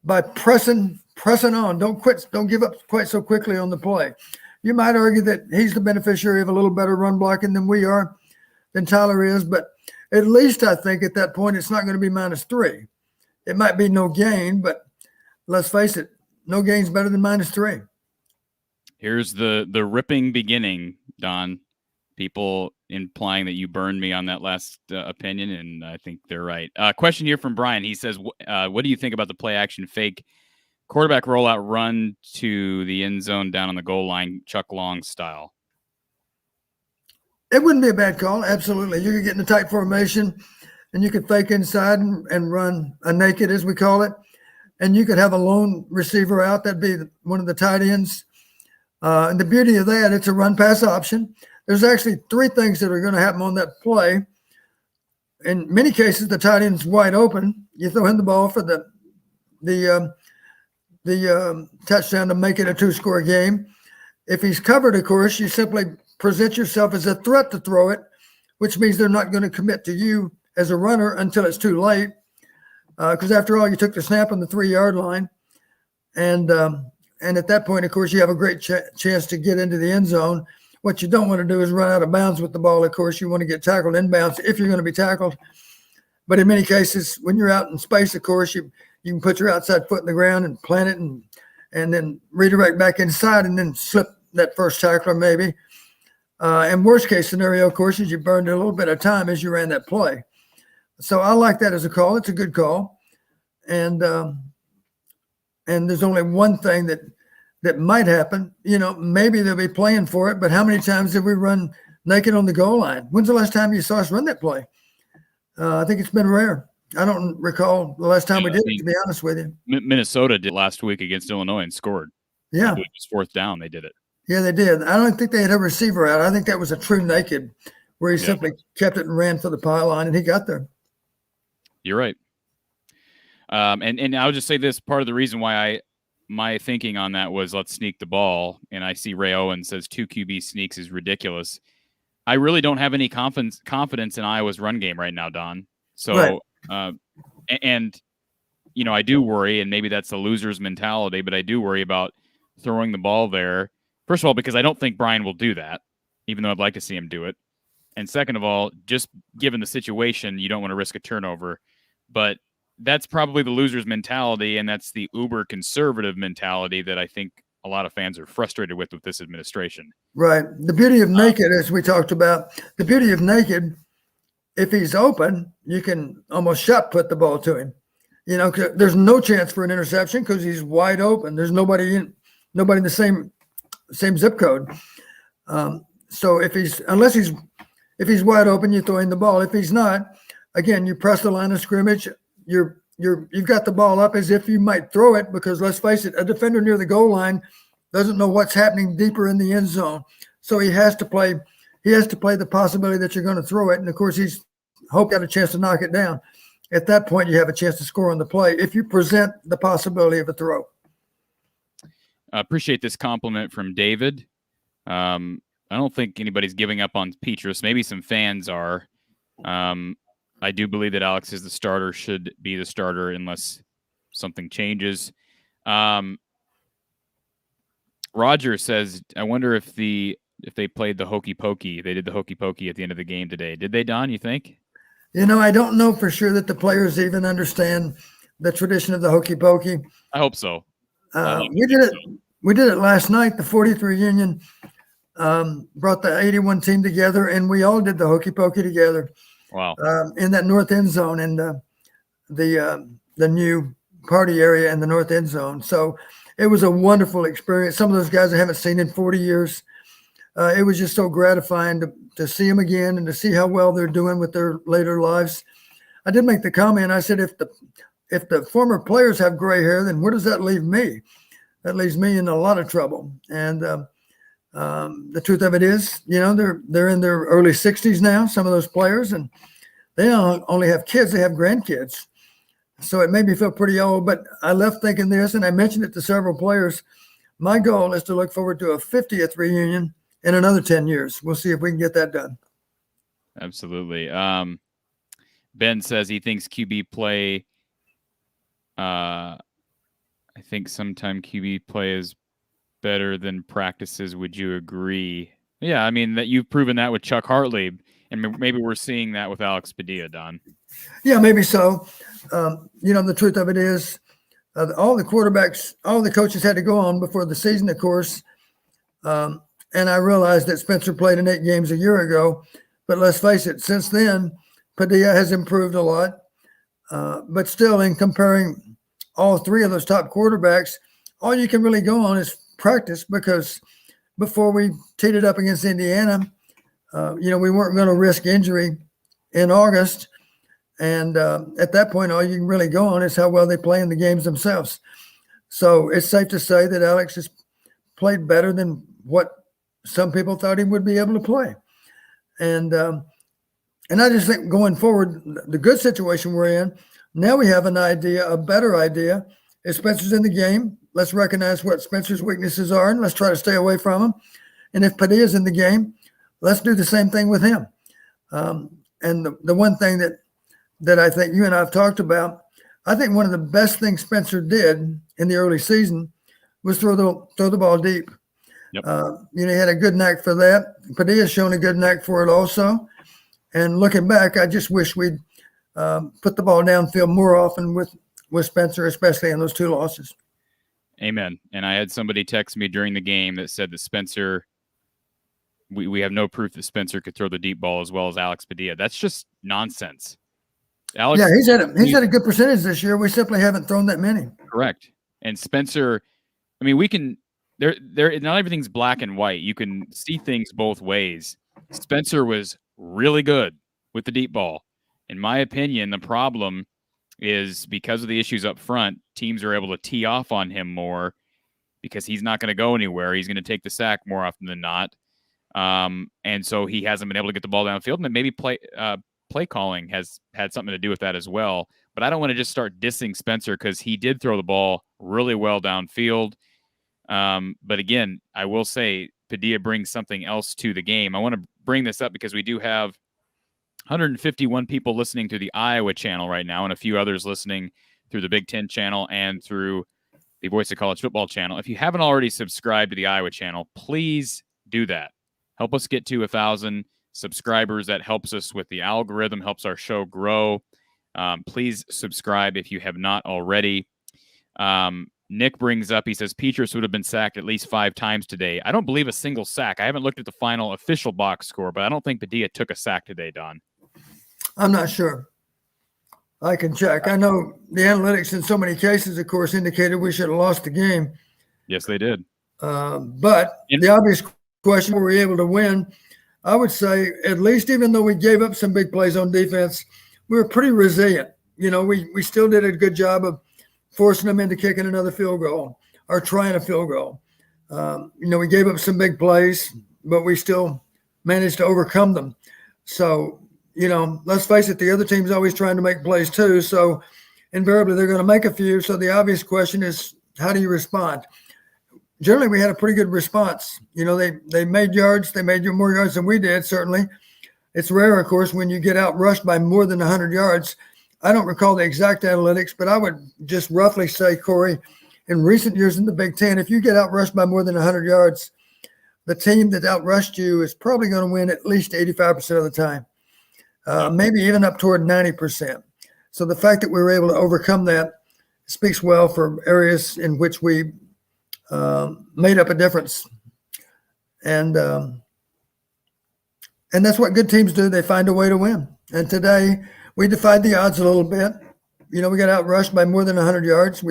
by pressing on. Don't quit. Don't give up quite so quickly on the play. You might argue that he's the beneficiary of a little better run blocking than Tyler is, but at least I think at that point it's not going to be -3. It might be no gain, but let's face it, no gain's better than -3. Here's the ripping beginning, Don. People implying that you burned me on that last opinion, and I think they're right. Question here from Brian. He says, what do you think about the play action fake quarterback rollout run to the end zone down on the goal line, Chuck Long style? It wouldn't be a bad call. Absolutely. You could get in a tight formation and you could fake inside and run a naked, as we call it. And you could have a lone receiver out. That'd be one of the tight ends. And the beauty of that, it's a run pass option. There's actually 3 things that are going to happen on that play. in many cases, the tight end's wide open. You throw him the ball for the touchdown to make it a 2-score game. If he's covered, of course, you simply present yourself as a threat to throw it, which means they're not going to commit to you as a runner until it's too late. Because after all, you took the snap on the 3-yard line. And at that point, of course, you have a great chance to get into the end zone. What you don't want to do is run out of bounds with the ball. Of course, you want to get tackled inbounds if you're going to be tackled. But in many cases, when you're out in space, of course, you can put your outside foot in the ground and plant it and then redirect back inside and then slip that first tackler maybe. And worst case scenario, of course, is you burned a little bit of time as you ran that play. So I like that as a call. It's a good call. And there's only one thing that might happen. Maybe they'll be playing for it, but how many times did we run naked on the goal line? When's the last time you saw us run that play? I think it's been rare. I don't recall the last time we did it, to be honest with you. Minnesota did last week against Illinois and scored. Yeah. It was 4th down. They did it. Yeah, they did. I don't think they had a receiver out. I think that was a true naked where he simply kept it and ran for the pylon, and he got there. You're right. And I'll just say this, part of the reason why my thinking on that was let's sneak the ball, and I see Ray Owen says 2 QB sneaks is ridiculous. I really don't have any confidence in Iowa's run game right now, Don. So, right. I do worry, and maybe that's the loser's mentality, but I do worry about throwing the ball there. First of all, because I don't think Brian will do that, even though I'd like to see him do it. And second of all, just given the situation, you don't want to risk a turnover. But that's probably the loser's mentality, and that's the uber conservative mentality that I think a lot of fans are frustrated with this administration. Right. The beauty of naked, as we talked about, the beauty of naked, if he's open, you can almost shot put the ball to him. 'Cause there's no chance for an interception because he's wide open. There's nobody in the same zip code. So if he's wide open, you throw in the ball. If he's not, again, you press the line of scrimmage. You've got the ball up as if you might throw it, because let's face it, a defender near the goal line doesn't know what's happening deeper in the end zone. So he has to play the possibility that you're going to throw it. And of course, he's got a chance to knock it down. At that point, you have a chance to score on the play if you present the possibility of a throw. I appreciate this compliment from David. I don't think anybody's giving up on Petrus. Maybe some fans are. I do believe that Alex is the starter, should be the starter unless something changes. Roger says, I wonder if they played the hokey pokey. They did the hokey pokey at the end of the game today. Did they, Don, you think? I don't know for sure that the players even understand the tradition of the hokey pokey. I hope so. We did it last night. The 43 Union brought the 81 team together, and we all did the hokey pokey together. Wow. In that north end zone and the new party area in the north end zone. So it was a wonderful experience. Some of those guys I haven't seen in 40 years. It was just so gratifying to see them again and to see how well they're doing with their later lives. I did make the comment. I said, if the former players have gray hair, then where does that leave me? That leaves me in a lot of trouble. And the truth of it is, they're in their early 60s now, some of those players, and they don't only have kids, they have grandkids. So it made me feel pretty old, but I left thinking this, and I mentioned it to several players. My goal is to look forward to a 50th reunion in another 10 years. We'll see if we can get that done. Absolutely. Ben says he thinks QB play, I think sometime QB play is better than practices. Would you agree? Yeah, I mean, that you've proven that with Chuck Hartley, and maybe we're seeing that with Alex Padilla, Don. Yeah, maybe so. The truth of it is, all the quarterbacks, all the coaches had to go on before the season, of course. And I realized that Spencer played in 8 games a year ago, but let's face it, since then, Padilla has improved a lot. But still, in comparing all 3 of those top quarterbacks, all you can really go on is practice, because before we teed it up against Indiana, we weren't going to risk injury in August. And at that point, all you can really go on is how well they play in the games themselves. So it's safe to say that Alex has played better than what some people thought he would be able to play. And And I just think going forward, the good situation we're in, now we have an idea, a better idea. If Spencer's in the game, let's recognize what Spencer's weaknesses are and let's try to stay away from him. And if Padilla's in the game, let's do the same thing with him. And the one thing that I think you and I have talked about, I think one of the best things Spencer did in the early season was throw the ball deep. Yep. He had a good knack for that. Padilla's shown a good knack for it also. And looking back, I just wish we'd put the ball downfield more often with Spencer, especially in those 2 losses. Amen. And I had somebody text me during the game that said that Spencer, we have no proof that Spencer could throw the deep ball as well as Alex Padilla. That's just nonsense. Alex, yeah, he's had a good percentage this year. We simply haven't thrown that many. Correct. And Spencer, I mean, we can there not everything's black and white. You can see things both ways. Spencer was really good with the deep ball. In my opinion, the problem is because of the issues up front, teams are able to tee off on him more because he's not going to go anywhere. He's going to take the sack more often than not. And so he hasn't been able to get the ball downfield, and maybe play calling has had something to do with that as well. But I don't want to just start dissing Spencer because he did throw the ball really well downfield. But again, I will say Padilla brings something else to the game. I want to bring this up because we do have 151 people listening to the Iowa channel right now and a few others listening through the Big Ten channel and through the Voice of College Football channel. If you haven't already subscribed to the Iowa channel, please do that. Help us get to 1,000 subscribers. That helps us with the algorithm, helps our show grow. Please subscribe if you have not already. Nick brings up, he says, Petrus would have been sacked at least 5 times today. I don't believe a single sack. I haven't looked at the final official box score, but I don't think Padilla took a sack today, Don. I'm not sure. I can check. I know the analytics in so many cases, of course, indicated we should have lost the game. Yes, they did. But the obvious question, were we able to win? I would say, at least even though we gave up some big plays on defense, we were pretty resilient. We still did a good job of forcing them into kicking another field goal or trying a field goal. We gave up some big plays, but we still managed to overcome them. So, let's face it, the other team's always trying to make plays too. So invariably they're going to make a few. So the obvious question is, how do you respond? Generally, we had a pretty good response. They made yards. They made more yards than we did, certainly. It's rare, of course, when you get out rushed by more than 100 yards. I don't recall the exact analytics, but I would just roughly say, Cory, in recent years in the Big Ten, if you get out rushed by more than 100 yards, the team that outrushed you is probably going to win at least 85% of the time, maybe even up toward 90%. So the fact that we were able to overcome that speaks well for areas in which we made up a difference. And that's what good teams do. They find a way to win. And today we defied the odds a little bit. We got outrushed by more than 100 yards.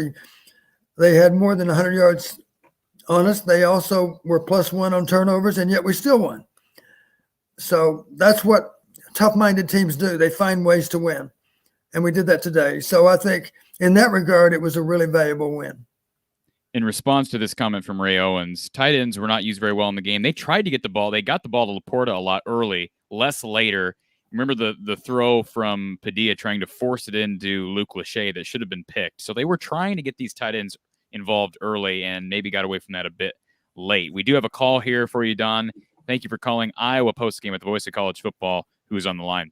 They had more than 100 yards on us. They also were +1 on turnovers, and yet we still won. So that's what tough-minded teams do. They find ways to win. And we did that today. So I think in that regard, it was a really valuable win. In response to this comment from Ray Owens, tight ends were not used very well in the game. They tried to get the ball. They got the ball to Laporta a lot early, less later. Remember the throw from Padilla trying to force it into Luke Lachey that should have been picked. So they were trying to get these tight ends involved early and maybe got away from that a bit late. We do have a call here for you, Don. Thank you for calling Iowa Postgame at the Voice of College Football. Who is on the line?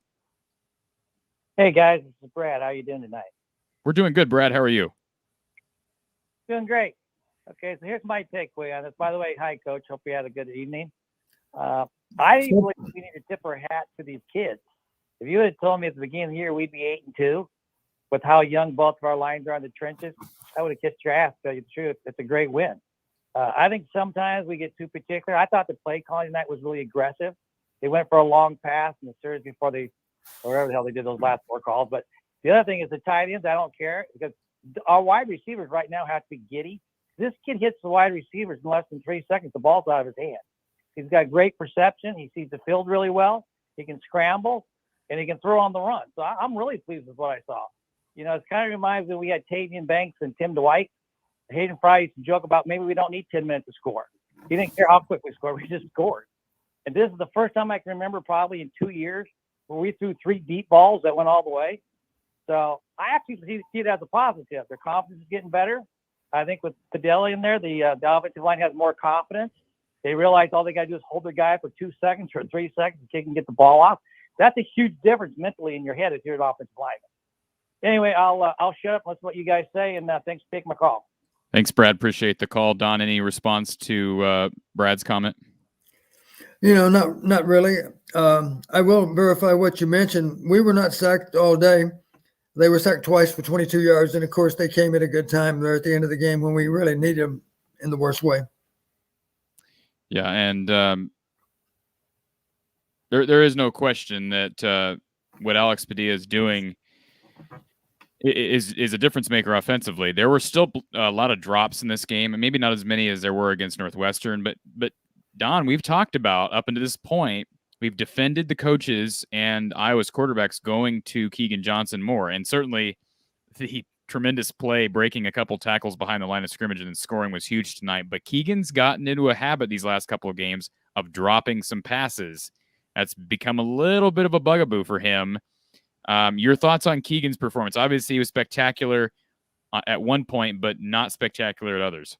Hey, guys. This is Brad. How are you doing tonight? We're doing good, Brad. How are you? Doing great. Okay, so here's my takeaway on this. By the way, hi, Coach. Hope you had a good evening. I believe we need to tip our hat to these kids. If you had told me at the beginning of the year we'd be 8-2 with how young both of our lines are in the trenches, I would have kissed your ass, to tell you the truth. It's a great win. I think sometimes we get too particular. I thought the play calling tonight was really aggressive. They went for a long pass in the series before or whatever the hell they did those last 4 calls. But the other thing is the tight ends, I don't care because our wide receivers right now have to be giddy. This kid hits the wide receivers in less than 3 seconds. The ball's out of his hand. He's got great perception. He sees the field really well. He can scramble, and he can throw on the run. So I'm really pleased with what I saw. It kind of reminds me we had Tavian Banks and Tim Dwight. Hayden Fry used to joke about maybe we don't need 10 minutes to score. He didn't care how quick we scored. We just scored. And this is the first time I can remember probably in 2 years where we threw 3 deep balls that went all the way. So I actually see it as a positive. Their confidence is getting better. I think with Padilla in there, the offensive line has more confidence. They realize all they got to do is hold their guy for 2 seconds or 3 seconds and they can get the ball off. That's a huge difference mentally in your head if you're an offensive lineman. Anyway, I'll shut up. Let's what you guys say, and thanks for taking my call. Thanks, Brad. Appreciate the call. Don, any response to Brad's comment? Not really. I will verify what you mentioned. We were not sacked all day. They were sacked twice for 22 yards, and of course, they came at a good time there at the end of the game when we really needed them in the worst way. Yeah, and there is no question that what Alex Padilla is doing is a difference maker offensively. There were still a lot of drops in this game, and maybe not as many as there were against Northwestern. But Don, we've talked about up until this point, we've defended the coaches and Iowa's quarterbacks going to Keegan Johnson more, and certainly the tremendous play breaking a couple tackles behind the line of scrimmage and then scoring was huge tonight. But Keegan's gotten into a habit these last couple of games of dropping some passes. That's become a little bit of a bugaboo for him. Your thoughts on Keegan's performance? Obviously, he was spectacular at one point, but not spectacular at others.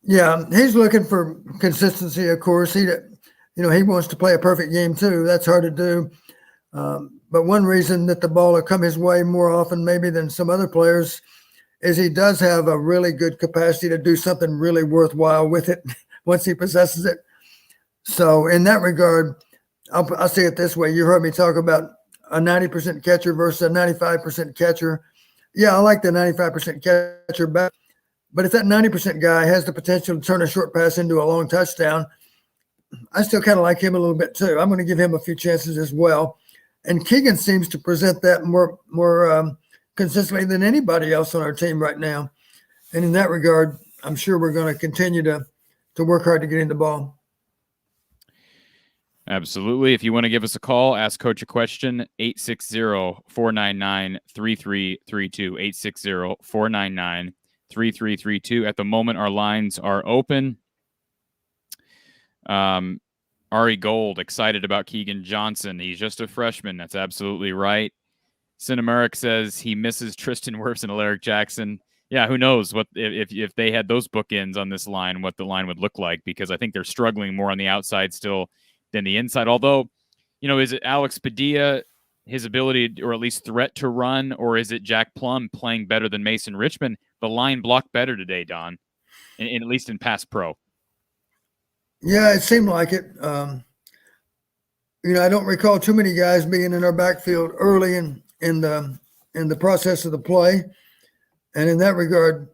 Yeah, he's looking for consistency, of course. He wants to play a perfect game, too. That's hard to do. But one reason that the ball will come his way more often maybe than some other players is he does have a really good capacity to do something really worthwhile with it once he possesses it. So in that regard, I'll say it this way. You heard me talk about a 90% catcher versus a 95% catcher. Yeah, I like the 95% catcher back. But if that 90% guy has the potential to turn a short pass into a long touchdown, I still kind of like him a little bit too. I'm going to give him a few chances as well. And Keegan seems to present that more consistently than anybody else on our team right now. And in that regard, I'm sure we're going to continue to work hard to get in the ball. Absolutely. If you want to give us a call, ask Coach a question, 860-499-3332, 860-499-3332. At the moment, our lines are open. Ari Gold, excited about Keegan Johnson. He's just a freshman. That's absolutely right. Cinemeric says he misses Tristan Wirfs and Alaric Jackson. Yeah, who knows what if they had those bookends on this line, what the line would look like, because I think they're struggling more on the outside still than the inside. Although, is it Alex Padilla, his ability or at least threat to run, or is it Jack Plum playing better than Mason Richmond? The line blocked better today, Don, at least in pass pro. Yeah, it seemed like it. I don't recall too many guys being in our backfield early in the process of the play, and in that regard,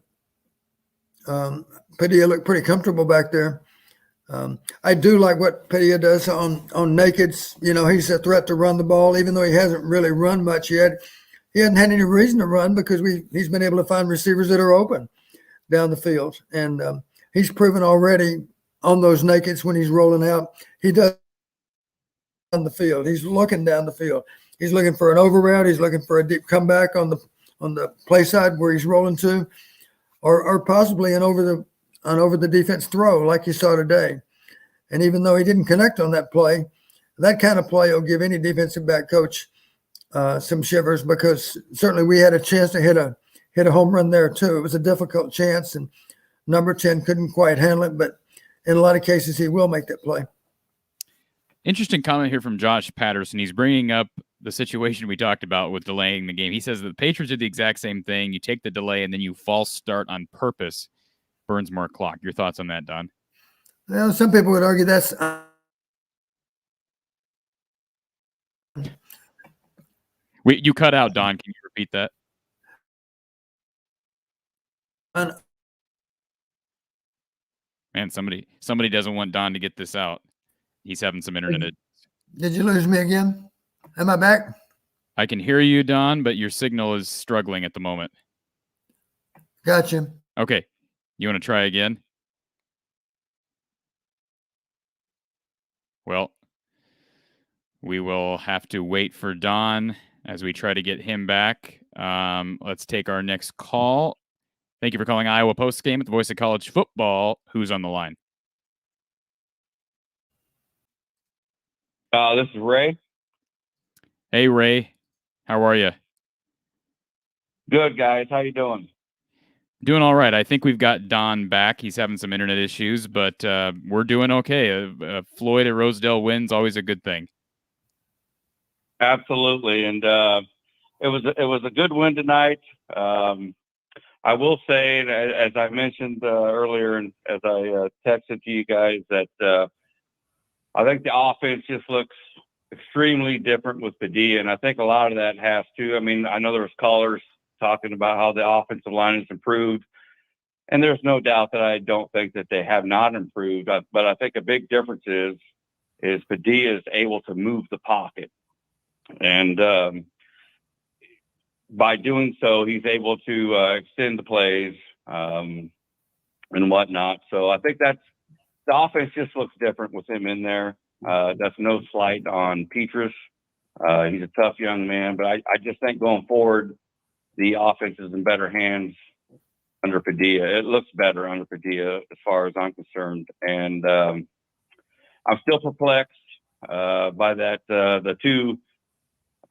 Padilla looked pretty comfortable back there. I do like what Padilla does on nakeds. He's a threat to run the ball, even though he hasn't really run much yet. He hasn't had any reason to run because he's been able to find receivers that are open down the field, and he's proven already on those nakeds when he's rolling out, he does on the field. He's looking down the field. He's looking for an over route. He's looking for a deep comeback on the play side where he's rolling to, or possibly an over the defense throw like you saw today. And even though he didn't connect on that play, that kind of play will give any defensive back coach some shivers, because certainly we had a chance to hit a home run there too. It was a difficult chance, and number 10 couldn't quite handle it, but in a lot of cases he will make that play. Interesting comment here from Josh Patterson. He's bringing up the situation we talked about with delaying the game. He says that the Patriots did the exact same thing. You take the delay and then you false start on purpose, burns more clock. Your thoughts on that, Don? Well, some people would argue that's you cut out, Don. Can you repeat that? Man, somebody doesn't want Don to get this out. He's having some internet. Did you lose me again? Am I back? I can hear you, Don, but your signal is struggling at the moment. Gotcha. Okay. You want to try again? Well, we will have to wait for Don as we try to get him back. Let's take our next call. Thank you for calling Iowa Postgame at the Voice of College Football. Who's on the line? This is Ray. Hey, Ray. How are you? Good, guys. How you doing? Doing all right. I think we've got Don back. He's having some internet issues, but we're doing okay. Floyd of Rosedale wins, always a good thing. Absolutely, and it was a good win tonight. I will say, as I mentioned earlier, and as I texted to you guys, that I think the offense just looks extremely different with Padilla, and I think a lot of that has to. I mean, I know there was callers talking about how the offensive line has improved, and there's no doubt that I don't think that they have not improved. But I think a big difference is Padilla is able to move the pocket, and by doing so, he's able to extend the plays and whatnot. So I think the offense just looks different with him in there. That's no slight on Petrus. He's a tough young man, but I just think going forward, the offense is in better hands under Padilla. It looks better under Padilla as far as I'm concerned. And I'm still perplexed by that the two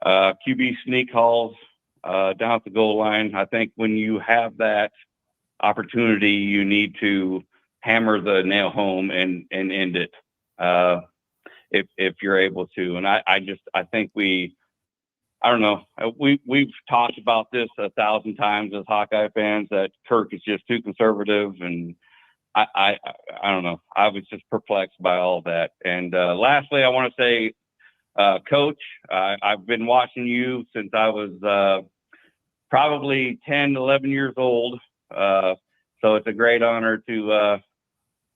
QB sneak hauls down at the goal line. I think when you have that opportunity, you need to hammer the nail home and end it if you're able to. And I think I don't know. We've talked about this 1,000 times as Hawkeye fans that Kirk is just too conservative, and I don't know. I was just perplexed by all that. And lastly, I want to say, Coach, I've been watching you since I was probably 10, 11 years old. So it's a great honor to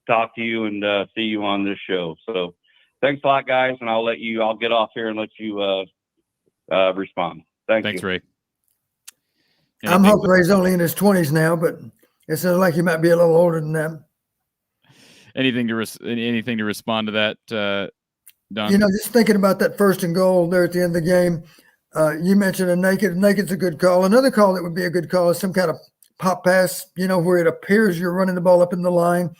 talk to you and see you on this show. So thanks a lot, guys, and I'll get off here and let you respond. Thanks, you. Ray. I'm hoping Ray's only in his 20s now, but it sounds like he might be a little older than that. Anything to respond to that, Don? You know, just thinking about that 1st and goal there at the end of the game, you mentioned a naked. Naked's a good call. Another call that would be a good call is some kind of pop pass, you know, where it appears you're running the ball up in the line,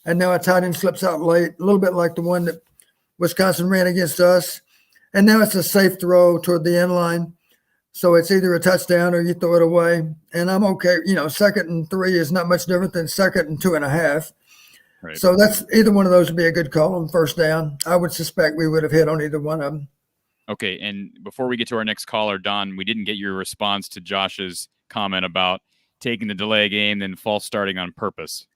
and now a tight end slips out late, a little bit like the one that Wisconsin ran against us. And now it's a safe throw toward the end line. So it's either a touchdown or you throw it away. And I'm okay. You know, 2nd and 3 is not much different than 2nd and 2.5. Right. So that's either one of those would be a good call on 1st down. I would suspect we would have hit on either one of them. Okay. And before we get to our next caller, Don, we didn't get your response to Josh's comment about taking the delay game and false starting on purpose.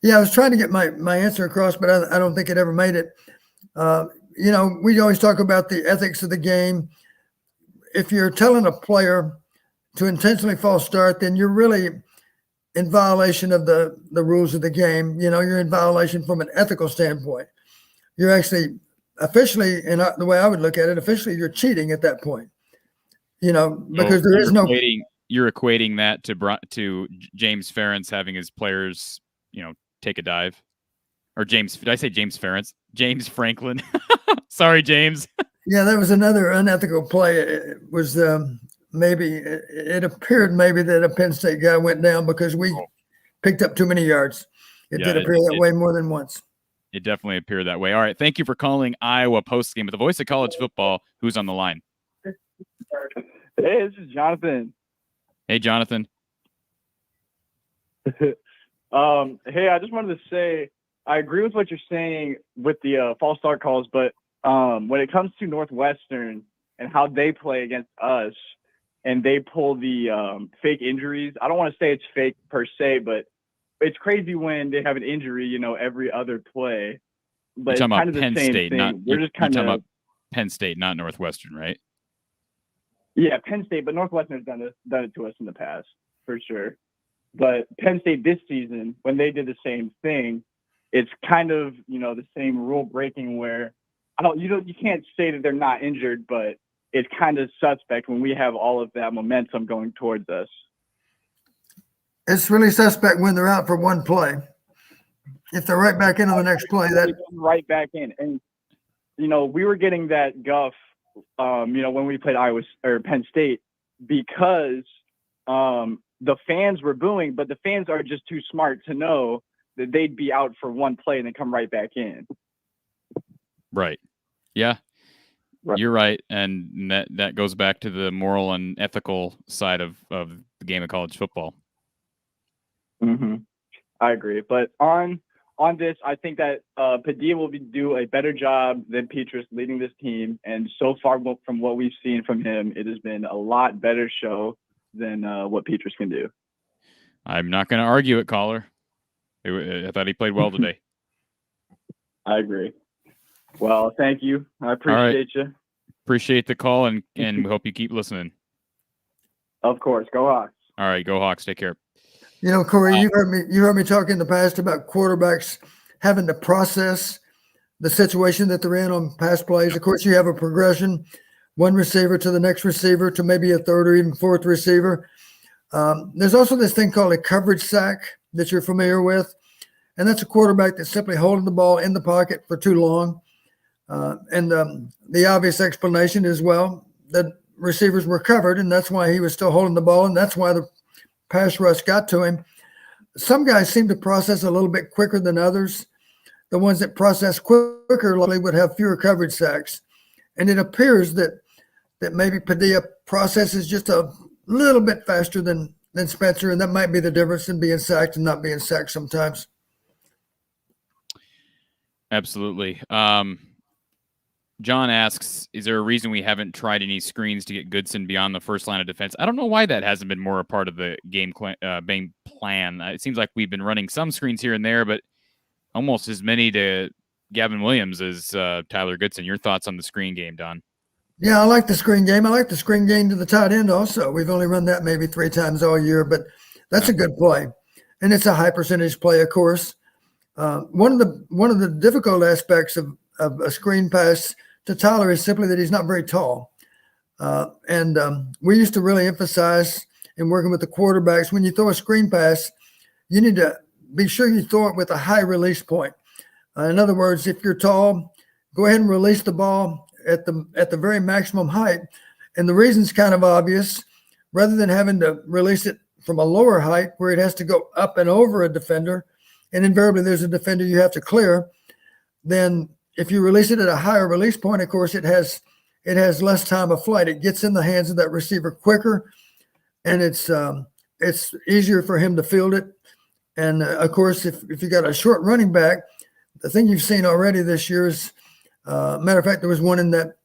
Yeah, I was trying to get my answer across, but I don't think it ever made it. You know, we always talk about the ethics of the game. If you're telling a player to intentionally false start, then you're really in violation of the rules of the game. You know, you're in violation from an ethical standpoint. You're actually officially, and the way I would look at it, officially you're cheating at that point. You know, because there is no. You're equating that to James Ferentz having his players, you know, take a dive. Or James, did I say James Ferentz? James Franklin. Sorry, James. Yeah, that was another unethical play. It was it appeared maybe that a Penn State guy went down because we picked up too many yards. It did appear that way more than once. It definitely appeared that way. All right, thank you for calling Iowa Postgame with the voice of college football. Who's on the line? Hey, this is Jonathan. Hey, Jonathan. Hey, I just wanted to say, I agree with what you're saying with the false start calls, but when it comes to Northwestern and how they play against us and they pull the fake injuries, I don't want to say it's fake per se, but it's crazy when they have an injury, you know, every other play. But You're it's kind of the Penn same State, thing. We're just kind of Penn State, not Northwestern, right? Yeah, Penn State, but Northwestern has done it to us in the past, for sure. But Penn State this season, when they did the same thing, it's kind of, you know, the same rule breaking where you can't say that they're not injured, but it's kind of suspect when we have all of that momentum going towards us. It's really suspect when they're out for one play. If they're right back into the next play, that right back in. And, you know, we were getting that guff, you know, when we played Penn State because the fans were booing, but the fans are just too smart to know that they'd be out for one play and then come right back in. Right. Yeah. You're right, and that goes back to the moral and ethical side of the game of college football. Mm-hmm. I agree, but on this, I think that Padilla will do a better job than Petrus leading this team, and so far from what we've seen from him, it has been a lot better show than what Petrus can do. I'm not going to argue it, caller. I thought he played well today. I agree. Well, thank you. I appreciate you. Appreciate the call, and we hope you keep listening. Of course. Go Hawks. All right, go Hawks. Take care. You know, Cory, you heard me talk in the past about quarterbacks having to process the situation that they're in on pass plays. Of course, you have a progression, one receiver to the next receiver to maybe a third or even fourth receiver. There's also this thing called a coverage sack that you're familiar with, and that's a quarterback that's simply holding the ball in the pocket for too long. The obvious explanation is, well, the receivers were covered, and that's why he was still holding the ball, and that's why the pass rush got to him. Some guys seem to process a little bit quicker than others. The ones that process quicker likely would have fewer coverage sacks. And it appears that maybe Padilla processes just a little bit faster than Spencer, and that might be the difference in being sacked and not being sacked sometimes. Absolutely. John asks, is there a reason we haven't tried any screens to get Goodson beyond the first line of defense? I don't know why that hasn't been more a part of the game plan. It seems like we've been running some screens here and there, but almost as many to Gavin Williams as Tyler Goodson. Your thoughts on the screen game, Don? Yeah, I like the screen game. I like the screen game to the tight end also. We've only run that maybe 3 times all year, but that's a good play. And it's a high percentage play, of course. One of the difficult aspects of a screen pass to Tyler is simply that he's not very tall. We used to really emphasize in working with the quarterbacks, when you throw a screen pass, you need to be sure you throw it with a high release point. In other words, if you're tall, go ahead and release the ball at the very maximum height. And the reason's kind of obvious. Rather than having to release it from a lower height where it has to go up and over a defender, and invariably there's a defender you have to clear, then if you release it at a higher release point, of course, it has less time of flight. It gets in the hands of that receiver quicker, and it's easier for him to field it. And of course, if you got a short running back, the thing you've seen already this year is, matter of fact, there was one in that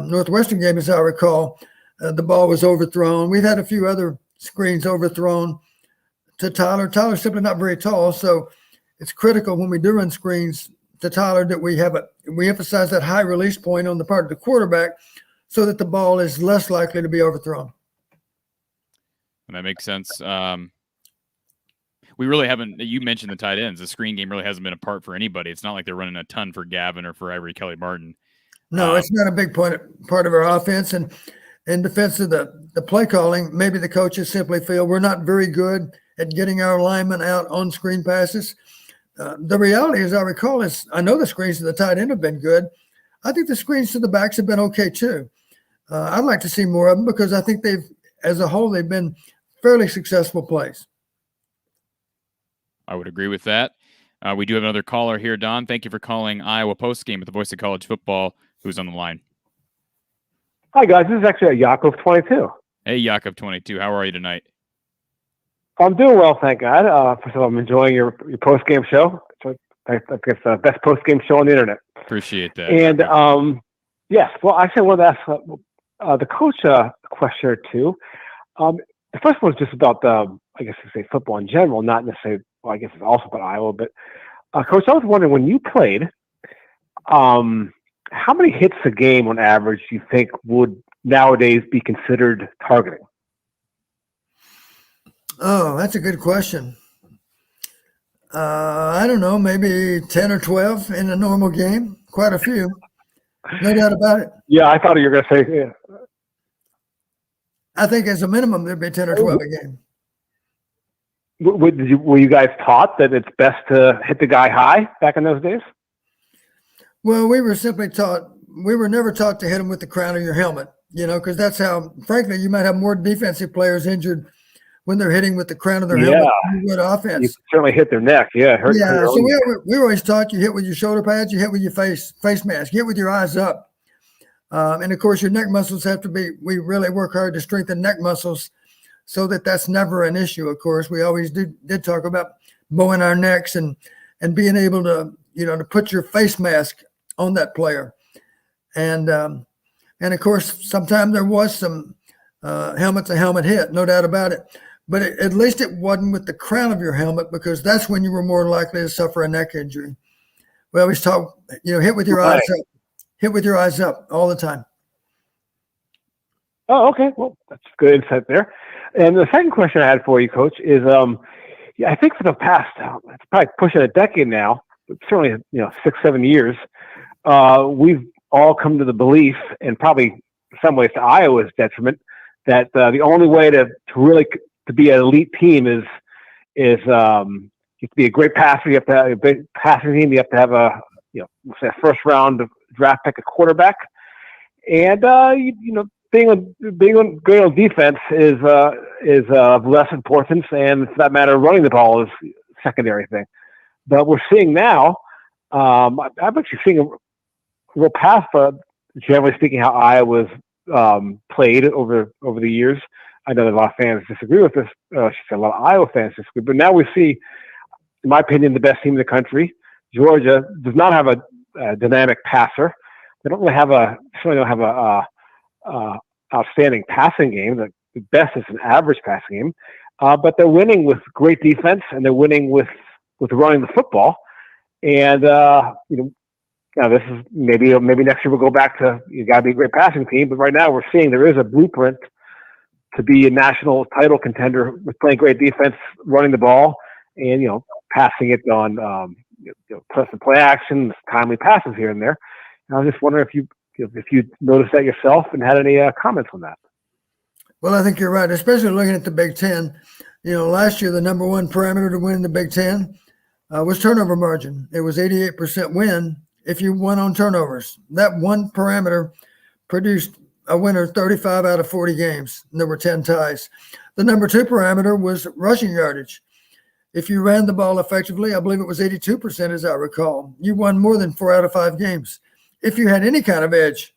Northwestern game, as I recall, the ball was overthrown. We've had a few other screens overthrown to Tyler. Tyler's simply not very tall, so it's critical when we do run screens to Tyler that we emphasize that high release point on the part of the quarterback so that the ball is less likely to be overthrown. And that makes sense. We really haven't, you mentioned the tight ends. The screen game really hasn't been a part for anybody. It's not like they're running a ton for Gavin or for Ivory Kelly Martin. No, it's not a big part of our offense. And in defense of the play calling, maybe the coaches simply feel we're not very good at getting our linemen out on screen passes. The reality, as I recall, is I know the screens to the tight end have been good. I think the screens to the backs have been okay too. I'd like to see more of them because I think as a whole, they've been fairly successful plays. I would agree with that. We do have another caller here, Don. Thank you for calling Iowa Postgame with the voice of college football. Who's on the line? Hi, guys. This is actually Yakov 22. Hey, Yakov 22. How are you tonight? I'm doing well, thank God. First of all, I'm enjoying your post-game show. I think it's the best post-game show on the internet. Appreciate that. And yes, well, actually, I wanted to ask the coach a question or two. The first one is just about I guess you say football in general, not necessarily. Well, I guess it's also about Iowa. But Coach, I was wondering when you played, how many hits a game on average do you think would nowadays be considered targeting? Oh, that's a good question. I don't know, maybe 10 or 12 in a normal game. Quite a few. No doubt about it. Yeah, I thought you were going to say, yeah. I think as a minimum, there'd be 10 or 12 a game. Were you guys taught that it's best to hit the guy high back in those days? Well, we were simply taught, we were never taught to hit him with the crown of your helmet, because that's how, frankly, you might have more defensive players injured when they're hitting with the crown of their helmet than you would offense. You certainly hit their neck. Yeah. So we were always taught you hit with your shoulder pads, you hit with your face mask, you hit with your eyes up. And of course, your neck muscles have to be, we really work hard to strengthen neck muscles so that that's never an issue. Of course, we always did talk about bowing our necks and being able to, to put your face mask on that player. And of course, sometimes there was some helmet-to-helmet hit, no doubt about it. But at least it wasn't with the crown of your helmet, because that's when you were more likely to suffer a neck injury. We always talk, hit with your eyes up. Hit with your eyes up all the time. Oh, okay. Well, that's good insight there. And the second question I had for you, Coach, is I think for the past, it's probably pushing a decade now, but certainly 6-7 years, we've all come to the belief, and probably in some ways to Iowa's detriment, that the only way to really to be an elite team is you have to be a great passer. You have to have a big passing team. You have to have a say a first round draft pick, a quarterback, and being great on defense is of less importance, and for that matter, running the ball is a secondary thing. But we're seeing now, I'm actually seeing a real path for, generally speaking, how Iowa's played over the years. I know that a lot of fans disagree with this. A lot of Iowa fans disagree, but now we see, in my opinion, the best team in the country. Georgia does not have a dynamic passer. They don't really have certainly don't have a outstanding passing game. The best is an average passing game, but they're winning with great defense, and they're winning with running the football. And this is maybe next year we'll go back to, you got to be a great passing team. But right now we're seeing there is a blueprint to be a national title contender with playing great defense, running the ball, and passing it on press and play action, timely passes here and there. And I was just wondering if you noticed that yourself and had any comments on that. Well, I think you're right, especially looking at the Big Ten. Last year the number one parameter to win the Big Ten was turnover margin. It was 88% win if you won on turnovers. That one parameter produced a winner 35 out of 40 games, and there were 10 ties. The number two parameter was rushing yardage. If you ran the ball effectively, I believe it was 82%, as I recall, you won more than 4 out of 5 games. If you had any kind of edge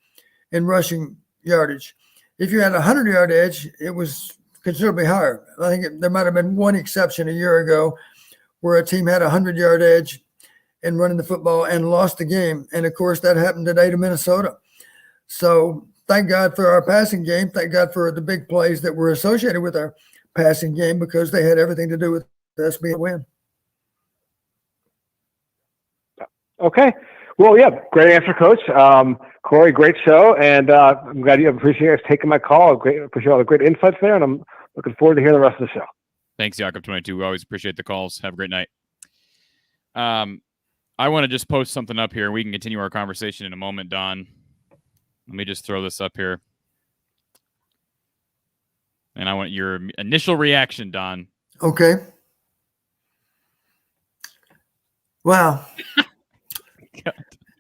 in rushing yardage, if you had a 100-yard edge, it was considerably higher. I think there might have been one exception a year ago where a team had a 100-yard edge in running the football and lost the game. And, of course, that happened today to Minnesota. So thank God for our passing game. Thank God for the big plays that were associated with our passing game, because they had everything to do with us being a win. Okay. Well, yeah, great answer, Coach. Cory, great show, and I'm glad you appreciate you guys taking my call. Appreciate all the great insights there, and I'm looking forward to hearing the rest of the show. Thanks, Jakob22. We always appreciate the calls. Have a great night. I want to just post something up here. We can continue our conversation in a moment, Don. Let me just throw this up here. And I want your initial reaction, Don. Okay. Wow.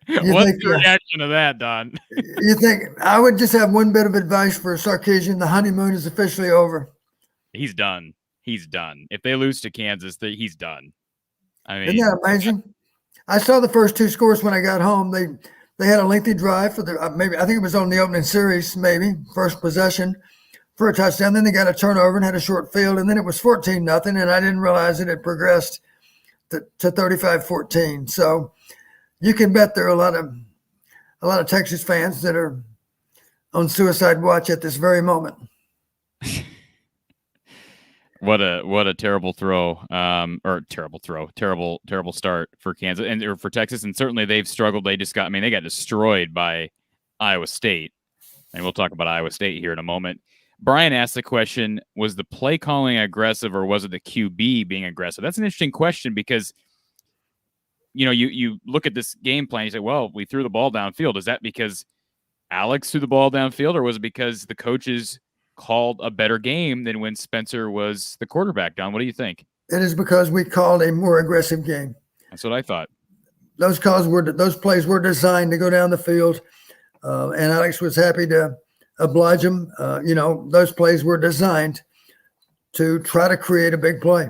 What's the reaction to that, Don? You think I would just have one bit of advice for Sarkisian. The honeymoon is officially over. He's done. He's done. If they lose to Kansas, he's done. I mean, isn't that amazing? I saw the first 2 scores when I got home. They had a lengthy drive for the maybe I think it was on the opening series, maybe first possession for a touchdown. Then they got a turnover and had a short field, and then it was 14-0, and I didn't realize it had progressed to 35-14. So you can bet there are a lot of Texas fans that are on suicide watch at this very moment. What a terrible throw, terrible start for Kansas or for Texas, and certainly they've struggled. They got destroyed by Iowa State, and we'll talk about Iowa State here in a moment. Brian asked the question: was the play calling aggressive, or was it the QB being aggressive? That's an interesting question, because you look at this game plan, you say, well, we threw the ball downfield. Is that because Alex threw the ball downfield, or was it because the coaches called a better game than when Spencer was the quarterback? Don, what do you think? It is because we called a more aggressive game. That's what I thought. Those plays were designed to go down the field, and Alex was happy to oblige him. Those plays were designed to try to create a big play.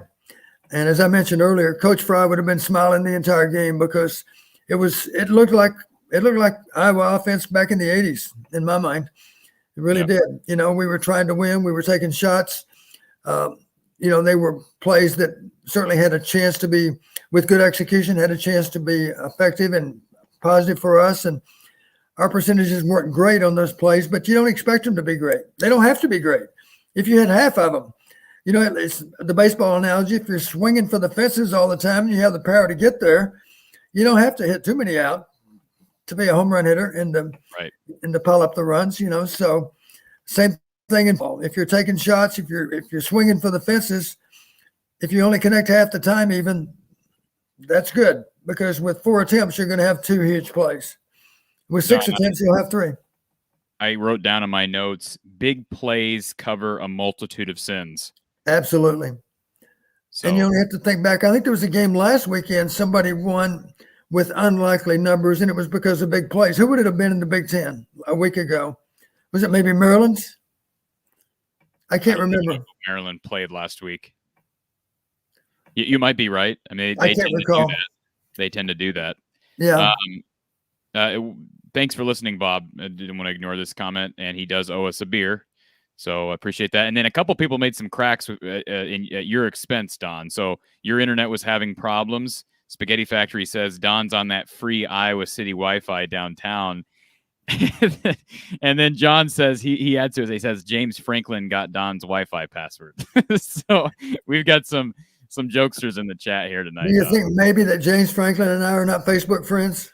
And as I mentioned earlier, Coach Fry would have been smiling the entire game, because it looked like it looked like Iowa offense back in the 80s in my mind. It really did. You know, we were trying to win. We were taking shots. You know, they were plays that certainly had a chance to be, with good execution, had a chance to be effective and positive for us. And our percentages weren't great on those plays, but you don't expect them to be great. They don't have to be great. If you had half of them, you know, it's the baseball analogy. If you're swinging for the fences all the time and you have the power to get there, you don't have to hit too many out to be a home run hitter and to pile up the runs, you know. So same thing in ball. If you're taking shots, if you're swinging for the fences, if you only connect half the time even, that's good, because with 4 attempts, you're going to have 2 huge plays. With 6 attempts, you'll have 3. I wrote down in my notes, big plays cover a multitude of sins. Absolutely. So, and you only have to think back. I think there was a game last weekend, somebody won with unlikely numbers, and it was because of big plays. Who would it have been in the Big Ten a week ago? Was it maybe Maryland's? I can't remember. Maryland played last week. You might be right. I mean, I can't recall. They tend to do that. Yeah. Thanks for listening, Bob. I didn't want to ignore this comment, and he does owe us a beer, so I appreciate that. And then a couple people made some cracks at your expense, Don. So your internet was having problems. Spaghetti Factory says Don's on that free Iowa City Wi-Fi downtown. And then John says he adds to it. He says James Franklin got Don's Wi-Fi password. So we've got some jokesters in the chat here tonight. Do you think maybe that James Franklin and I are not Facebook friends?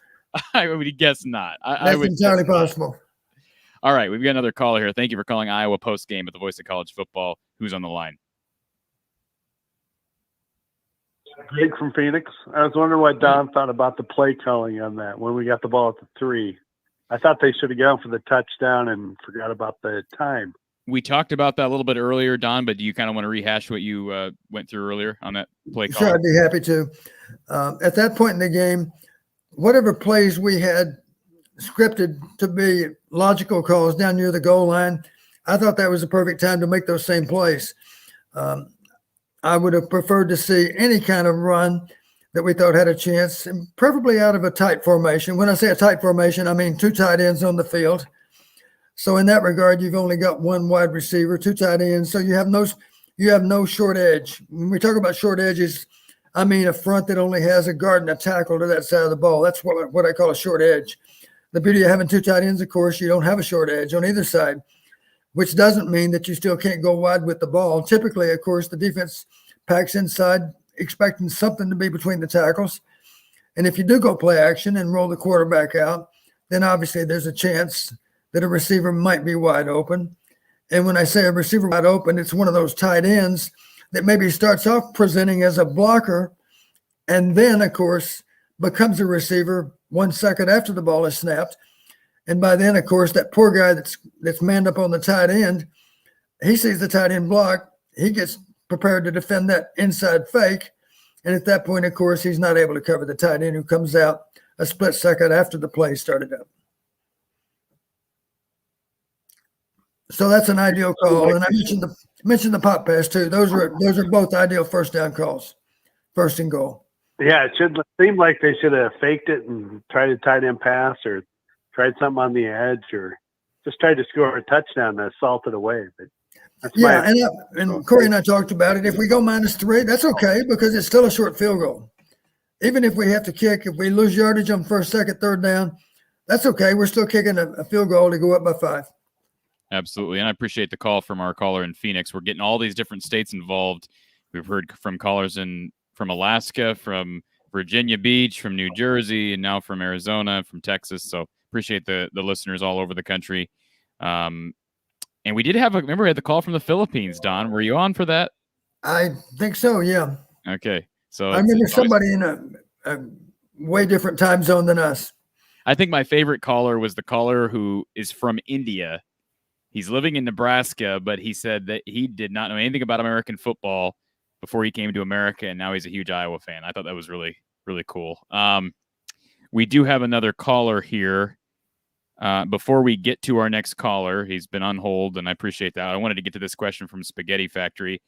I would guess not. That's entirely possible. All right, we've got another caller here. Thank you for calling Iowa Postgame at the Voice of College Football. Who's on the line? Greg from Phoenix. I was wondering what Don thought about the play calling on that when we got the ball at the 3. I thought they should have gone for the touchdown and forgot about the time. We talked about that a little bit earlier, Don, but do you kind of want to rehash what you went through earlier on that play call? Sure, I'd be happy to. At that point in the game, whatever plays we had scripted to be logical calls down near the goal line, I thought that was the perfect time to make those same plays. I would have preferred to see any kind of run that we thought had a chance, and preferably out of a tight formation. When I say a tight formation, I mean 2 tight ends on the field. So in that regard, you've only got 1 wide receiver, 2 tight ends. So you have no short edge. When we talk about short edges, I mean a front that only has a guard and a tackle to that side of the ball. That's what I call a short edge. The beauty of having 2 tight ends, of course, you don't have a short edge on either side, which doesn't mean that you still can't go wide with the ball. Typically, of course, the defense packs inside, expecting something to be between the tackles. And if you do go play action and roll the quarterback out, then obviously there's a chance that a receiver might be wide open. And when I say a receiver wide open, it's one of those tight ends that maybe starts off presenting as a blocker and then, of course, becomes a receiver 1 second after the ball is snapped. And by then, of course, that poor guy that's manned up on the tight end, he sees the tight end block. He gets prepared to defend that inside fake. And at that point, of course, he's not able to cover the tight end who comes out a split second after the play started up. So that's an ideal call. And I mentioned the pop pass too. Those are both ideal first down calls, 1st and goal. Yeah, it should seem like they should have faked it and tried a tight end pass or tried something on the edge or just tried to score a touchdown and assault it away. But yeah, and Cory and I talked about it. If we go -3, that's okay because it's still a short field goal. Even if we have to kick, if we lose yardage on 1st, 2nd, 3rd down, that's okay. We're still kicking a field goal to go up by 5. Absolutely. And I appreciate the call from our caller in Phoenix. We're getting all these different states involved. We've heard from callers from Alaska, from Virginia Beach, from New Jersey, and now from Arizona, from Texas. So appreciate the listeners all over the country. And we did remember we had the call from the Philippines, Don. Were you on for that? I think so, yeah. Okay. So I remember somebody in a way different time zone than us. I think my favorite caller was the caller who is from India. He's living in Nebraska, but he said that he did not know anything about American football before he came to America, and now he's a huge Iowa fan. I thought that was really, really cool. We do have another caller here. Before we get to our next caller, he's been on hold, and I appreciate that. I wanted to get to this question from Spaghetti Factory.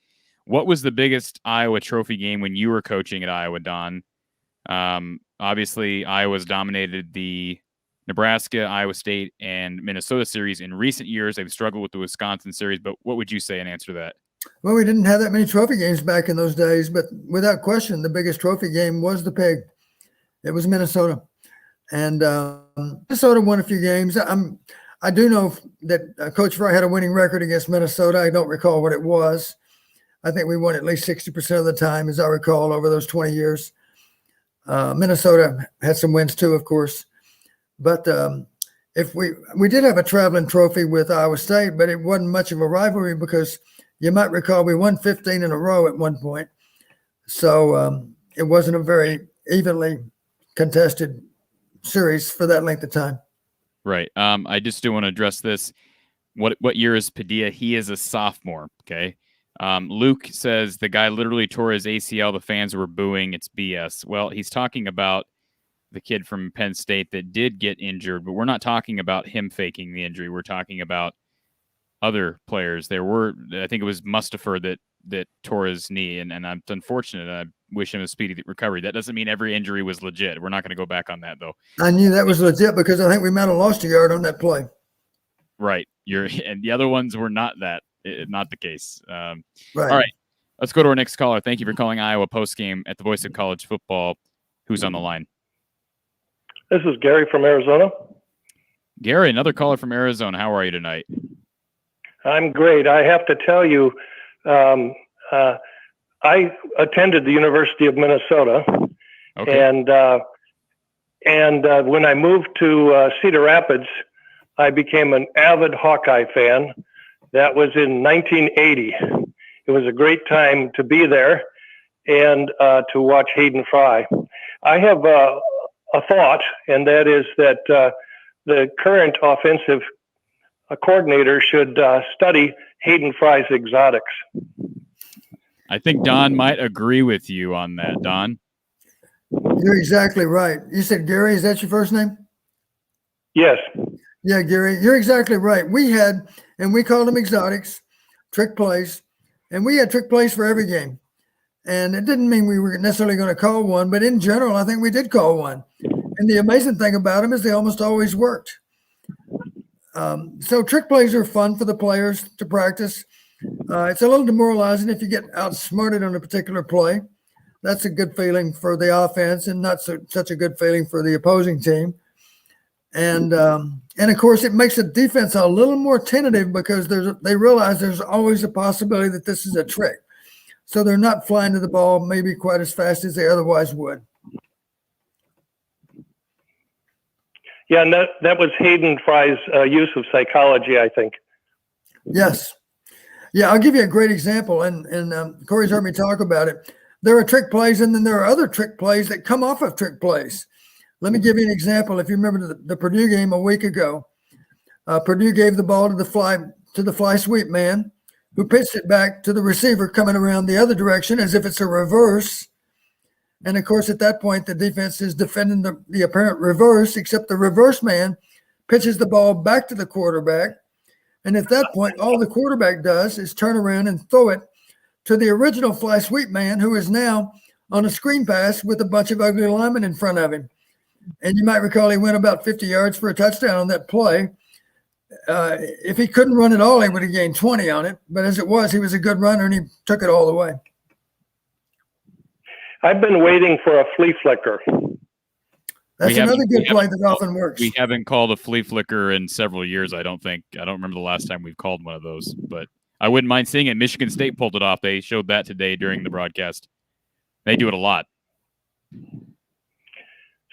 What was the biggest Iowa trophy game when you were coaching at Iowa, Don? Obviously, Iowa's dominated the Nebraska, Iowa State, and Minnesota series in recent years. They've struggled with the Wisconsin series, but what would you say in answer to that? Well, we didn't have that many trophy games back in those days, but without question, the biggest trophy game was the Pig. It was Minnesota. And Minnesota won a few games. I do know that Coach Fry had a winning record against Minnesota. I don't recall what it was. I think we won at least 60% of the time, as I recall, over those 20 years. Minnesota had some wins too, of course. But if we did have a traveling trophy with Iowa State, but it wasn't much of a rivalry because you might recall we won 15 in a row at one point. So it wasn't a very evenly contested series for that length of time. Right. I just do want to address this. What year is Padilla? He is a sophomore. Okay. Luke says the guy literally tore his ACL. The fans were booing. It's BS. Well, he's talking about the kid from Penn State that did get injured, but we're not talking about him faking the injury. We're talking about other players. I think it was Mustafer that tore his knee, and it's unfortunate. I wish him a speedy recovery. That doesn't mean every injury was legit. We're not going to go back on that, though. I knew that was legit because I think we might have lost a yard on that play. Right. And the other ones were not the case. Right. All right. Let's go to our next caller. Thank you for calling Iowa Postgame at the Voice of College Football. Who's on the line? This is Gary from Arizona. Gary, another caller from Arizona. How are you tonight? I'm great. I have to tell you, I attended the University of Minnesota, okay. and when I moved to Cedar Rapids, I became an avid Hawkeye fan. That was in 1980. It was a great time to be there and to watch Hayden Fry. I have a thought, and that is that the current offensive coordinator should study Hayden Fry's exotics. I think Don might agree with you on that, Don. You're exactly right. You said Gary, is that your first name? Yes. Yeah, Gary, you're exactly right. We called them exotics, trick plays, and we had trick plays for every game. And it didn't mean we were necessarily going to call one, but in general, I think we did call one. And the amazing thing about them is they almost always worked. So trick plays are fun for the players to practice. It's a little demoralizing if you get outsmarted on a particular play. That's a good feeling for the offense and not such a good feeling for the opposing team. And of course, it makes the defense a little more tentative because they realize there's always a possibility that this is a trick. So they're not flying to the ball maybe quite as fast as they otherwise would. Yeah, and that was Hayden Fry's use of psychology, I think. Yes. Yeah, I'll give you a great example, and Cory's heard me talk about it. There are trick plays, and then there are other trick plays that come off of trick plays. Let me give you an example. If you remember the Purdue game a week ago, Purdue gave the ball to the fly sweep man, who pitched it back to the receiver coming around the other direction as if it's a reverse. And, of course, at that point, the defense is defending the apparent reverse, except the reverse man pitches the ball back to the quarterback. And at that point, all the quarterback does is turn around and throw it to the original fly sweep man, who is now on a screen pass with a bunch of ugly linemen in front of him. And you might recall he went about 50 yards for a touchdown on that play. If he couldn't run at all, he would have gained 20 on it. But as it was, he was a good runner, and he took it all the way. I've been waiting for a flea flicker. That's another good play that often works. We haven't called a flea flicker in several years, I don't think. I don't remember the last time we've called one of those, but I wouldn't mind seeing it. Michigan State pulled it off. They showed that today during the broadcast. They do it a lot.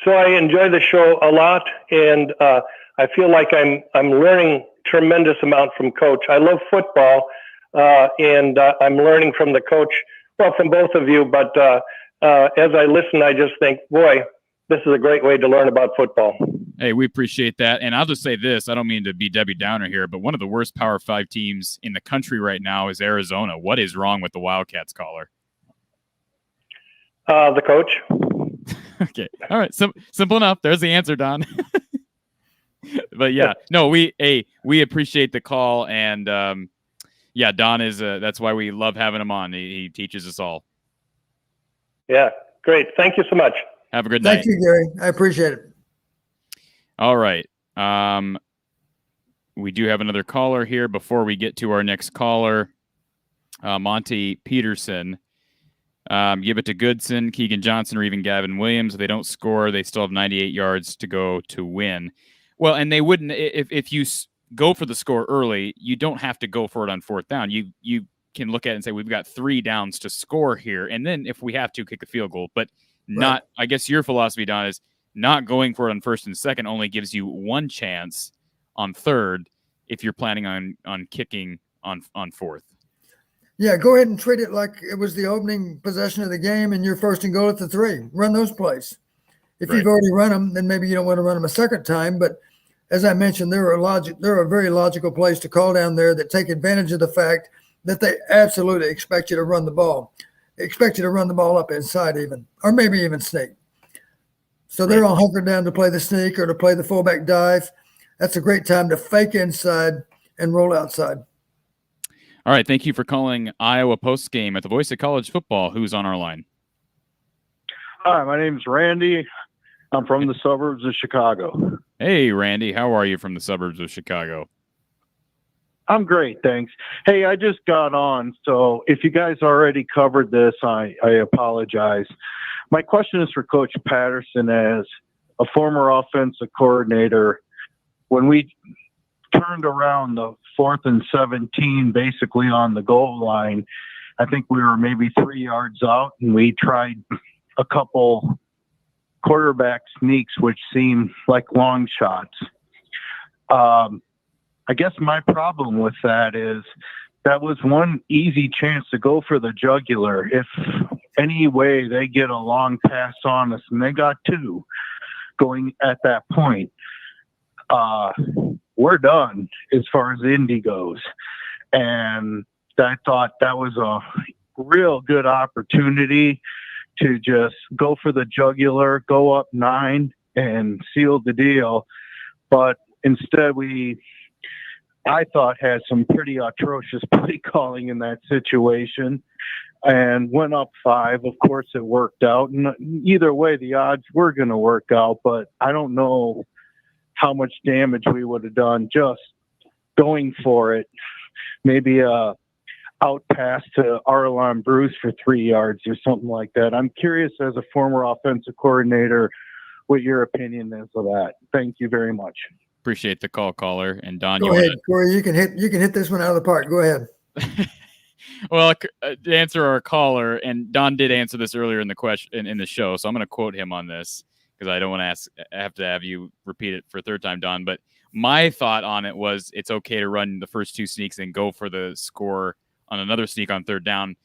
So I enjoy the show a lot, and I feel like I'm learning tremendous amount from Coach. I love football, and I'm learning from the coach, well, from both of you, but as I listen, I just think, boy, this is a great way to learn about football. Hey, we appreciate that. And I'll just say this. I don't mean to be Debbie Downer here, but one of the worst Power 5 teams in the country right now is Arizona. What is wrong with the Wildcats, caller? The coach. Okay. All right. Simple enough. There's the answer, Don. But yeah, no, we appreciate the call. And yeah, Don is, that's why we love having him on. He teaches us all. Yeah. Great. Thank you so much. Have a good night. Thank you, Gary. I appreciate it. All right. We do have another caller here. Before we get to our next caller, Monty Peterson. Give it to Goodson, Keegan Johnson, or even Gavin Williams. If they don't score, they still have 98 yards to go to win. Well, and they wouldn't if you go for the score early. You don't have to go for it on fourth down. You can look at it and say we've got 3 downs to score here, and then if we have to, kick a field goal. But not. Right. I guess your philosophy, Don, is not going for it on first and second only gives you 1 chance on third if you're planning on kicking on fourth. Yeah, go ahead and treat it like it was the opening possession of the game and you're first and goal at the 3. Run those plays. If You've already run them, then maybe you don't want to run them a second time. But as I mentioned, there are very logical plays to call down there that take advantage of the fact that they absolutely expect you to run the ball. They expect you to run the ball up inside even, or maybe even sneak. So they're all hunkered down to play the sneak or to play the fullback dive. That's a great time to fake inside and roll outside. All right, thank you for calling Iowa Postgame at the Voice of College Football. Who's on our line? Hi, my name's Randy. I'm from the suburbs of Chicago. Hey, Randy. How are you from the suburbs of Chicago? I'm great, thanks. Hey, I just got on, so if you guys already covered this, I apologize. My question is for Coach Patterson as a former offensive coordinator. When we turned around the 4th and 17 basically on the goal line, I think we were maybe 3 yards out, and we tried a couple quarterback sneaks, which seemed like long shots. I guess my problem with that is that was one easy chance to go for the jugular. If any way they get a long pass on us, and they got 2 going at that point, we're done as far as Indy goes. And I thought that was a real good opportunity to just go for the jugular, go up 9 and seal the deal. But instead I thought had some pretty atrocious play calling in that situation and went up 5. Of course it worked out. And either way, the odds were going to work out, but I don't know how much damage we would have done just going for it. Maybe out pass to Arlon Bruce for 3 yards or something like that. I'm curious, as a former offensive coordinator, what your opinion is of that. Thank you very much. Appreciate the call, caller. And Don, go ahead, Cory. You can hit this one out of the park. Go ahead. Well, to answer our caller, and Don did answer this earlier in the question in the show, so I'm going to quote him on this because I don't want to have to have you repeat it for a third time, Don. But my thought on it was it's okay to run the first 2 sneaks and go for the score on another sneak on third down.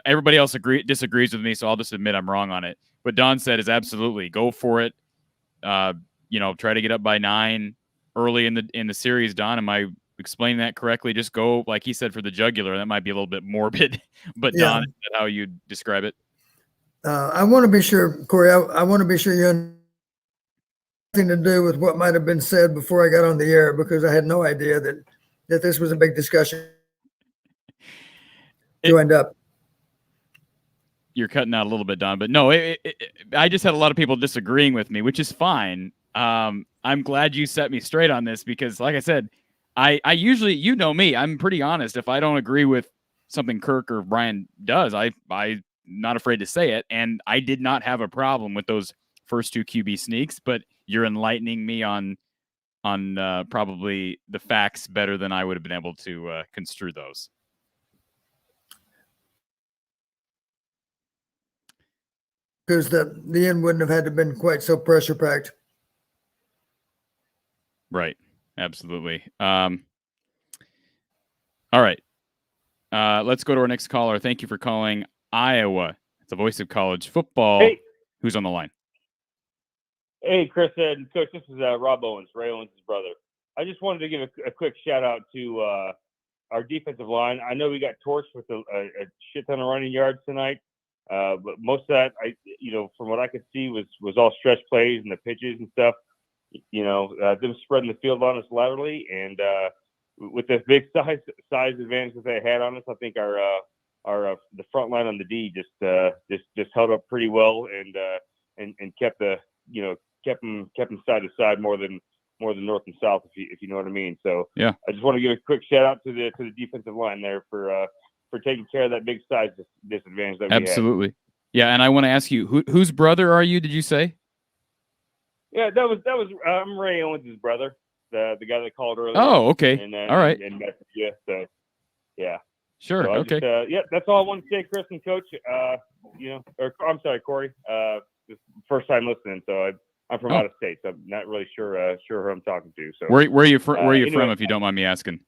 Everybody else disagrees with me, so I'll just admit I'm wrong on it. What Don said is absolutely go for it. Try to get up by 9 early in the series. Don, am I explaining that correctly? Just go, like he said, for the jugular. That might be a little bit morbid, but yeah. Don, is that how you describe it? I want to be sure, Cory. I want to be sure you understand nothing to do with what might have been said before I got on the air, because I had no idea that this was a big discussion. You end up. You're cutting out a little bit, Don, but no, I just had a lot of people disagreeing with me, which is fine. I'm glad you set me straight on this because, like I said, I usually, you know me, I'm pretty honest. If I don't agree with something Kirk or Brian does, I'm not afraid to say it. And I did not have a problem with those first 2 QB sneaks, but you're enlightening me on probably the facts better than I would have been able to construe those. Because the end wouldn't have had to have been quite so pressure packed. Right. Absolutely. All right. Let's go to our next caller. Thank you for calling Iowa. It's the Voice of College Football. Hey. Who's on the line? Hey, Chris and Coach, this is Rob Owens, Ray Owens' brother. I just wanted to give a quick shout out to our defensive line. I know we got torched with a shit ton of running yards tonight. But most of that, from what I could see, was all stretch plays and the pitches and stuff. Them spreading the field on us laterally, and with the big size advantage that they had on us, I think our the front line on the D just held up pretty well and kept them side to side more than more than north and south, if you know what I mean. So yeah, I just want to give a quick shout out to the defensive line there for taking care of that big size disadvantage that we had. Absolutely. Yeah, and I want to ask you, whose brother are you? Did you say? Yeah, that was I'm Ray Owens' brother, the guy that called earlier. Oh, okay. All right. And messaged you. So yeah. Sure. So okay. Just, that's all I want to say, Chris and Coach. Or I'm sorry, Cory. This first time listening, so I'm from out of state, so I'm not really sure who I'm talking to. So where are you from? Where are you anyway, from, if you don't mind me asking?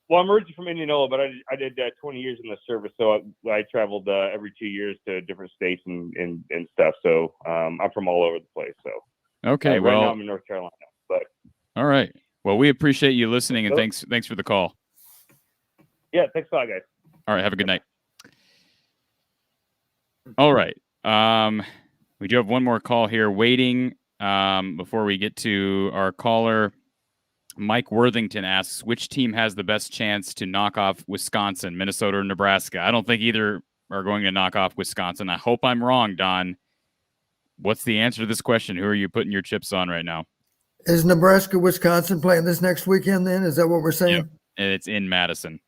Well, I'm originally from Indianola, but I did 20 years in the service, so I traveled every 2 years to different states and stuff. So I'm from all over the place. So okay, right now I'm in North Carolina. But all right. Well, we appreciate you listening, and thanks for the call. Yeah, thanks a lot, guys. All right, have a good night. All right. We do have one more call here waiting before we get to our caller. Mike Worthington asks, which team has the best chance to knock off Wisconsin, Minnesota, or Nebraska? I don't think either are going to knock off Wisconsin. I hope I'm wrong, Don. What's the answer to this question? Who are you putting your chips on right now? Is Nebraska, Wisconsin playing this next weekend then? Is that what we're saying? Yep. And it's in Madison.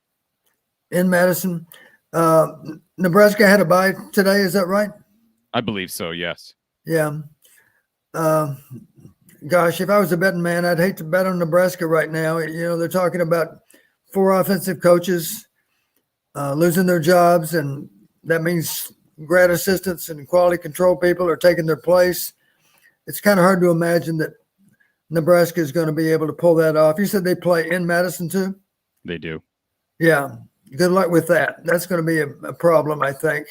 In Madison. Nebraska had a bye today, is that right? I believe so, yes. Yeah. Gosh, if I was a betting man, I'd hate to bet on Nebraska right now. You know, they're talking about 4 offensive coaches losing their jobs, and that means grad assistants and quality control people are taking their place. It's kind of hard to imagine that Nebraska is going to be able to pull that off. You said they play in Madison too? They do. Yeah. Good luck with that. That's going to be a problem, I think.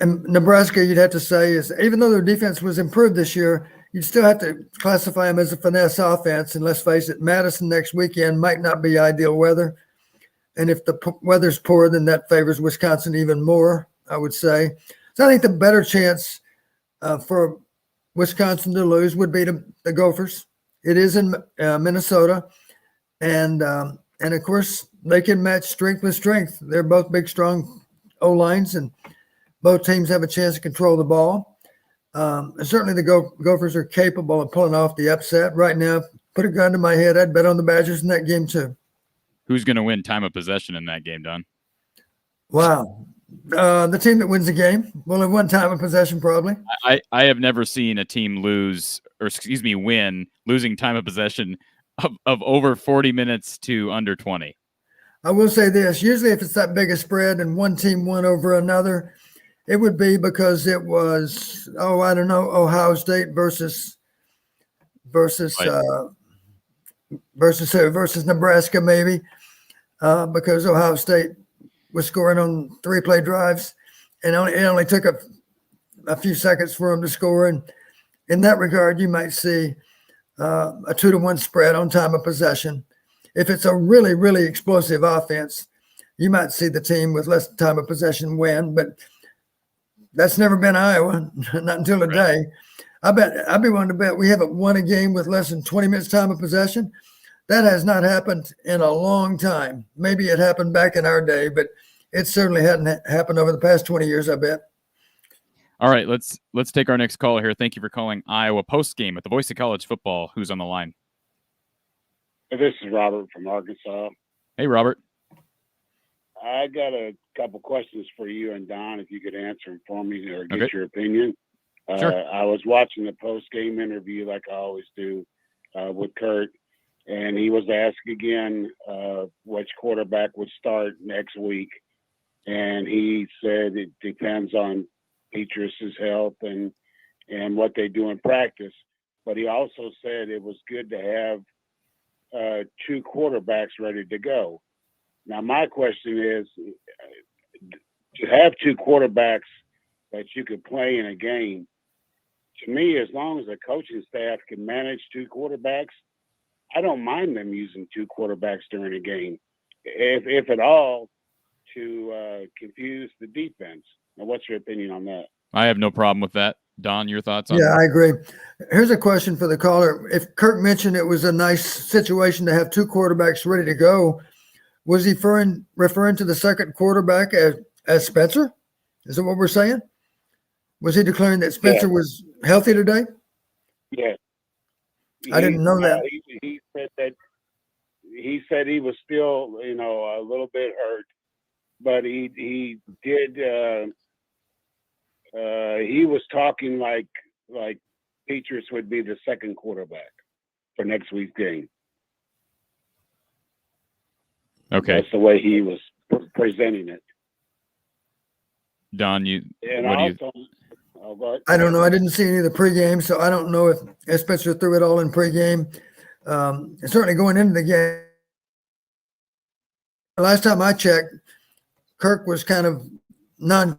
And Nebraska, you'd have to say, is even though their defense was improved this year, you'd still have to classify them as a finesse offense. And let's face it, Madison next weekend might not be ideal weather. And if the weather's poor, then that favors Wisconsin even more, I would say. So I think the better chance for Wisconsin to lose would be the Gophers. It is in Minnesota. And of course, they can match strength with strength. They're both big, strong O-lines, and both teams have a chance to control the ball. And certainly the Gophers are capable of pulling off the upset. Right now, put a gun to my head, I'd bet on the Badgers in that game too. Who's going to win time of possession in that game, Don? Wow. The team that wins the game will have won time of possession probably. I have never seen a team win losing time of possession of over 40 minutes to under 20. I will say this. Usually if it's that big a spread and one team won over another, it would be because it was, Ohio State versus Nebraska maybe, because Ohio State was scoring on 3-play drives, and it only took a few seconds for them to score. And in that regard, you might see a 2-1 spread on time of possession. If it's a really, really explosive offense, you might see the team with less time of possession win, but that's never been Iowa, not until today. I'd be willing to bet we haven't won a game with less than 20 minutes time of possession. That has not happened in a long time. Maybe it happened back in our day, but it certainly hadn't happened over the past 20 years, I bet. All right, let's take our next caller here. Thank you for calling Iowa Postgame at the Voice of College Football. Who's on the line? This is Robert from Arkansas. Hey, Robert. I got a couple questions for you and Don, if you could answer them for me or get Okay. your opinion. Sure. I was watching the post-game interview like I always do with Kurt, and he was asked again which quarterback would start next week. And he said it depends on Petrus's health and what they do in practice. But he also said it was good to have 2 quarterbacks ready to go. Now, my question is, to have 2 quarterbacks that you could play in a game, to me, as long as the coaching staff can manage 2 quarterbacks, I don't mind them using 2 quarterbacks during a game, if at all, to confuse the defense. Now, what's your opinion on that? I have no problem with that. Don, your thoughts on Yeah, that? I agree. Here's a question for the caller. If Kirk mentioned it was a nice situation to have 2 quarterbacks ready to go, was he referring to the second quarterback as Spencer? Is that what we're saying? Was he declaring that Spencer was healthy today? Yes. I didn't know that. He said that he was still, a little bit hurt, but he did. He was talking like Petrus would be the second quarterback for next week's game. Okay, that's the way he was presenting it. Don, I don't know. I didn't see any of the pregame, so I don't know if Spencer threw it all in pregame. Certainly going into the game. Last time I checked, Kirk was kind of going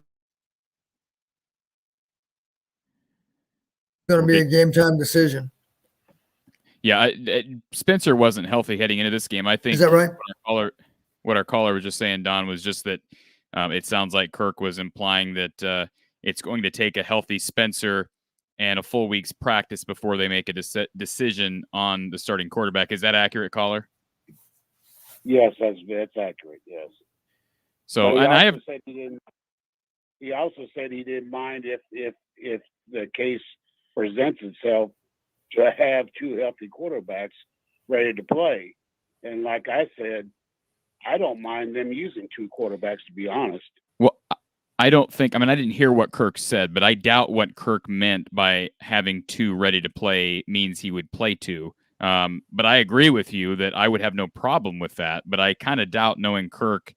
to be a game time decision. Yeah, Spencer wasn't healthy heading into this game. I think. Is that right? What our caller was just saying, Don, was just that it sounds like Kirk was implying that it's going to take a healthy Spencer and a full week's practice before they make a decision on the starting quarterback. Is that accurate, caller? Yes, that's accurate. Yes. So, and he also said he didn't mind if the case presents itself to have two healthy quarterbacks ready to play. And like I said, I don't mind them using two quarterbacks, to be honest. Well, I don't think, I didn't hear what Kirk said, but I doubt what Kirk meant by having two ready to play means he would play two. But I agree with you that I would have no problem with that. But I kind of doubt, knowing Kirk,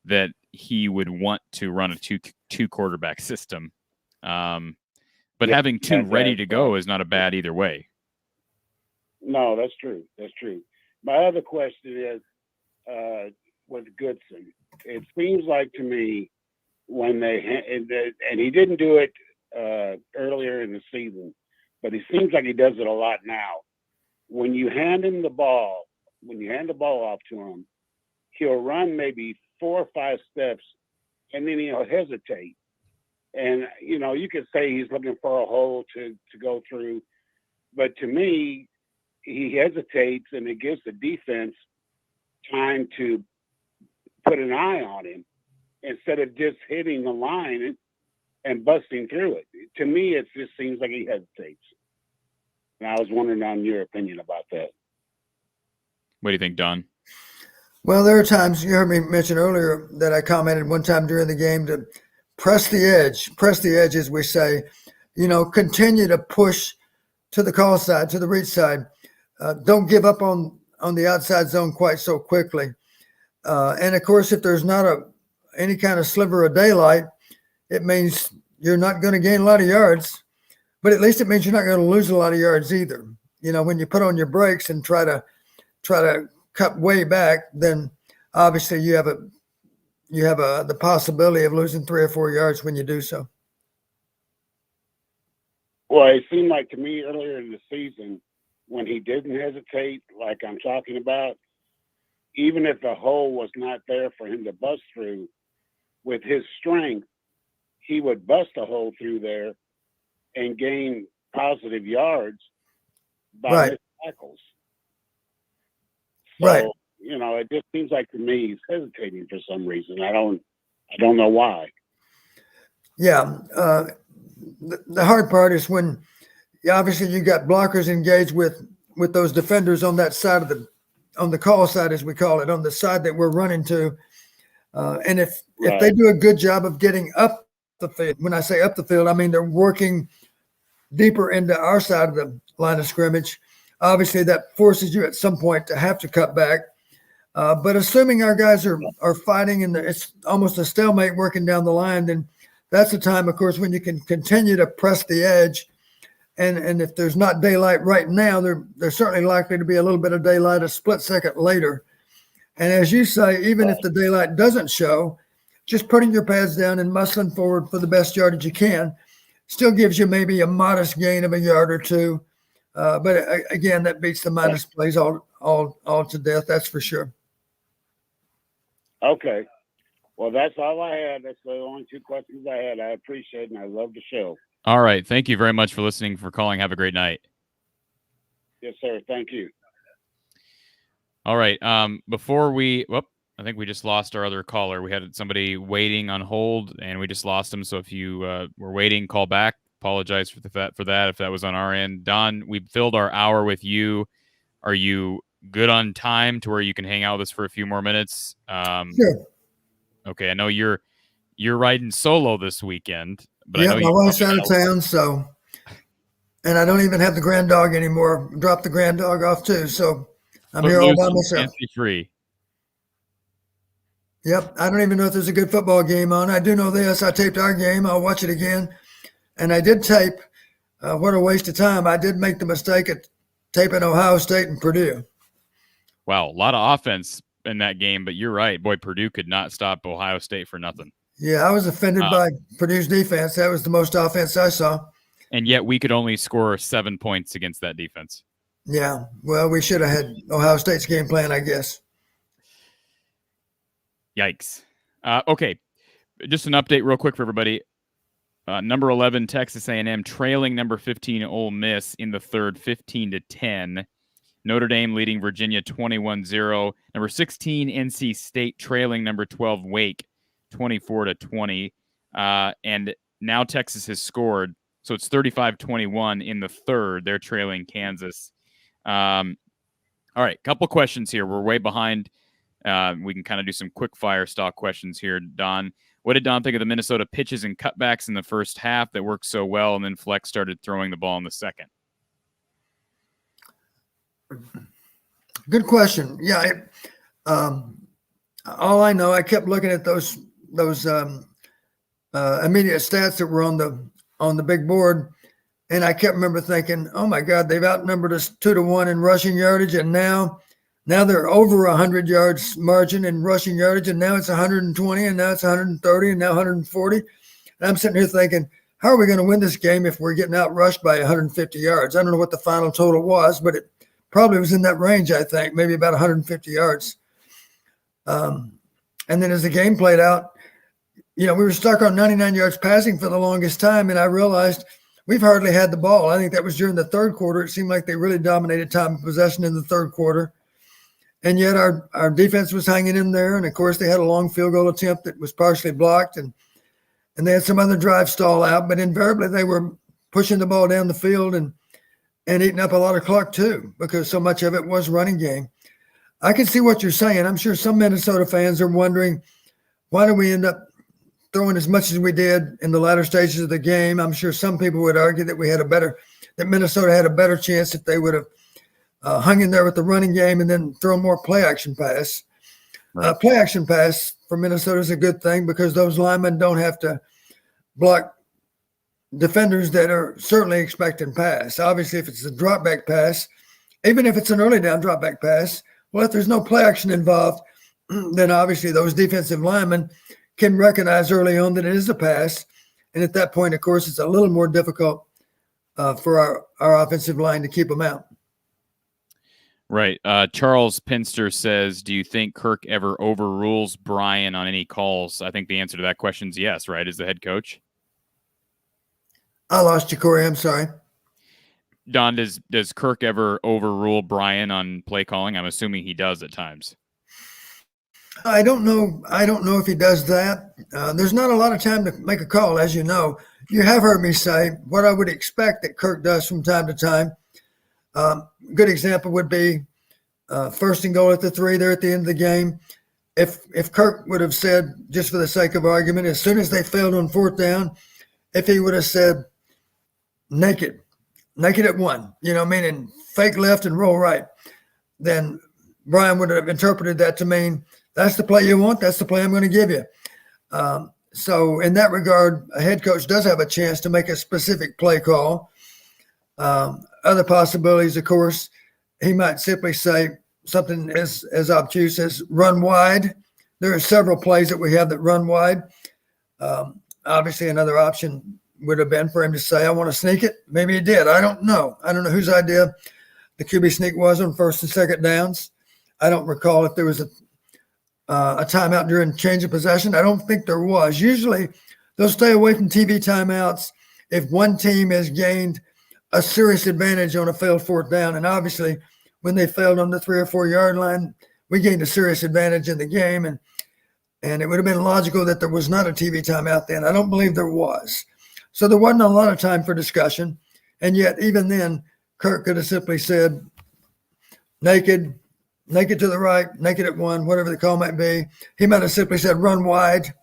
that he would want to run a two quarterback system. But having two ready to go is not a bad either way. No, that's true. That's true. My other question is with Goodson. It seems like to me when and he didn't do it earlier in the season, but it seems like he does it a lot now. When you hand him the ball, when you hand the ball off to him, he'll run maybe 4 or 5 steps, and then he'll hesitate. And, you could say he's looking for a hole to go through. But to me, he hesitates, and it gives the defense time to put an eye on him instead of just hitting the line and busting through it. To me, it just seems like he hesitates. And I was wondering on your opinion about that. What do you think, Don? Well, there are times, you heard me mention earlier, that I commented one time during the game to press the edge, as we say, continue to push to the call side, to the reach side. Don't give up on the outside zone quite so quickly. And of course, if there's not any kind of sliver of daylight, it means you're not going to gain a lot of yards, but at least it means you're not going to lose a lot of yards either. When you put on your brakes and try to cut way back, then obviously you have the possibility of losing 3 or 4 yards when you do so. Well, it seemed like to me earlier in the season when he didn't hesitate, like I'm talking about, even if the hole was not there for him to bust through, with his strength, he would bust a hole through there and gain positive yards by his tackles. So, right. It just seems like to me he's hesitating for some reason. I don't know why. Yeah. The hard part is when obviously you got blockers engaged with those defenders on that side on the call side, as we call it, on the side that we're running to. And if they do a good job of getting up the field, when I say up the field, I mean they're working deeper into our side of the line of scrimmage. Obviously, that forces you at some point to have to cut back. But assuming our guys are fighting and it's almost a stalemate working down the line, then that's the time, of course, when you can continue to press the edge. And if there's not daylight right now, there's certainly likely to be a little bit of daylight a split second later. And as you say, even if the daylight doesn't show, just putting your pads down and muscling forward for the best yardage you can still gives you maybe a modest gain of a yard or two. But again, that beats the minus plays all to death. That's for sure. Okay. Well, that's all I had. That's the only 2 questions I had. I appreciate it, and I love the show. All right. Thank you very much for listening, for calling. Have a great night. Yes, sir. Thank you. All right. Before I think we just lost our other caller. We had somebody waiting on hold, and we just lost him. So if you were waiting, call back. apologize for that if that was on our end. Don, we filled our hour with you. Are you good on time to where you can hang out with us for a few more minutes? Sure. Okay, I know you're riding solo this weekend, but yeah, I know my wife's out of town, so, and I don't even have the grand dog anymore. Dropped the grand dog off too, so I'm here all by myself. Fancy free. Yep, I don't even know if there's a good football game on. I do know this. I taped our game. I'll watch it again. And I did tape. What a waste of time. I did make the mistake of taping Ohio State and Purdue. Wow, a lot of offense in that game, but you're right. Boy, Purdue could not stop Ohio State for nothing. Yeah, I was offended by Purdue's defense. That was the most offense I saw. And yet we could only score 7 points against that defense. Yeah, well, we should have had Ohio State's game plan, I guess. Yikes. Okay, just an update real quick for everybody. Number 11, Texas A&M trailing number 15, Ole Miss in the third, 15-10. Notre Dame leading Virginia 21-0. Number 16, NC State trailing number 12, Wake 24-20. And now Texas has scored, so it's 35-21 in the third. They're trailing Kansas. All right, couple questions here. We're way behind. We can kind of do some quick fire style questions here. Don, what did Don think of the Minnesota pitches and cutbacks in the first half that worked so well, and then Fleck started throwing the ball in the second? Good question. Yeah, all I know, I kept looking at those immediate stats that were on the big board, and I kept remember thinking, oh my God, they've outnumbered us 2-1 in rushing yardage, and now they're over 100 yards margin in rushing yardage, and now it's 120, and now it's 130, and now 140. And I'm sitting here thinking, how are we going to win this game if we're getting outrushed by 150 yards? I don't know what the final total was, but it probably was in that range, I think, maybe about 150 yards. And then as the game played out, we were stuck on 99 yards passing for the longest time, and I realized we've hardly had the ball. I think that was during the third quarter. It seemed like they really dominated time of possession in the third quarter. And yet our defense was hanging in there. And, of course, they had a long field goal attempt that was partially blocked. And they had some other drive stall out. But invariably they were pushing the ball down the field and eating up a lot of clock too, because so much of it was running game. I can see what you're saying. I'm sure some Minnesota fans are wondering, why did we end up throwing as much as we did in the latter stages of the game? I'm sure some people would argue that that Minnesota had a better chance if they would have hung in there with the running game and then throw more play action pass. Right. Play action pass for Minnesota is a good thing because those linemen don't have to block defenders that are certainly expecting pass. Obviously, if it's a drop back pass, even if it's an early down drop back pass, well, if there's no play action involved, then obviously those defensive linemen can recognize early on that it is a pass. And at that point, of course, it's a little more difficult for our offensive line to keep them out. Right. Charles Pinster says, do you think Kirk ever overrules Brian on any calls? I think the answer to that question is yes, right, as the head coach. I lost you, Cory. I'm sorry. Don, does Kirk ever overrule Brian on play calling? I'm assuming he does at times. I don't know if he does that. There's not a lot of time to make a call, as you know. You have heard me say what I would expect that Kirk does from time to time. Good example would be first and goal at the 3 there at the end of the game. If Kirk would have said, just for the sake of argument, as soon as they failed on fourth down, if he would have said naked at 1, meaning fake left and roll right, then Brian would have interpreted that to mean that's the play you want, that's the play I'm going to give you. So in that regard, a head coach does have a chance to make a specific play call. Other possibilities, of course, he might simply say something as obtuse as run wide. There are several plays that we have that run wide. Obviously, another option would have been for him to say, I want to sneak it. Maybe he did. I don't know. I don't know whose idea the QB sneak was on first and second downs. I don't recall if there was a timeout during change of possession. I don't think there was. Usually, they'll stay away from TV timeouts if one team has gained a serious advantage on a failed fourth down. And obviously, when they failed on the 3 or 4 yard line, we gained a serious advantage in the game. And it would have been logical that there was not a TV timeout then. I don't believe there was. So there wasn't a lot of time for discussion. And yet, even then, Kirk could have simply said, naked to the right, naked at one, whatever the call might be. He might have simply said, run wide,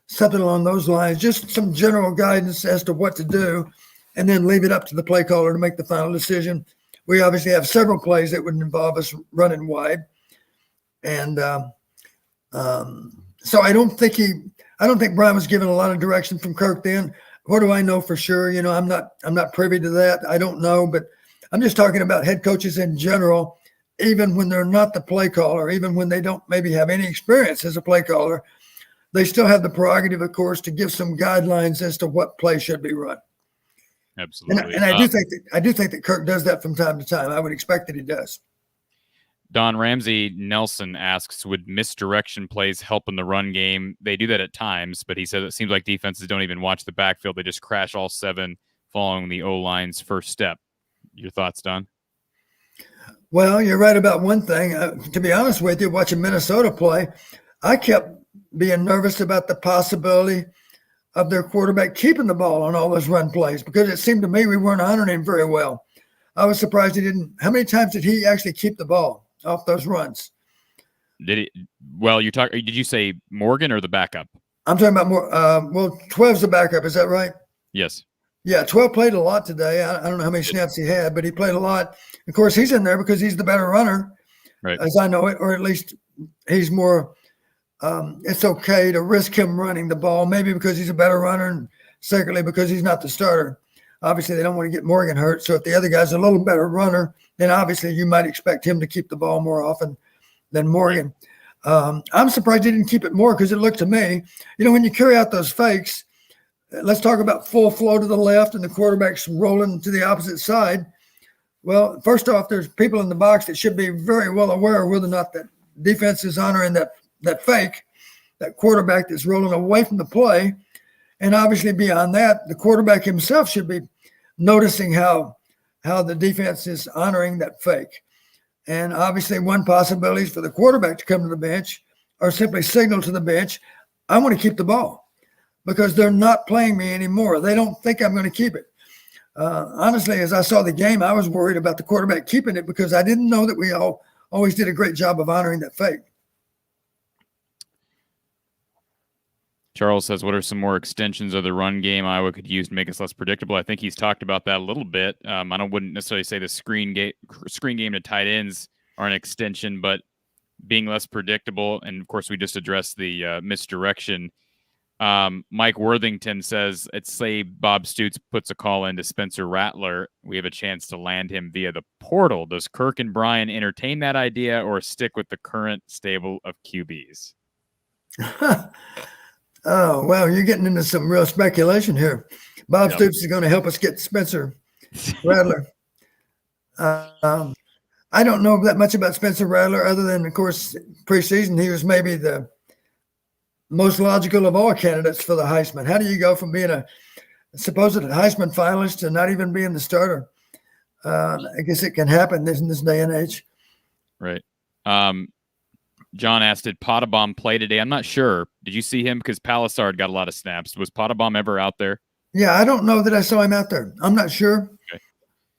something along those lines, just some general guidance as to what to do, and then leave it up to the play caller to make the final decision. We obviously have several plays that would involve us running wide. And so I don't think Brian was given a lot of direction from Kirk then. What do I know for sure? You know, I'm not privy to that. I don't know, but I'm just talking about head coaches in general. Even when they're not the play caller, even when they don't maybe have any experience as a play caller, they still have the prerogative, of course, to give some guidelines as to what play should be run. Absolutely. And I do think that Kirk does that from time to time. I would expect that he does. Don Ramsey Nelson asks, would misdirection plays help in the run game? They do that at times, but he said it seems like defenses don't even watch the backfield. They just crash all 7 following the O-line's first step. Your thoughts, Don? Well, you're right about one thing. To be honest with you, watching Minnesota play, I kept being nervous about the possibility of their quarterback keeping the ball on all those run plays because it seemed to me we weren't honoring him very well. I was surprised he didn't. How many times did he actually keep the ball off those runs? Did he? Well, did you say Morgan or the backup? I'm talking about more. 12's the backup. Is that right? Yes. Yeah, 12 played a lot today. I don't know how many snaps he had, but he played a lot. Of course, he's in there because he's the better runner, right? As I know it, or at least he's more. It's okay to risk him running the ball, maybe because he's a better runner, and secondly because he's not the starter. Obviously, they don't want to get Morgan hurt. So if the other guy's a little better runner, then obviously you might expect him to keep the ball more often than Morgan. I'm surprised he didn't keep it more because it looked to me, when you carry out those fakes, let's talk about full flow to the left and the quarterback's rolling to the opposite side. Well, first off, there's people in the box that should be very well aware of whether or not that defense is honoring that fake, that quarterback that's rolling away from the play. And obviously beyond that, the quarterback himself should be noticing how the defense is honoring that fake. And obviously one possibility is for the quarterback to come to the bench or simply signal to the bench, I want to keep the ball because they're not playing me anymore. They don't think I'm going to keep it. Honestly, as I saw the game, I was worried about the quarterback keeping it because I didn't know that we always did a great job of honoring that fake. Charles says, what are some more extensions of the run game Iowa could use to make us less predictable? I think he's talked about that a little bit. I wouldn't necessarily say the screen game to tight ends are an extension, but being less predictable. And, of course, we just addressed the misdirection. Mike Worthington says, let's say Bob Stutz puts a call into Spencer Rattler. We have a chance to land him via the portal. Does Kirk and Brian entertain that idea or stick with the current stable of QBs? Oh, well, you're getting into some real speculation here. Bob Stoops is going to help us get Spencer Rattler. I don't know that much about Spencer Rattler other than, of course, preseason, he was maybe the most logical of all candidates for the Heisman. How do you go from being a supposed Heisman finalist to not even being the starter? I guess it can happen in this day and age. Right. John asked, did Pottebaum play today? I'm not sure. Did you see him? Because Palisard got a lot of snaps. Was Pottebaum ever out there? Yeah, I don't know that I saw him out there. I'm not sure. Okay.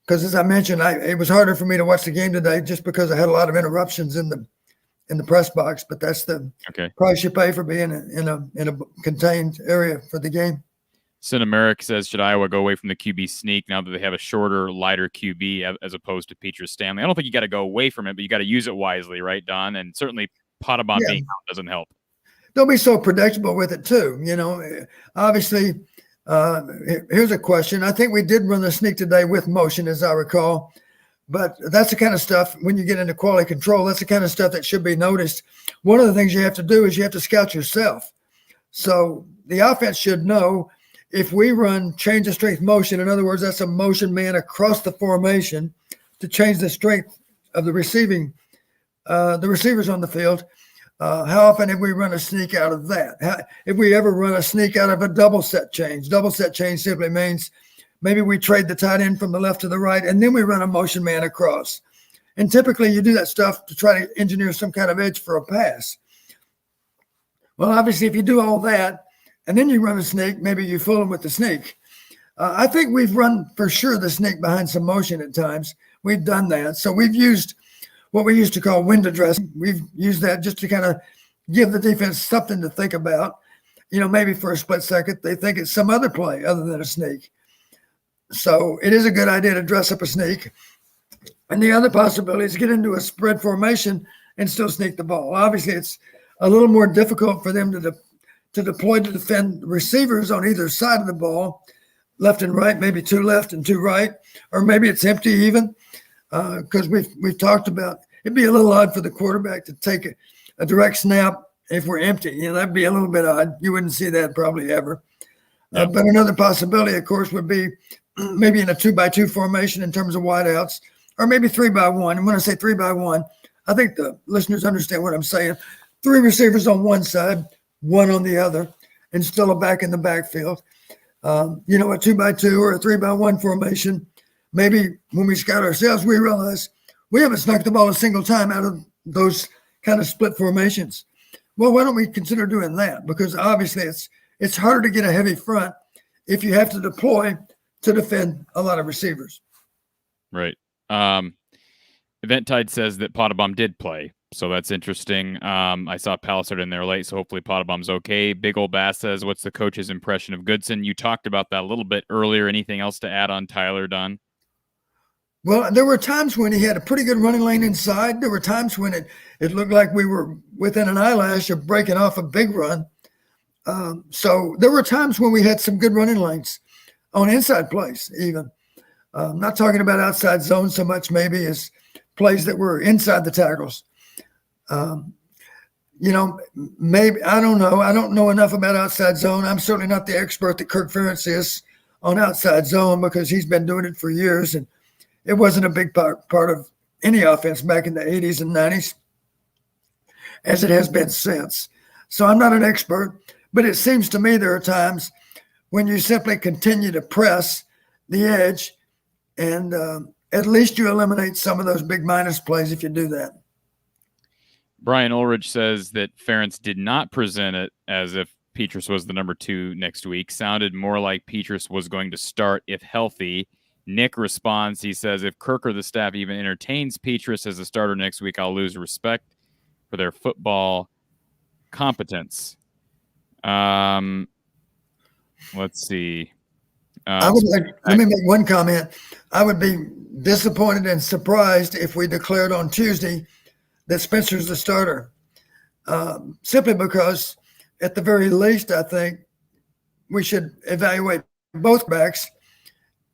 Because as I mentioned, it was harder for me to watch the game today just because I had a lot of interruptions in the press box. But that's the price you pay for being in a contained area for the game. Cinemeric says, should Iowa go away from the QB sneak now that they have a shorter, lighter QB as opposed to Petrus Stanley? I don't think you got to go away from it, but you got to use it wisely, right, Don? And certainly Pottebaum being out doesn't help. Don't be so predictable with it, too. Obviously, here's a question. I think we did run the sneak today with motion, as I recall. But that's the kind of stuff, when you get into quality control, that's the kind of stuff that should be noticed. One of the things you have to do is you have to scout yourself. So the offense should know if we run change of strength motion, in other words, that's a motion man across the formation to change the strength of the receivers on the field. How often have we run a sneak out of that? If we ever run a sneak out of a double set change simply means maybe we trade the tight end from the left to the right, and then we run a motion man across. And typically you do that stuff to try to engineer some kind of edge for a pass. Well, obviously, if you do all that, and then you run a sneak, maybe you fool them with the sneak. I think we've run for sure the sneak behind some motion at times. We've done that. So we've used what we used to call window dressing. We've used that just to kind of give the defense something to think about. Maybe for a split second, they think it's some other play other than a sneak. So it is a good idea to dress up a sneak. And the other possibility is get into a spread formation and still sneak the ball. Obviously, it's a little more difficult for them to deploy to defend receivers on either side of the ball, left and right, maybe two left and two right, or maybe it's empty even, because we've talked about it'd be a little odd for the quarterback to take a direct snap if we're empty. That'd be a little bit odd. You wouldn't see that probably ever. But another possibility, of course, would be maybe in a 2-by-2 formation in terms of wideouts, or maybe 3-by-1. And when I say 3-by-1, I think the listeners understand what I'm saying. 3 receivers on one side, 1 on the other, and still a back in the backfield. A 2-by-2 or a 3-by-1 formation. Maybe when we scout ourselves, we realize we haven't snuck the ball a single time out of those kind of split formations. Well, why don't we consider doing that? Because obviously it's harder to get a heavy front if you have to deploy to defend a lot of receivers. Right. Eventtide says that Pottebaum did play, so that's interesting. I saw Palisade in there late, so hopefully Pottebaum's okay. Big Ol' Bass says, what's the coach's impression of Goodson? You talked about that a little bit earlier. Anything else to add on Tyler, Don? Well, there were times when he had a pretty good running lane inside. There were times when it looked like we were within an eyelash of breaking off a big run. So there were times when we had some good running lanes on inside plays even. Not talking about outside zone so much maybe as plays that were inside the tackles. Maybe, I don't know. I don't know enough about outside zone. I'm certainly not the expert that Kirk Ferentz is on outside zone because he's been doing it for years, and it wasn't a big part of any offense back in the 80s and 90s, as it has been since. So I'm not an expert, but it seems to me there are times when you simply continue to press the edge, and at least you eliminate some of those big minus plays if you do that. Brian Ulrich says that Ferentz did not present it as if Petrus was the number 2 next week. Sounded more like Petrus was going to start if healthy. Nick responds, he says, if Kirk or the staff even entertains Petrus as a starter next week, I'll lose respect for their football competence. Let's see. Let me make one comment. I would be disappointed and surprised if we declared on Tuesday that Spencer's the starter, simply because at the very least, I think we should evaluate both backs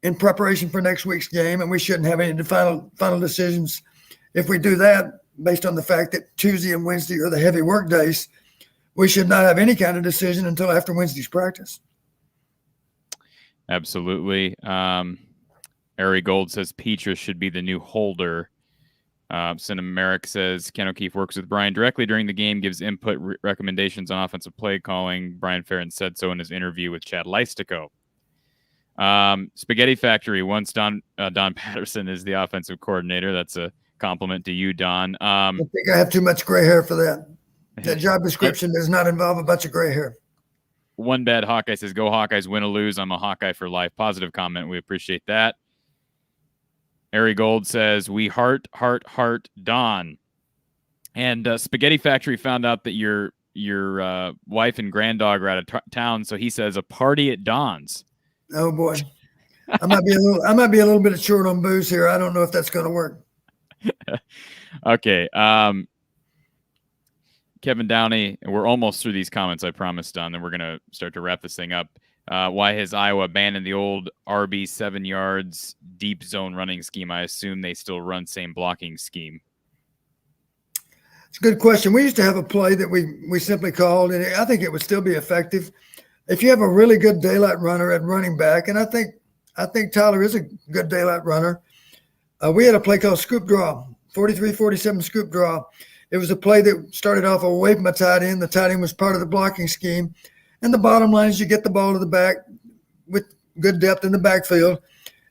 in preparation for next week's game, and we shouldn't have any final decisions. If we do that, based on the fact that Tuesday and Wednesday are the heavy work days, we should not have any kind of decision until after Wednesday's practice. Absolutely. Ari Gold says Petrus should be the new holder. Cinema Merrick says Ken O'Keefe works with Brian directly during the game, gives input recommendations on offensive play calling. Brian Ferentz said so in his interview with Chad Leistico. Spaghetti Factory, once Don Patterson is the offensive coordinator. That's a compliment to you, Don. I think I have too much gray hair for that. That job description does not involve a bunch of gray hair. One Bad Hawkeye says, go Hawkeyes, win or lose. I'm a Hawkeye for life. Positive comment. We appreciate that. Ari Gold says, we heart Don. And Spaghetti Factory found out that your wife and granddog are out of town, so he says a party at Don's. Oh boy, I might be a little bit short on booze here. I don't know if that's going to work. Okay, Kevin Downey, we're almost through these comments, I promised, Don. Then we're going to start to wrap this thing up. Why has Iowa abandoned the old RB 7 yards deep zone running scheme? I assume they still run same blocking scheme. It's a good question. We used to have a play that we simply called, and I think it would still be effective if you have a really good daylight runner at running back. And I think Tyler is a good daylight runner. We had a play called scoop draw, 43-47 scoop draw. It was a play that started off away from a tight end. The tight end was part of the blocking scheme. And the bottom line is you get the ball to the back with good depth in the backfield,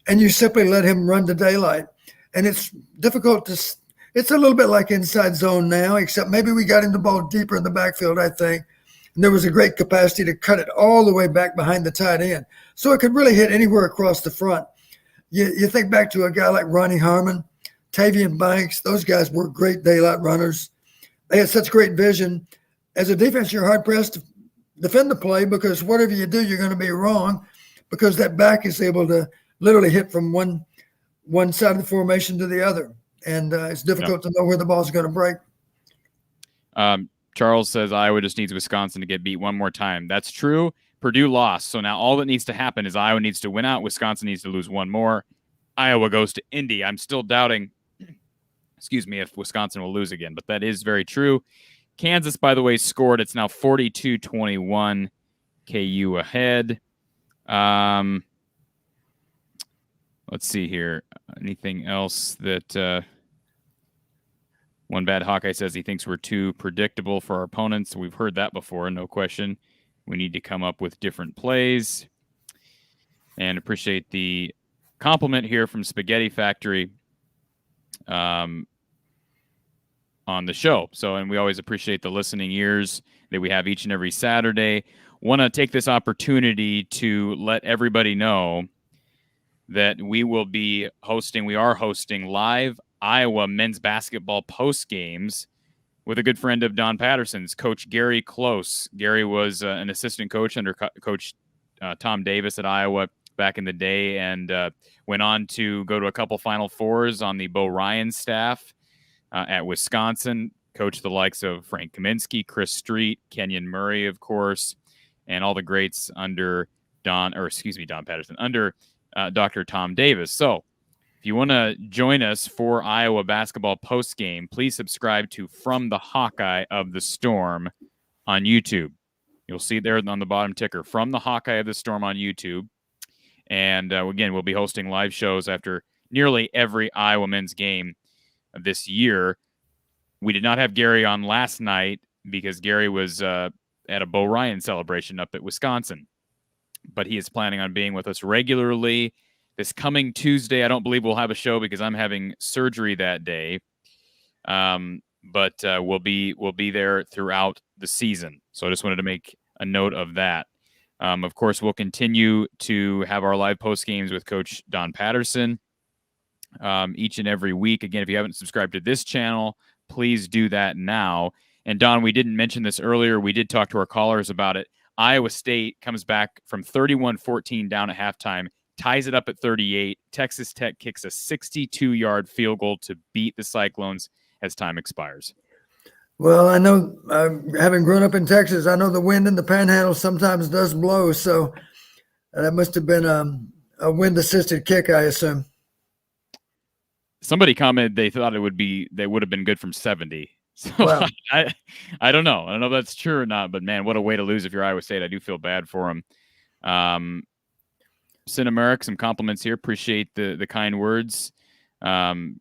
and you simply let him run to daylight. And it's difficult it's a little bit like inside zone now, except maybe we got him the ball deeper in the backfield, I think. And there was a great capacity to cut it all the way back behind the tight end. So it could really hit anywhere across the front. You think back to a guy like Ronnie Harmon, Tavian Banks. Those guys were great daylight runners. They had such great vision. As a defense, you're hard-pressed to defend the play because whatever you do, you're going to be wrong because that back is able to literally hit from one side of the formation to the other. And it's difficult to know where the ball's going to break. Charles says Iowa just needs Wisconsin to get beat one more time. That's true. Purdue lost. So now all that needs to happen is Iowa needs to win out. Wisconsin needs to lose one more. Iowa goes to Indy. I'm still doubting, if Wisconsin will lose again, but that is very true. Kansas, by the way, scored. It's now 42-21. KU ahead. Let's see here. Anything else that One Bad Hawkeye says he thinks we're too predictable for our opponents. We've heard that before, no question. We need to come up with different plays. And appreciate the compliment here from Spaghetti Factory on the show. And we always appreciate the listening ears that we have each and every Saturday. Want to take this opportunity to let everybody know that we are hosting live Iowa men's basketball post games with a good friend of Don Patterson's, Coach Gary Close. Gary was an assistant coach under Coach Tom Davis at Iowa back in the day, and went on to go to a couple Final Fours on the Bo Ryan staff at Wisconsin. Coached the likes of Frank Kaminsky, Chris Street, Kenyon Murray, of course, and all the greats under Don Patterson, under Dr. Tom Davis. So if you want to join us for Iowa basketball postgame, please subscribe to From the Hawkeye of the Storm on YouTube. You'll see it there on the bottom ticker, From the Hawkeye of the Storm on YouTube. And again, we'll be hosting live shows after nearly every Iowa men's game of this year. We did not have Gary on last night because Gary was at a Bo Ryan celebration up at Wisconsin. But he is planning on being with us regularly. This coming Tuesday, I don't believe we'll have a show because I'm having surgery that day. But we'll be there throughout the season. So I just wanted to make a note of that. Of course, we'll continue to have our live post games with Coach Don Patterson each and every week. Again, if you haven't subscribed to this channel, please do that now. And Don, we didn't mention this earlier. We did talk to our callers about it. Iowa State comes back from 31-14 down at halftime, ties it up at 38. Texas Tech kicks a 62-yard field goal to beat the Cyclones as time expires. Well, I know, having grown up in Texas, I know the wind in the Panhandle sometimes does blow. So that must have been a wind-assisted kick, I assume. Somebody commented they thought they would have been good from 70. So wow. I don't know. I don't know if that's true or not, but man, what a way to lose if you're Iowa State. I do feel bad for them. Cinemeric, some compliments here. Appreciate the kind words.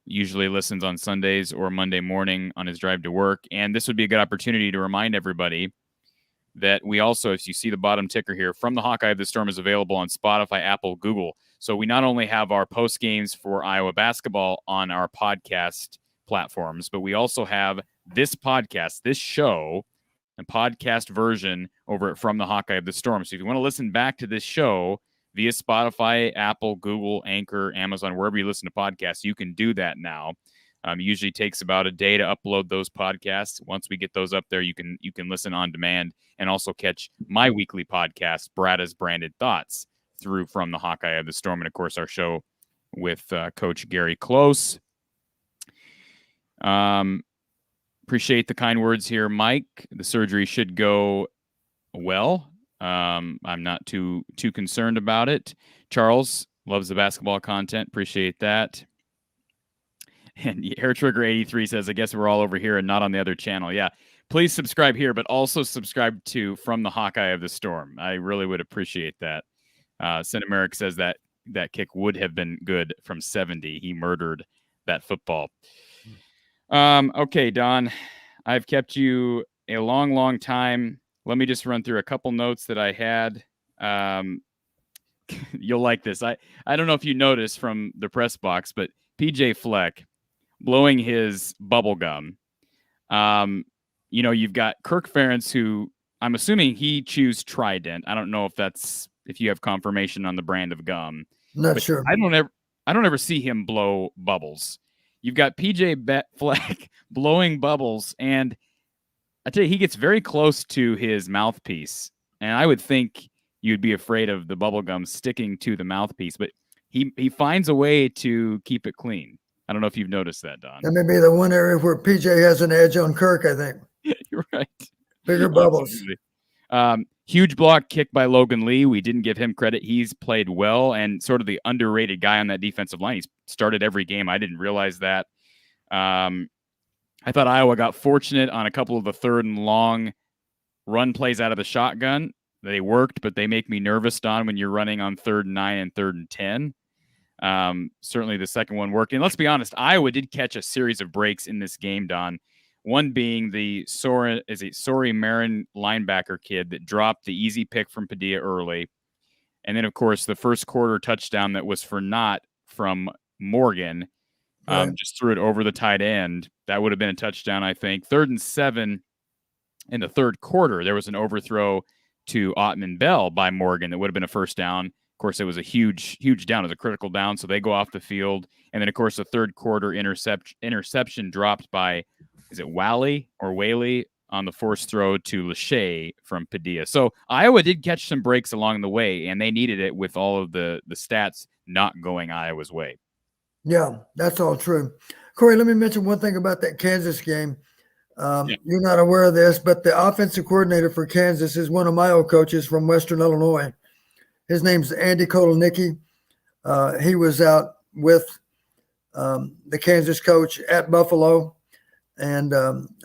Usually listens on Sundays or Monday morning on his drive to work. And this would be a good opportunity to remind everybody that we also, if you see the bottom ticker here, From the Hawkeye of the Storm is available on Spotify, Apple, Google. So we not only have our post games for Iowa basketball on our podcast platforms, but we also have this podcast, this show, a podcast version over at From the Hawkeye of the Storm. So if you want to listen back to this show via Spotify, Apple, Google, Anchor, Amazon, wherever you listen to podcasts, you can do that now. Usually takes about a day to upload those podcasts. Once we get those up there, you can listen on demand and also catch my weekly podcast, Brada's Branded Thoughts, through From the Hawkeye of the Storm. And, of course, our show with Coach Gary Close. Appreciate the kind words here, Mike. The surgery should go well. I'm not too concerned about it. Charles loves the basketball content. Appreciate that. And Hair Trigger 83 says, I guess we're all over here and not on the other channel. Yeah, please subscribe here, but also subscribe to From the Hawkeye of the Storm. I really would appreciate that. Cinemeric says that kick would have been good from 70. He murdered that football. Okay, Don, I've kept you a long, long time. Let me just run through a couple notes that I had. You'll like this. I don't know if you noticed from the press box, but PJ Fleck blowing his bubble gum. You've got Kirk Ferentz, who I'm assuming he chews Trident. I don't know if you have confirmation on the brand of gum. Not sure. I don't ever see him blow bubbles. You've got PJ Fleck blowing bubbles, and I tell you, he gets very close to his mouthpiece, and I would think you'd be afraid of the bubble gum sticking to the mouthpiece, but he finds a way to keep it clean. I don't know if you've noticed that, Don. That may be the one area where PJ has an edge on Kirk, I think. You're right. Bigger bubbles. Huge block kick by Logan Lee. We didn't give him credit. He's played well and sort of the underrated guy on that defensive line. He's started every game. I didn't realize that. I thought Iowa got fortunate on a couple of the 3rd and long run plays out of the shotgun. They worked, but they make me nervous, Don, when you're running on 3rd and 9 and 3rd and 10. Certainly the second one worked. And let's be honest, Iowa did catch a series of breaks in this game, Don. One being the Sori Marin linebacker kid that dropped the easy pick from Padilla early. And then, of course, the first quarter touchdown that was for naught from Morgan. Just threw it over the tight end. That would have been a touchdown, I think. 3rd and 7 in the third quarter, there was an overthrow to Ottman Bell by Morgan that would have been a first down. Of course, it was a huge down. It was a critical down, so they go off the field. And then, of course, the third quarter interception dropped by, is it Whaley on the forced throw to Lachey from Padilla. So Iowa did catch some breaks along the way, and they needed it with all of the stats not going Iowa's way. Yeah, that's all true. Cory, let me mention one thing about that Kansas game. You're not aware of this, but the offensive coordinator for Kansas is one of my old coaches from Western Illinois. His name's Andy Kotelnicki. He was out with the Kansas coach at Buffalo, and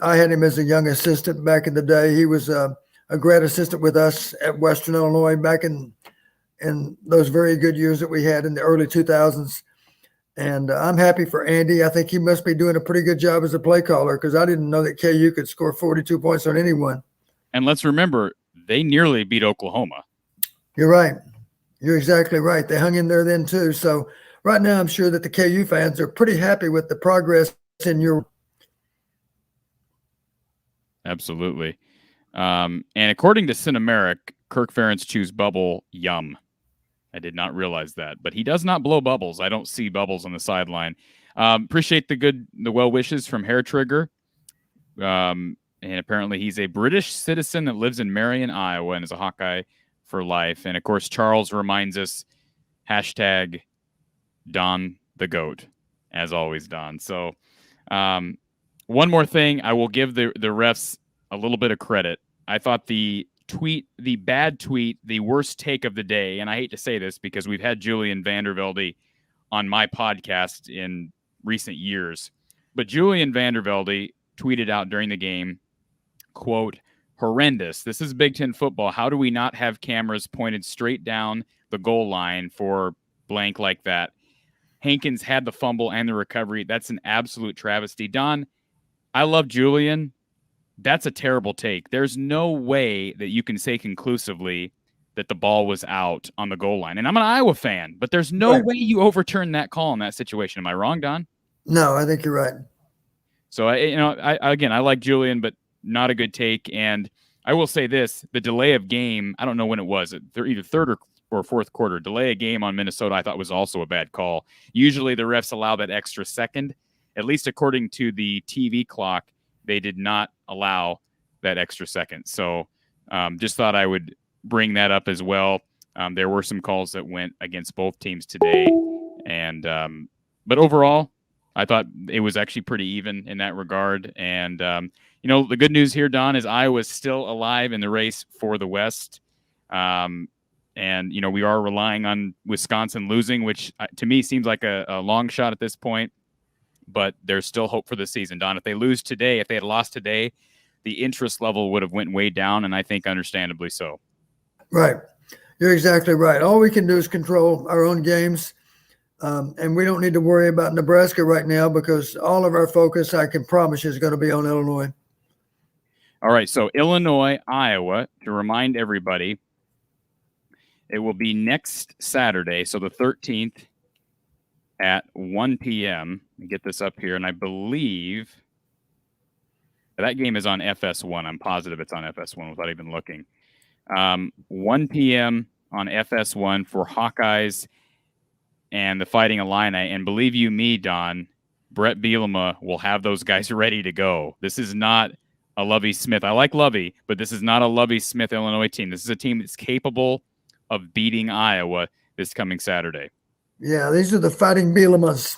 I had him as a young assistant back in the day. He was a grad assistant with us at Western Illinois back in those very good years that we had in the early 2000s. And I'm happy for Andy. I think he must be doing a pretty good job as a play caller, because I didn't know that KU could score 42 points on anyone. And let's remember, they nearly beat Oklahoma. You're right. You're exactly right. They hung in there then too. So right now, I'm sure that the KU fans are pretty happy with the progress in your. Absolutely. And according to Cinemeric, Kirk Ferentz chews bubble yum. I did not realize that, but he does not blow bubbles. I don't see bubbles on the sideline. Appreciate the well wishes from Hair Trigger. And apparently he's a British citizen that lives in Marion, Iowa, and is a Hawkeye for life. And of course, Charles reminds us, hashtag Don the GOAT, as always, Don. So one more thing, I will give the refs a little bit of credit. I thought the bad tweet, the worst take of the day, and I hate to say this because we've had Julian Vandervelde on my podcast in recent years, but Julian Vandervelde tweeted out during the game, quote, "Horrendous. This is Big Ten football. How do we not have cameras pointed straight down the goal line for blank like that? Hankins had the fumble and the recovery. That's an absolute travesty." Don, I love Julian. That's a terrible take. There's no way that you can say conclusively that the ball was out on the goal line. And I'm an Iowa fan, but there's no way you overturn that call in that situation. Am I wrong, Don? No, I think you're right. So, I like Julian, but not a good take. And I will say this, the delay of game, I don't know when it was, either third or fourth quarter, delay of game on Minnesota, I thought was also a bad call. Usually the refs allow that extra second, at least according to the TV clock. They did not allow that extra second. So just thought I would bring that up as well. There were some calls that went against both teams today. And but overall, I thought it was actually pretty even in that regard. And, the good news here, Don, is Iowa's still alive in the race for the West. And, we are relying on Wisconsin losing, which to me seems like a long shot at this point. But there's still hope for the season, Don. If they lose today, if they had lost today, the interest level would have went way down, and I think understandably so. Right. You're exactly right. All we can do is control our own games, and we don't need to worry about Nebraska right now because all of our focus, I can promise you, is going to be on Illinois. All right, so Illinois, Iowa, to remind everybody, it will be next Saturday, so the 13th, at 1 p.m. Let me get this up here, and I believe That game is on FS1. I'm positive it's on FS1 without even looking. 1 p.m. on FS1 for Hawkeyes and the Fighting Illini. And believe you me, Don, Brett Bielema will have those guys ready to go. This is not a Lovie Smith. I like Lovie, but this is not a Lovie Smith Illinois team. This is a team that's capable of beating Iowa this coming Saturday. Yeah, these are the Fighting Bielemas.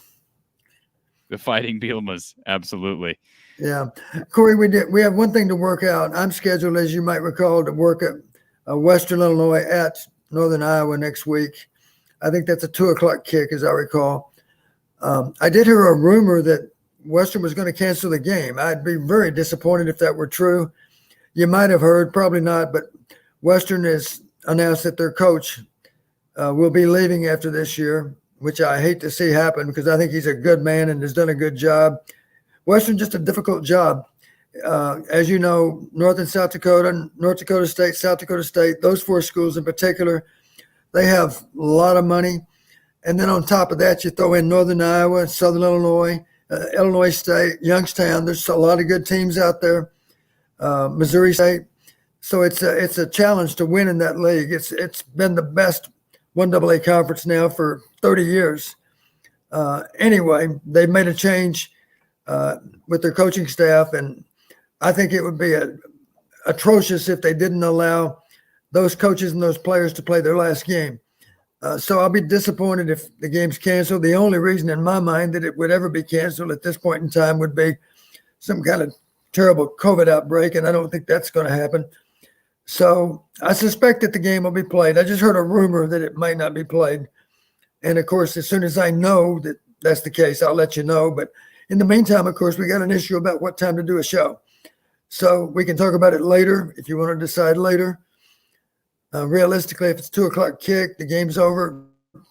The Fighting Bielemas, absolutely. Yeah. Cory, we have one thing to work out. I'm scheduled, as you might recall, to work at Western Illinois at Northern Iowa next week. I think that's a 2:00 kick, as I recall. I did hear a rumor that Western was going to cancel the game. I'd be very disappointed if that were true. You might have heard, probably not, but Western has announced that their coach will be leaving after this year, which I hate to see happen because I think he's a good man and has done a good job. Western, just a difficult job. As you know, North and South Dakota, North Dakota State, South Dakota State, those 4 schools in particular, they have a lot of money. And then on top of that, you throw in Northern Iowa, Southern Illinois, Illinois State, Youngstown. There's a lot of good teams out there. Missouri State. So it's a challenge to win in that league. It's been the best 1AA conference now for 30 years. Anyway, they've made a change with their coaching staff, and I think it would be atrocious if they didn't allow those coaches and those players to play their last game. So I'll be disappointed if the game's canceled. The only reason in my mind that it would ever be canceled at this point in time would be some kind of terrible COVID outbreak, and I don't think that's going to happen. So I suspect that the game will be played. I just heard a rumor that it might not be played. And, of course, as soon as I know that that's the case, I'll let you know. But in the meantime, of course, we got an issue about what time to do a show. So we can talk about it later if you want to decide later. Realistically, if it's 2:00 kick, the game's over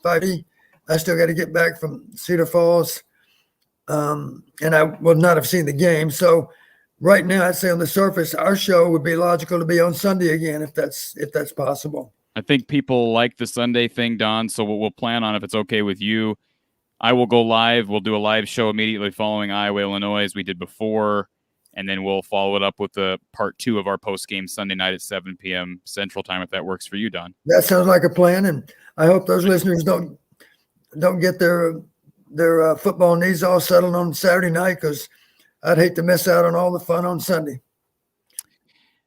5:30. I still got to get back from Cedar Falls, and I will not have seen the game. So right now, I'd say on the surface, our show would be logical to be on Sunday again, if that's possible. I think people like the Sunday thing, Don. So what we'll plan on, if it's okay with you, I will go live. We'll do a live show immediately following Iowa, Illinois, as we did before. And then we'll follow it up with the part 2 of our post-game Sunday night at 7 p.m. Central Time, if that works for you, Don. That sounds like a plan, and I hope those listeners don't get their football needs all settled on Saturday night, because I'd hate to miss out on all the fun on Sunday.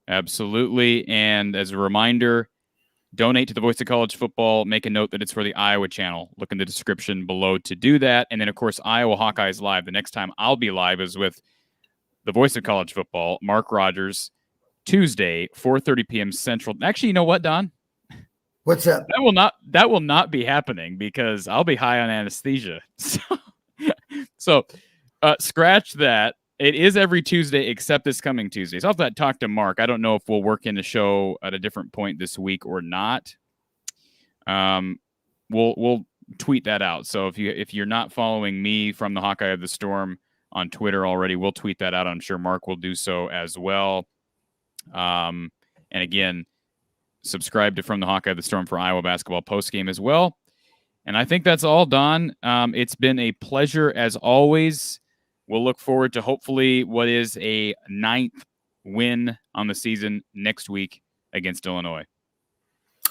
Absolutely. And as a reminder, donate to the Voice of College Football. Make a note that it's for the Iowa channel. Look in the description below to do that. And then, of course, Iowa Hawkeyes Live. The next time I'll be live is with the Voice of College Football, Mark Rogers, Tuesday, 4:30 p.m. Central. Actually, you know what, Don? What's that? That will not be happening because I'll be high on anesthesia. So scratch that. It is every Tuesday except this coming Tuesday. So I'll have to talk to Mark. I don't know if we'll work in the show at a different point this week or not. We'll tweet that out. So if you're not following me from the Hawkeye of the Storm on Twitter already, we'll tweet that out. I'm sure Mark will do so as well. And again, subscribe to From the Hawkeye of the Storm for Iowa basketball postgame as well. And I think that's all, Don. It's been a pleasure as always. We'll look forward to hopefully what is a 9th win on the season next week against Illinois.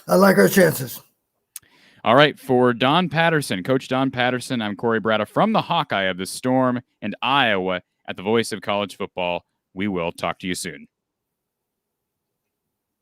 I like our chances. All right, for Don Patterson, Coach Don Patterson, I'm Cory Brada from the Hawkeye of the Storm and Iowa at the Voice of College Football. We will talk to you soon.